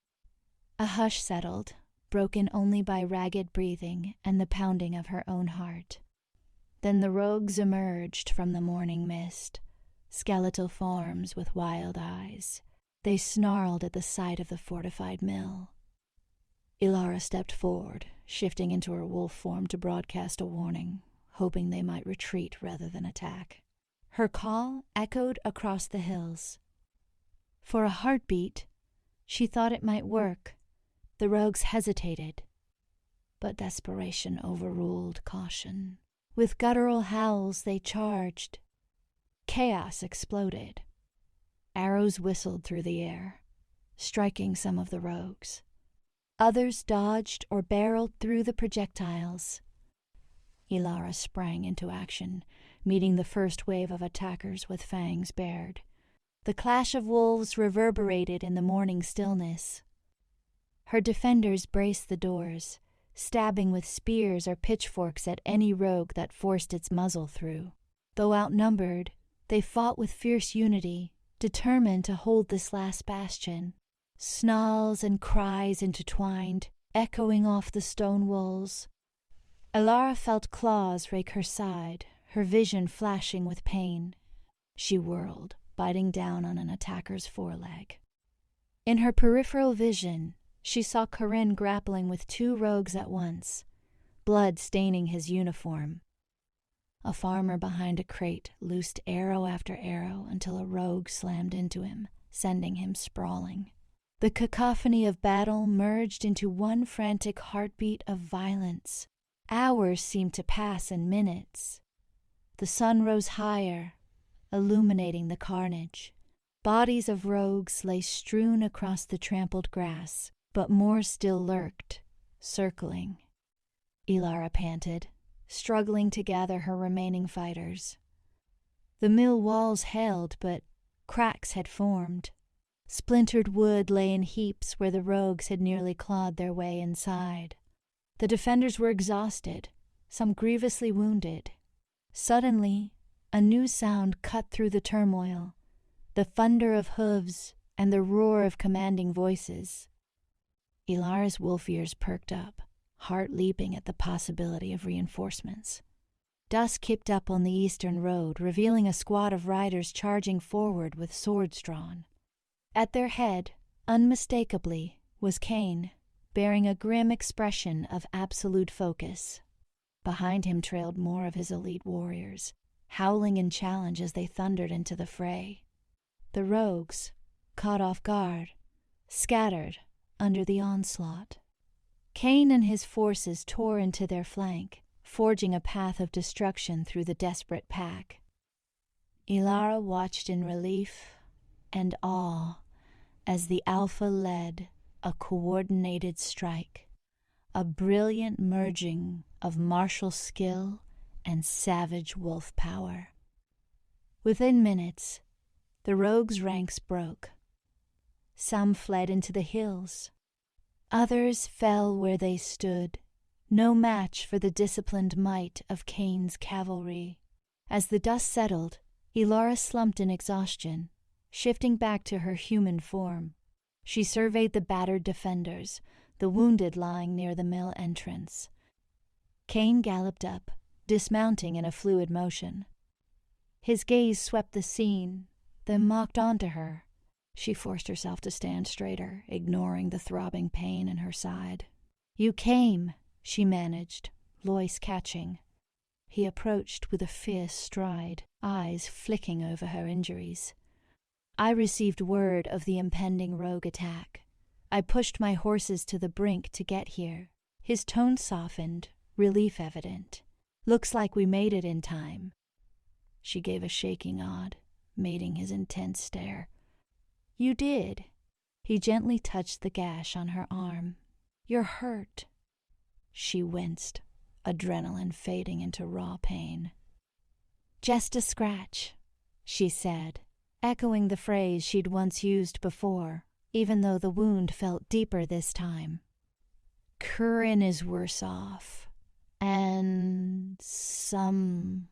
A hush settled, broken only by ragged breathing and the pounding of her own heart. Then the rogues emerged from the morning mist, skeletal forms with wild eyes. They snarled at the sight of the fortified mill. Elara stepped forward, shifting into her wolf form to broadcast a warning, hoping they might retreat rather than attack. Her call echoed across the hills. For a heartbeat, she thought it might work. The rogues hesitated, but desperation overruled caution. With guttural howls, they charged. Chaos exploded. Arrows whistled through the air, striking some of the rogues. Others dodged or barreled through the projectiles. Elara sprang into action, meeting the first wave of attackers with fangs bared. The clash of wolves reverberated in the morning stillness. Her defenders braced the doors, stabbing with spears or pitchforks at any rogue that forced its muzzle through. Though outnumbered, they fought with fierce unity, determined to hold this last bastion. Snarls and cries intertwined, echoing off the stone walls. Elara felt claws rake her side, her vision flashing with pain. She whirled, biting down on an attacker's foreleg. In her peripheral vision, she saw Curran grappling with two rogues at once, blood staining his uniform. A farmer behind a crate loosed arrow after arrow until a rogue slammed into him, sending him sprawling. The cacophony of battle merged into one frantic heartbeat of violence. Hours seemed to pass in minutes. The sun rose higher, illuminating the carnage. Bodies of rogues lay strewn across the trampled grass, but more still lurked, circling. Elara panted, struggling to gather her remaining fighters. The mill walls held, but cracks had formed. Splintered wood lay in heaps where the rogues had nearly clawed their way inside. The defenders were exhausted, some grievously wounded. Suddenly, a new sound cut through the turmoil, the thunder of hooves and the roar of commanding voices. Elara's wolf ears perked up, heart leaping at the possibility of reinforcements. Dusk kicked up on the eastern road, revealing a squad of riders charging forward with swords drawn. At their head, unmistakably, was Cain, bearing a grim expression of absolute focus. Behind him trailed more of his elite warriors, howling in challenge as they thundered into the fray. The rogues, caught off guard, scattered under the onslaught. Cain and his forces tore into their flank, forging a path of destruction through the desperate pack. Elara watched in relief and awe as the Alpha led a coordinated strike, a brilliant merging of martial skill and savage wolf power. Within minutes, the rogues' ranks broke. Some fled into the hills. Others fell where they stood, no match for the disciplined might of Cain's cavalry. As the dust settled, Elara slumped in exhaustion, shifting back to her human form. She surveyed the battered defenders, the wounded lying near the mill entrance. Cain galloped up, dismounting in a fluid motion. His gaze swept the scene, then mocked onto her. She forced herself to stand straighter, ignoring the throbbing pain in her side. "You came," she managed, voice catching. He approached with a fierce stride, eyes flicking over her injuries. "I received word of the impending rogue attack. I pushed my horses to the brink to get here." His tone softened, relief evident. "Looks like we made it in time." She gave a shaking nod, mating his intense stare. "You did." He gently touched the gash on her arm. "You're hurt." She winced, adrenaline fading into raw pain. "Just a scratch," she said, echoing the phrase she'd once used before, even though the wound felt deeper this time. "Curran is worse off, and some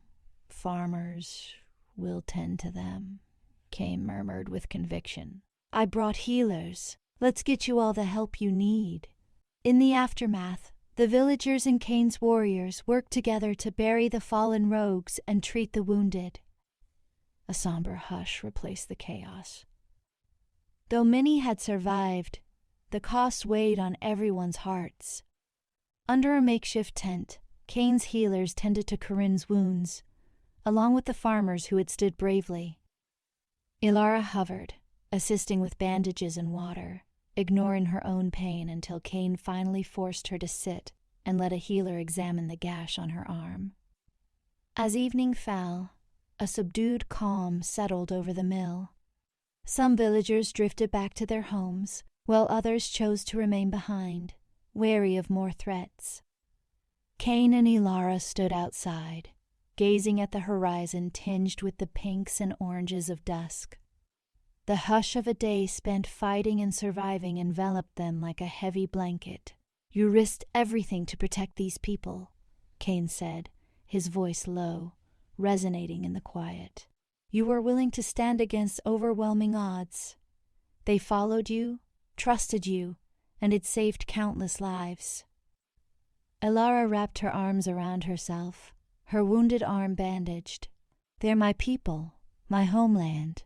farmers will tend to them," Cain murmured with conviction. "I brought healers. Let's get you all the help you need." In the aftermath, the villagers and Cain's warriors worked together to bury the fallen rogues and treat the wounded. A somber hush replaced the chaos. Though many had survived, the cost weighed on everyone's hearts. Under a makeshift tent, Cain's healers tended to Corinne's wounds, along with the farmers who had stood bravely. Elara hovered, assisting with bandages and water, ignoring her own pain until Cain finally forced her to sit and let a healer examine the gash on her arm. As evening fell, a subdued calm settled over the mill. Some villagers drifted back to their homes, while others chose to remain behind, wary of more threats. Cain and Elara stood outside, gazing at the horizon tinged with the pinks and oranges of dusk. The hush of a day spent fighting and surviving enveloped them like a heavy blanket. "You risked everything to protect these people," Cain said, his voice low, resonating in the quiet. "You were willing to stand against overwhelming odds. They followed you, trusted you, and it saved countless lives." Elara wrapped her arms around herself, her wounded arm bandaged. "They're my people, my homeland,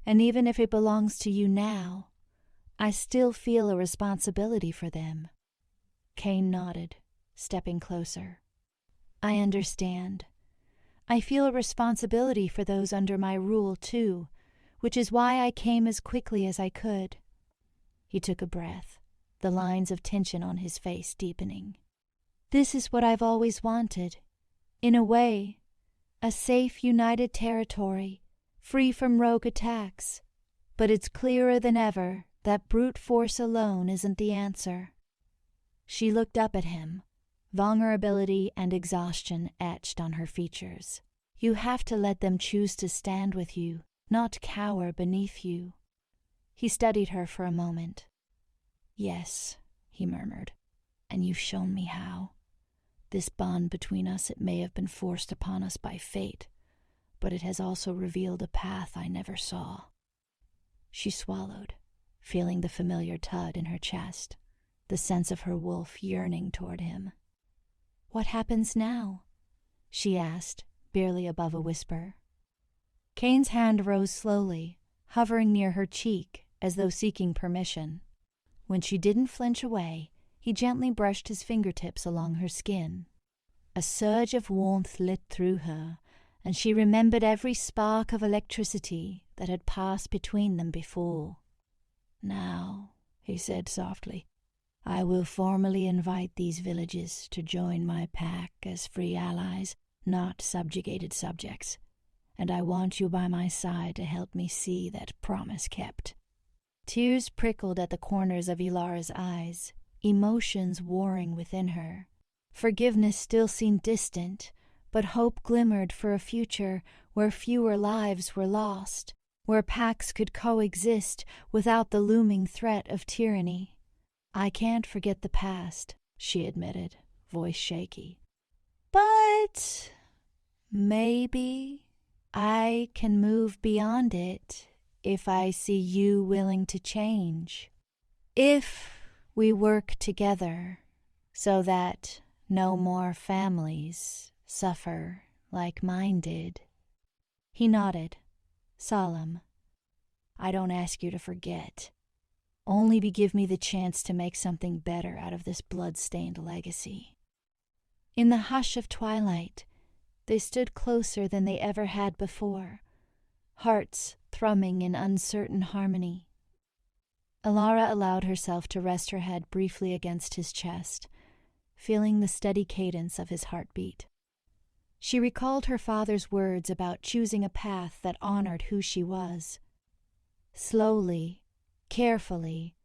and even if it belongs to you now, I still feel a responsibility for them." Cain nodded, stepping closer. "I understand. I feel a responsibility for those under my rule, too, which is why I came as quickly as I could." He took a breath, the lines of tension on his face deepening. "This is what I've always wanted. In a way, a safe, united territory, free from rogue attacks. but it's clearer than ever that brute force alone isn't the answer." She looked up at him, vulnerability and exhaustion etched on her features. "You have to let them choose to stand with you, not cower beneath you." He studied her for a moment. "Yes," he murmured, "and you've shown me how. This bond between us, it may have been forced upon us by fate, but it has also revealed a path I never saw." She swallowed, feeling the familiar tug in her chest, the sense of her wolf yearning toward him. "What happens now?" she asked, barely above a whisper. Cain's hand rose slowly, hovering near her cheek as though seeking permission. When she didn't flinch away, he gently brushed his fingertips along her skin. A surge of warmth lit through her, and she remembered every spark of electricity that had passed between them before. "Now," he said softly, "I will formally invite these villages to join my pack as free allies, not subjugated subjects, and I want you by my side to help me see that promise kept." Tears prickled at the corners of Elara's eyes, emotions warring within her. Forgiveness still seemed distant, but hope glimmered for a future where fewer lives were lost, where packs could coexist without the looming threat of tyranny. "I can't forget the past," she admitted, voice shaky. "But maybe I can move beyond it if I see you willing to change. If we work together so that no more families suffer like mine did." He nodded, solemn. "I don't ask you to forget. Only give me the chance to make something better out of this blood-stained legacy." In the hush of twilight, they stood closer than they ever had before, hearts thrumming in uncertain harmony. Elara allowed herself to rest her head briefly against his chest, feeling the steady cadence of his heartbeat. She recalled her father's words about choosing a path that honored who she was. Slowly, carefully,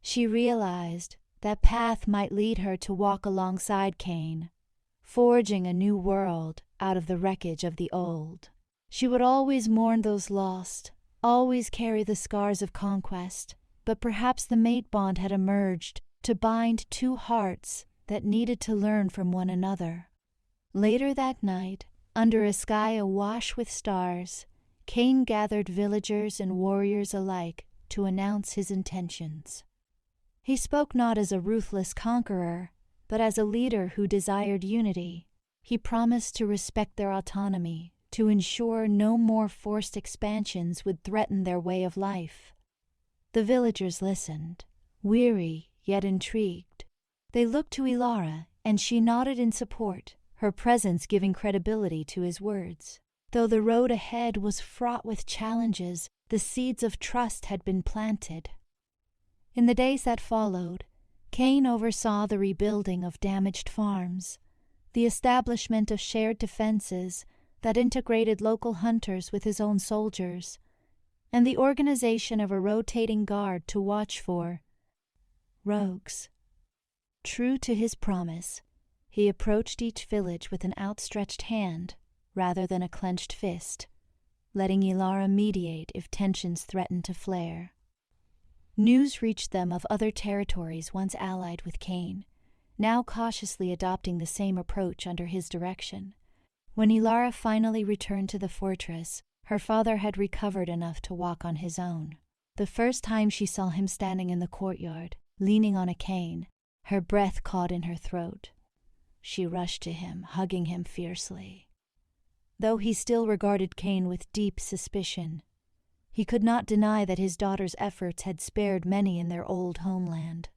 she realized that path might lead her to walk alongside Cain, forging a new world out of the wreckage of the old. She would always mourn those lost, always carry the scars of conquest, but perhaps the mate bond had emerged to bind two hearts that needed to learn from one another. Later that night, under a sky awash with stars, Cain gathered villagers and warriors alike to announce his intentions. He spoke not as a ruthless conqueror, but as a leader who desired unity. He promised to respect their autonomy, to ensure no more forced expansions would threaten their way of life. The villagers listened, weary yet intrigued. They looked to Elara, and she nodded in support, her presence giving credibility to his words. Though the road ahead was fraught with challenges, the seeds of trust had been planted. In the days that followed, Cain oversaw the rebuilding of damaged farms, the establishment of shared defenses that integrated local hunters with his own soldiers, and the organization of a rotating guard to watch for rogues. True to his promise, he approached each village with an outstretched hand rather than a clenched fist, letting Elara mediate if tensions threatened to flare. News reached them of other territories once allied with Cain, now cautiously adopting the same approach under his direction. When Elara finally returned to the fortress, her father had recovered enough to walk on his own. The first time she saw him standing in the courtyard, leaning on a cane, her breath caught in her throat. She rushed to him, hugging him fiercely. Though he still regarded Cain with deep suspicion, he could not deny that his daughter's efforts had spared many in their old homeland.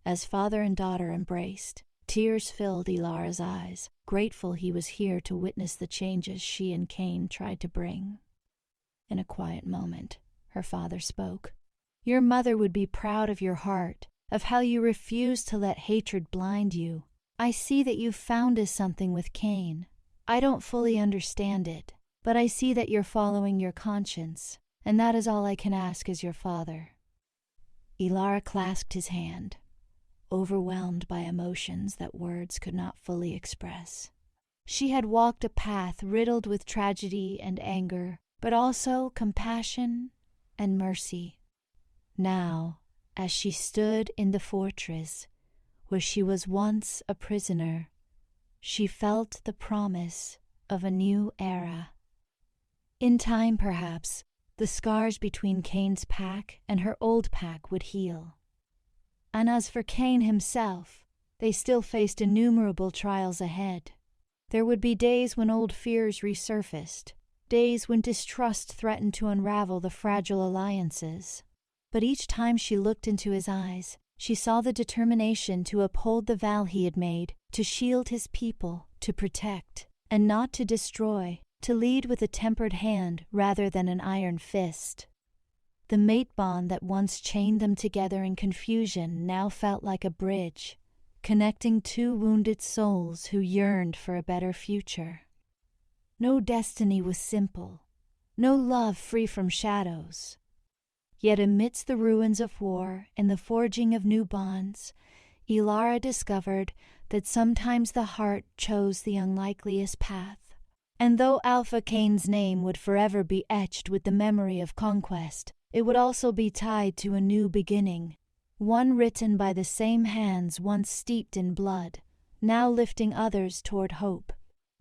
As father and daughter embraced, tears filled Elara's eyes, grateful he was here to witness the changes she and Cain tried to bring. In a quiet moment, her father spoke. "Your mother would be proud of your heart, of how you refused to let hatred blind you. I see that you found us something with Cain. I don't fully understand it, but I see that you're following your conscience, and that is all I can ask as your father." Elara clasped his hand, overwhelmed by emotions that words could not fully express. She had walked a path riddled with tragedy and anger, but also compassion and mercy. Now, as she stood in the fortress where she was once a prisoner, she felt the promise of a new era. In time, perhaps, the scars between Cain's pack and her old pack would heal. And as for Cain himself, they still faced innumerable trials ahead. There would be days when old fears resurfaced, days when distrust threatened to unravel the fragile alliances. But each time she looked into his eyes, she saw the determination to uphold the vow he had made, to shield his people, to protect, and not to destroy, to lead with a tempered hand rather than an iron fist. The mate bond that once chained them together in confusion now felt like a bridge, connecting two wounded souls who yearned for a better future. No destiny was simple, no love free from shadows. Yet amidst the ruins of war and the forging of new bonds, Elara discovered that sometimes the heart chose the unlikeliest path. And though Alpha Cain's name would forever be etched with the memory of conquest, it would also be tied to a new beginning, one written by the same hands once steeped in blood, now lifting others toward hope.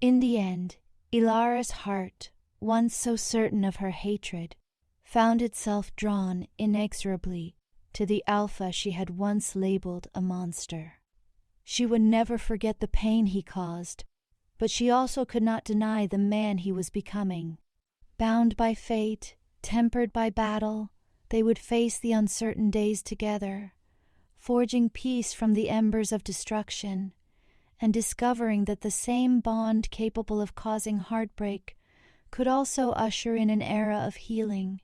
In the end, Elara's heart, once so certain of her hatred, found itself drawn inexorably to the Alpha she had once labeled a monster. She would never forget the pain he caused, but she also could not deny the man he was becoming. Bound by fate, tempered by battle, they would face the uncertain days together, forging peace from the embers of destruction, and discovering that the same bond capable of causing heartbreak could also usher in an era of healing,